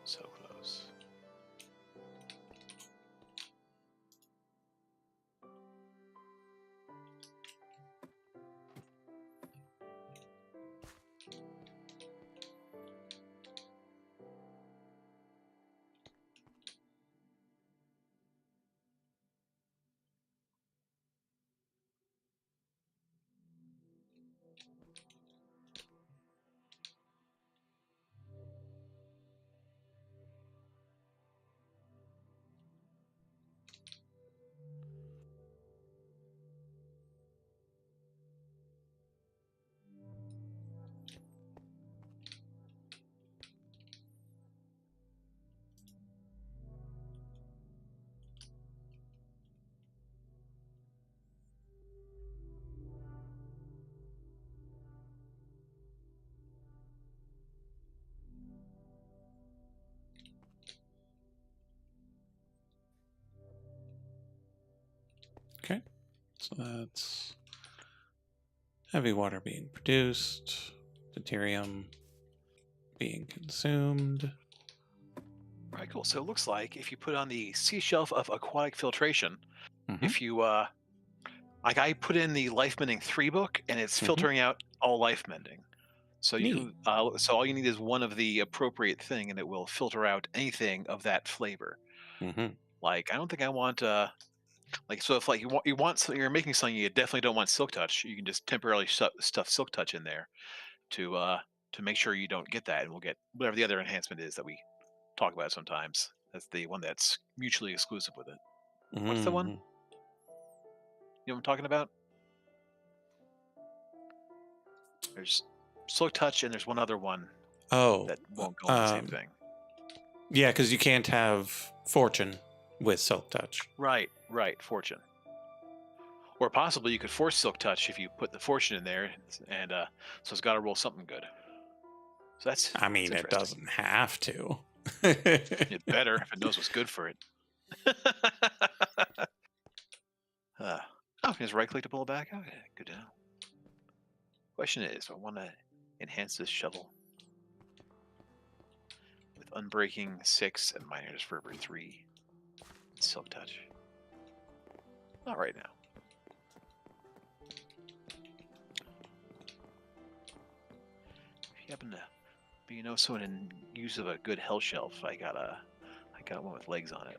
So close. Okay. So that's heavy water being produced, deuterium being consumed. All right, cool. So it looks like if you put on the sea shelf of aquatic filtration, if you like I put in the life mending 3 book and it's filtering out all life mending. So Neat. so all you need is one of the appropriate thing and it will filter out anything of that flavor. Mm-hmm. Like I don't think I want like so if like you want something, you're making something you definitely don't want silk touch, you can just temporarily stuff silk touch in there to make sure you don't get that, and we'll get whatever the other enhancement is that we talk about sometimes. That's the one that's mutually exclusive with it. What's the one? Mm-hmm. You know what I'm talking about? There's silk touch and there's one other one Oh, that won't go on the same thing. yeah, because you can't have fortune with silk touch. Right, fortune. Or possibly you could force silk touch if you put the fortune in there, and so it's got to roll something good. So I mean, that's it interesting. doesn't have to. It better if it knows what's good for it. Oh, just right click to pull it back. Okay, good to know. Question is, do I want to enhance this shovel with unbreaking 6 and miner's fervor 3, and silk touch? Not right now. If you happen to be someone in use of a good hell shelf, I got one with legs on it.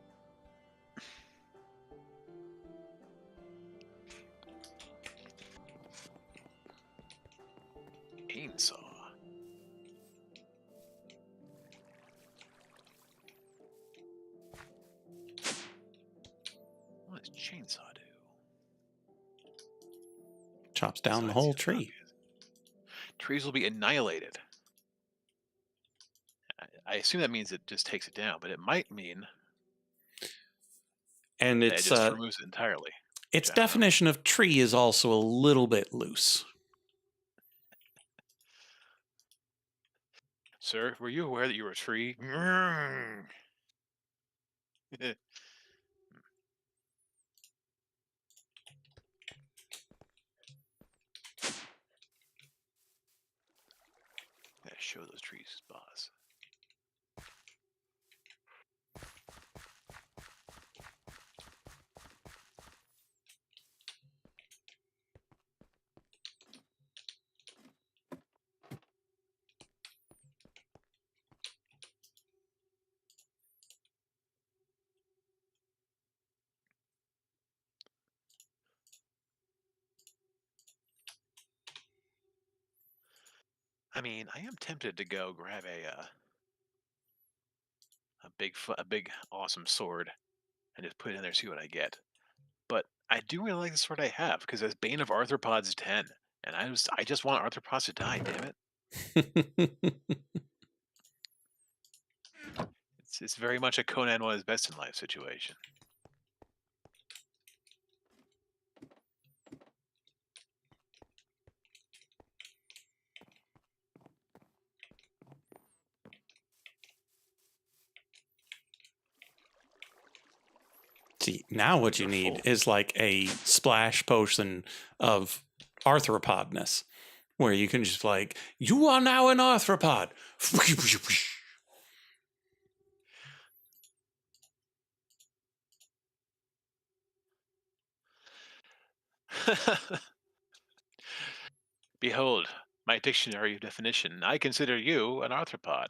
Chainsaw. What does chainsaw do? Chops down the Besides whole the tree. obvious. Trees will be annihilated. I assume that means it just takes it down, but it might mean And that it it's just removes it entirely. its I don't know. definition of tree is also a little bit loose. Sir, were you aware that you were a tree? Gotta show those trees, boss. I mean, I am tempted to go grab a big awesome sword and just put it in there, see what I get. But I do really like the sword I have because it's Bane of Arthropods 10, and I just want arthropods to die. Damn it! It's very much a Conan one his best in life situation. See, now what you They're need full. is like a splash potion of arthropodness, where you can just like, you are now an arthropod. Behold, my dictionary of definition. I consider you an arthropod.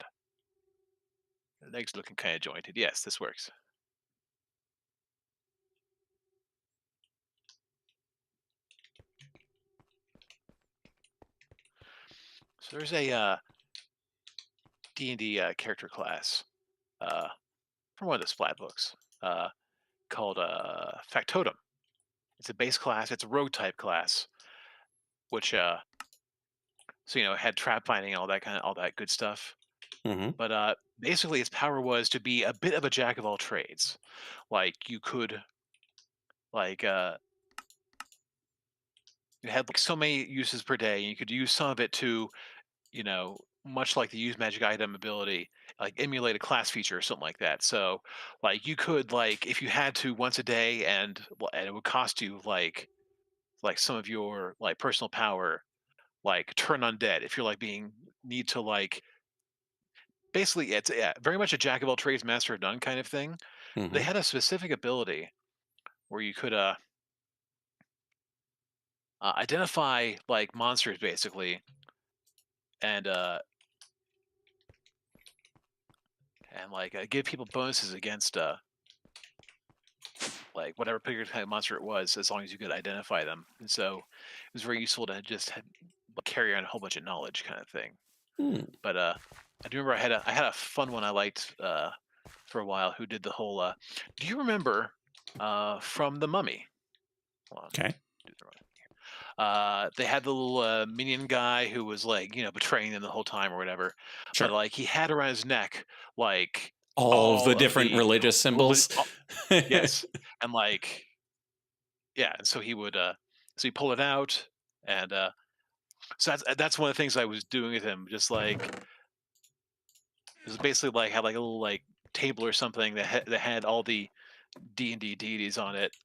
The legs looking kind of jointed. Yes, this works. So there's a D&D character class from one of the Splat books called Factotum. It's a base class. It's a rogue type class, which so had trap finding and all that good stuff. Mm-hmm. But basically, its power was to be a bit of a jack of all trades. Like you could, like you had like so many uses per day, and you could use some of it to, much like the use magic item ability, like emulate a class feature or something like that. So, like you could like if you had to once a day, and it would cost you like some of your like personal power, like turn undead. If you're like being need to like basically it's very much a jack of all trades, master of none kind of thing. They Mm-hmm. had a specific ability where you could identify like monsters basically, and like give people bonuses against like whatever particular type of monster it was, as long as you could identify them. And so it was very useful to just carry on a whole bunch of knowledge kind of thing. Hmm. But I do remember I had a fun one I liked for a while who did the whole. Do you remember from the Mummy? Hold on. Okay. They had the little minion guy who was like, betraying them the whole time or whatever. Sure. But like he had around his neck like All of the of different the religious reli- symbols. uh, yes, and like yeah, and so he would so he pull it out, and so that's one of the things I was doing with him, just like it was basically like had like a little like table or something that had all the D&D deities on it.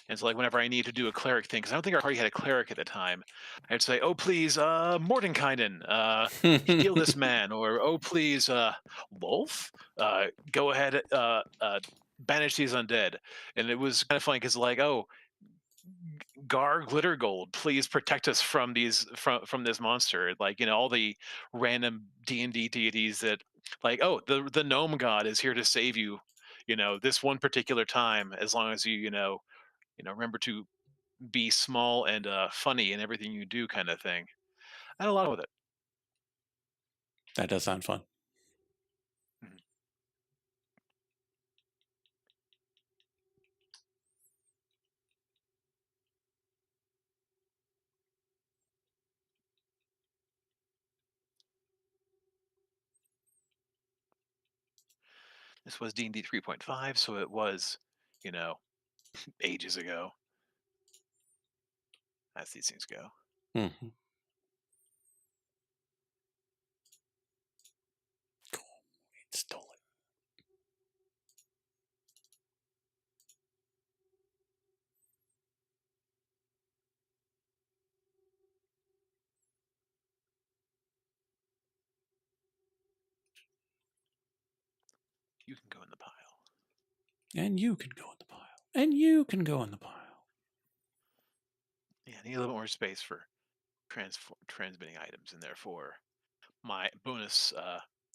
And so, like, whenever I need to do a cleric thing, because I don't think our party had a cleric at the time, I'd say, "Oh, please, Mordenkainen, heal this man," or "Oh, please, Wolf, go ahead, banish these undead." And it was kind of funny because, like, "Oh, Gar Glittergold, please protect us from these from this monster." Like, all the random D&D deities that, like, "Oh, the gnome god is here to save you." This one particular time, as long as remember to be small and funny in everything you do, kind of thing. I had a lot with it. That does sound fun. Mhm. This was D&D 3.5, so it was, you know, ages ago, as these things go. Mm-hmm. Cool. It stole it. You can go in the pile. And you can go in the pile. And you can go in the pile. Yeah, I need a little more space for transmitting items, and therefore my bonus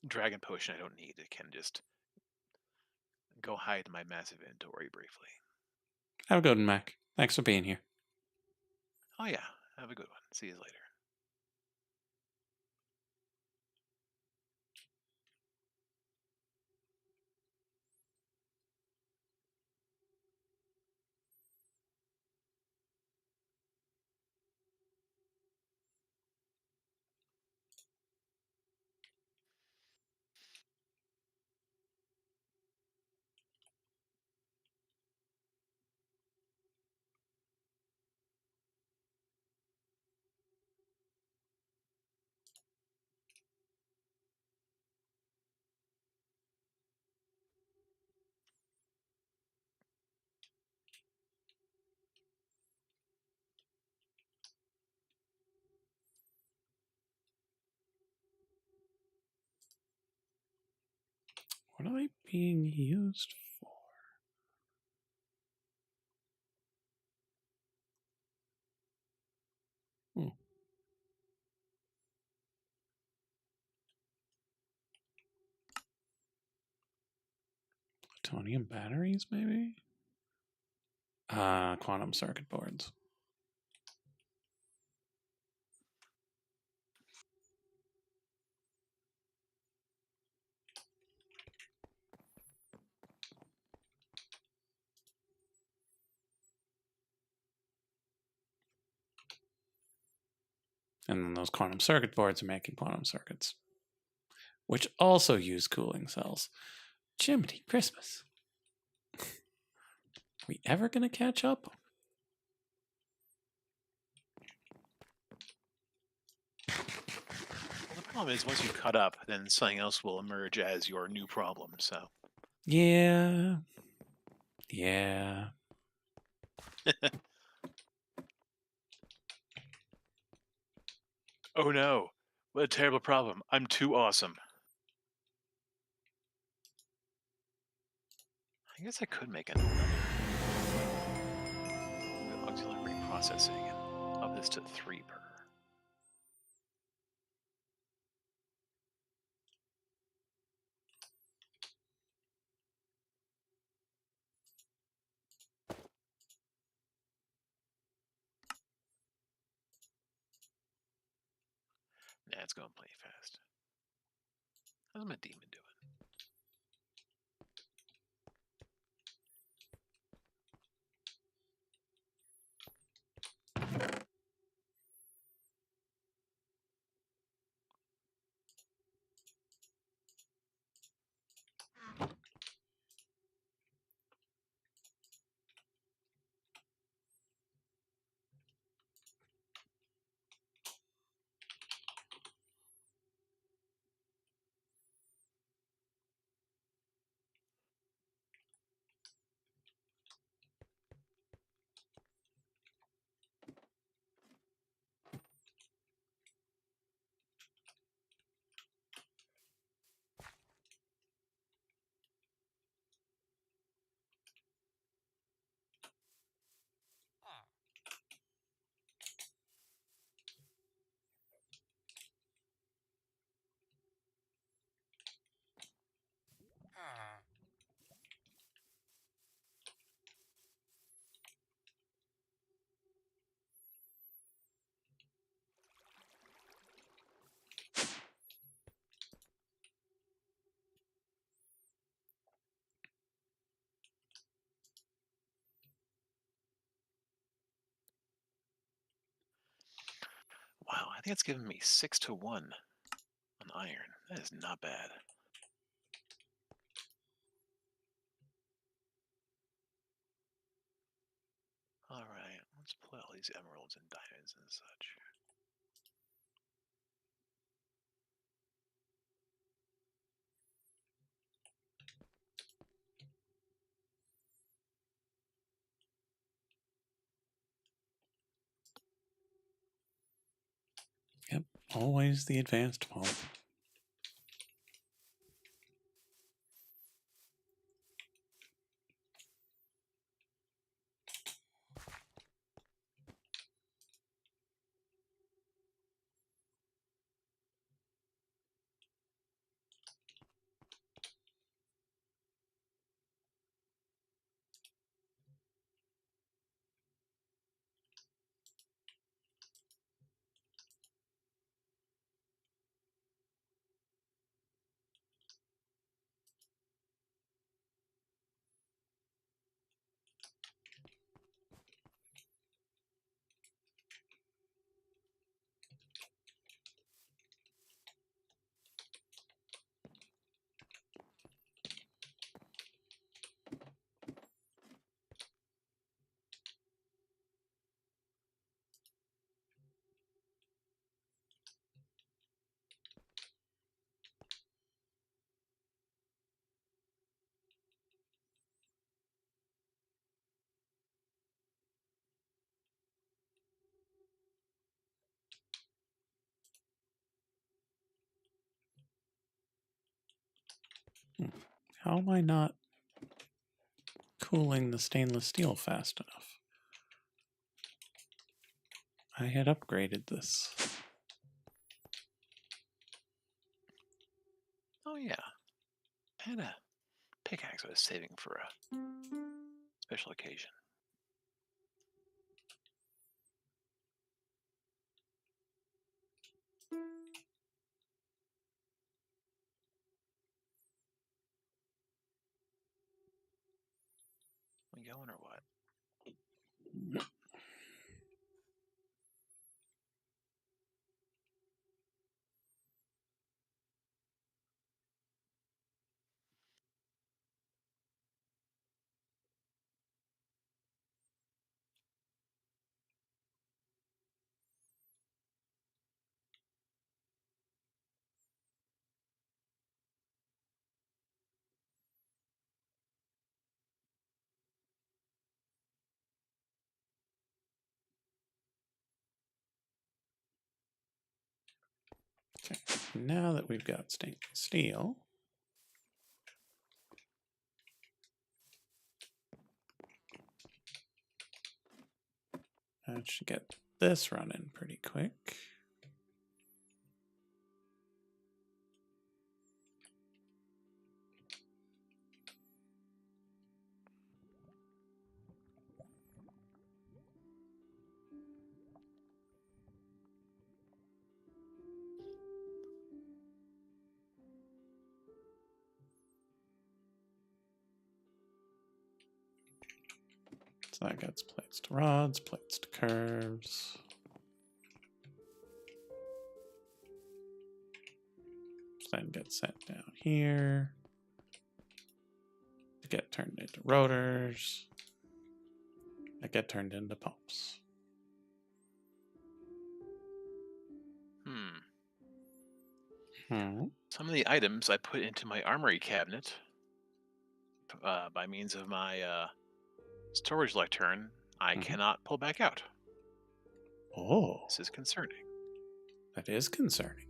dragon potion I don't need. It can just go hide in my massive inventory briefly. Have a good one, Mac. Thanks for being here. Oh yeah, have a good one. See you later. What are they being used for? Hmm. Plutonium batteries, maybe? Quantum circuit boards. And then those quantum circuit boards are making quantum circuits, which also use cooling cells. Jiminy Christmas. Are we ever going to catch up? Well, the Problem is, once you cut up, then something else will emerge as your new problem. So, Yeah. Yeah. oh no, what a terrible problem! I'm too awesome. I guess I could make another auxiliary processing and up this to 3 per. Nah, it's going plenty fast. How's my demon doing? Wow, I think it's giving me 6 to 1 on iron. That is not bad. Alright, let's pull all these emeralds and diamonds and such. Yep. Always the advanced pump. How am I not cooling the stainless steel fast enough? I had upgraded this. Oh yeah, I had a pickaxe I was saving for a special occasion. We going or what? Okay. Now that we've got stainless steel, that should get this running pretty quick. So that gets plates to rods, plates to curves. Then gets sent down here to get turned into rotors that get turned into pumps. Some of the items I put into my armory cabinet by means of my storage lectern, I cannot pull back out. Oh, This is concerning. that is concerning.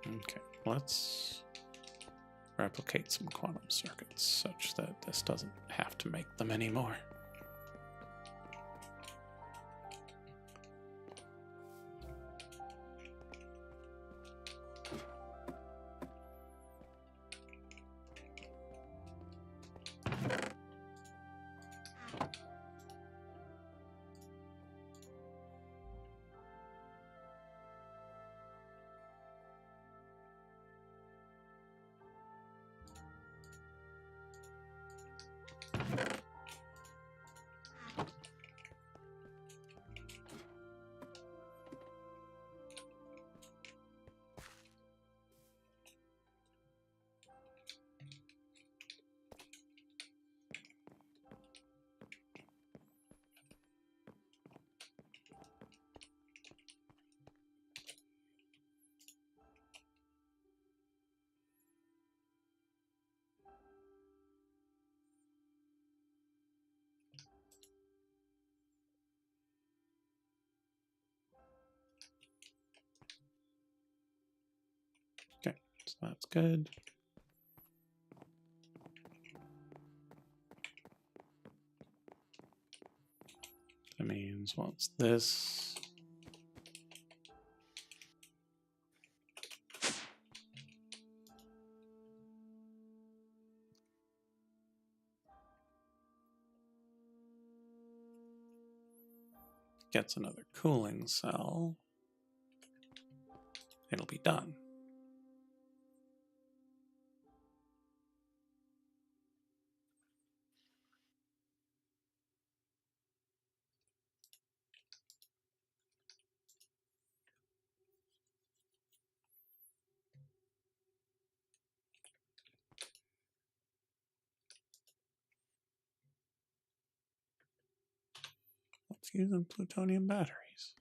Okay, let's replicate some quantum circuits such that this doesn't have to make them anymore. Okay, so that's good. That means once this gets another cooling cell, it'll be done. It's using plutonium batteries.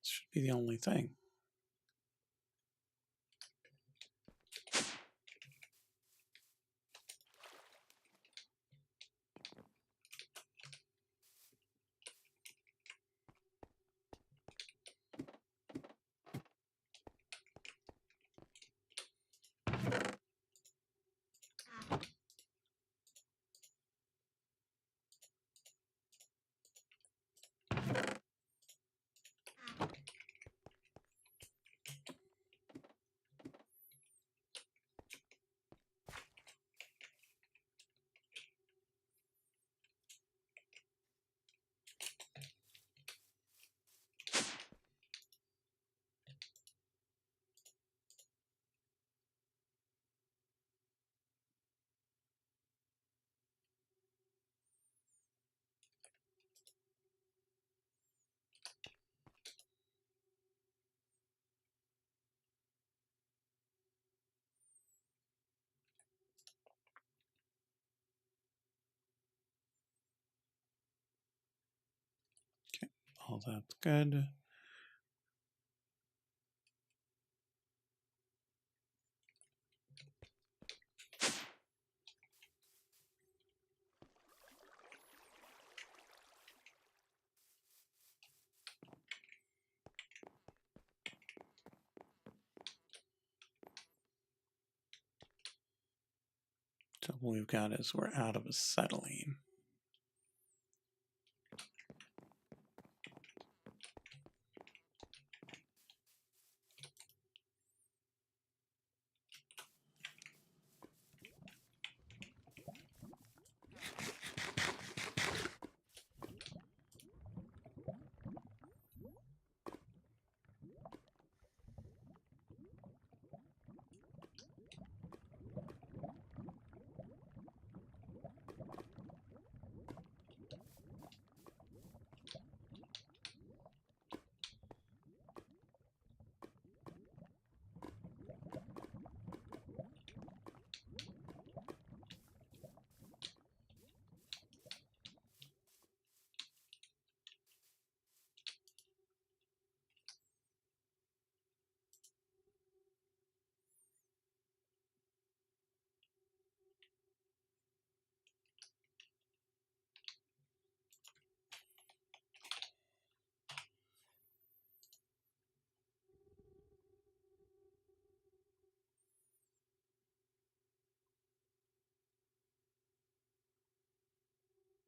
This should be the only thing. All that's good. So what we've got is we're out of acetylene.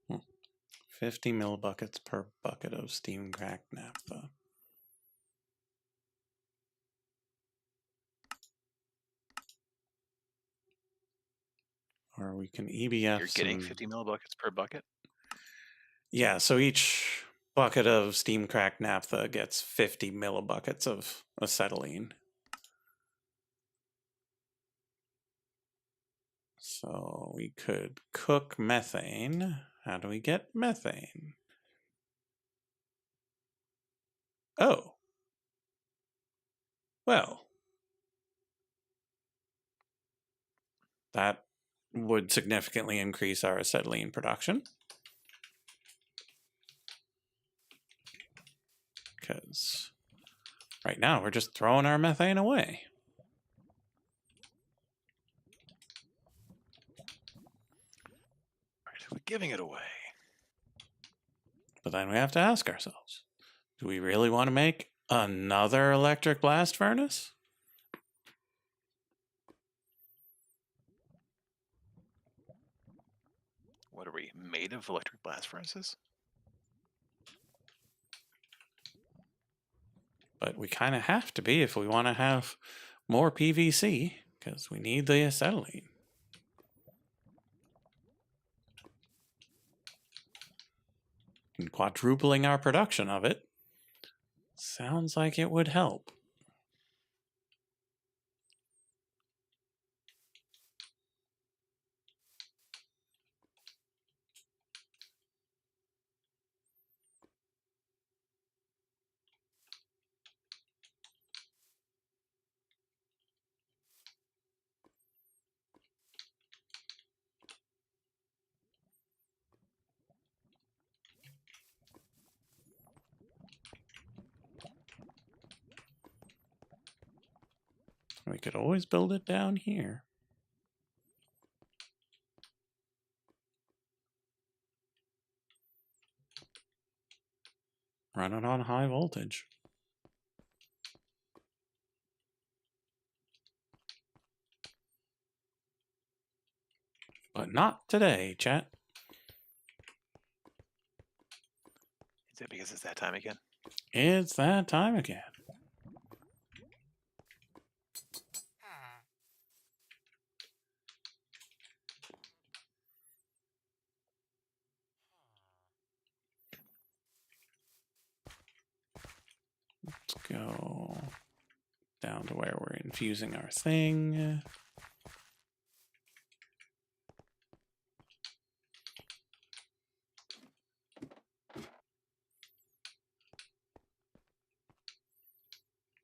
Hmm. 50 millibuckets per bucket of steam cracked naphtha. Or we can EBF You're getting some... 50 millibuckets per bucket? Yeah, so each bucket of steam cracked naphtha gets 50 millibuckets of acetylene. So we could cook methane. How do we get methane? Oh. Well. That would significantly increase our acetylene production. Because right now we're just throwing our methane away. Right, we're giving it away. But then we have to ask ourselves, do we really want to make another electric blast furnace? What are we, made of electric blast furnaces? But we kind of have to be if we want to have more PVC, because we need the acetylene. And quadrupling our production of it sounds like it would help. We could always build it down here. Run it on high voltage. But not today, chat. Is it because it's that time again? It's that time again. Let's go down to where we're infusing our thing.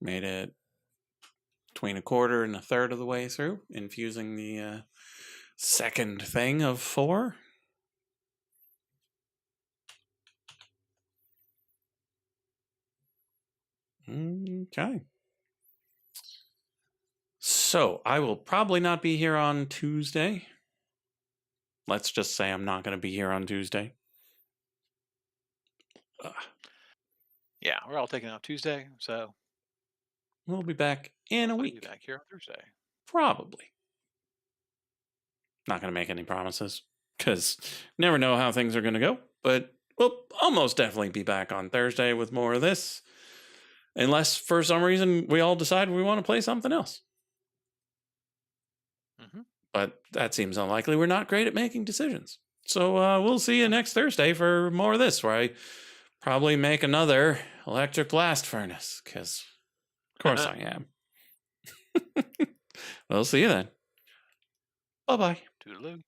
Made it between a quarter and a third of the way through, infusing the second thing of 4. Okay. So I will probably not be here on Tuesday. Let's just say I'm not going to be here on Tuesday. Yeah, we're all taking off Tuesday, so We'll be back in a I'll week. be back here on Thursday. Probably. Not going to make any promises because never know how things are going to go. But we'll almost definitely be back on Thursday with more of this. Unless for some reason we all decide we want to play something else. But that seems unlikely. We're not great at making decisions. So we'll see you next Thursday for more of this, where I probably make another electric blast furnace, because of course I am. We'll see you then. Bye-bye. Toodaloo.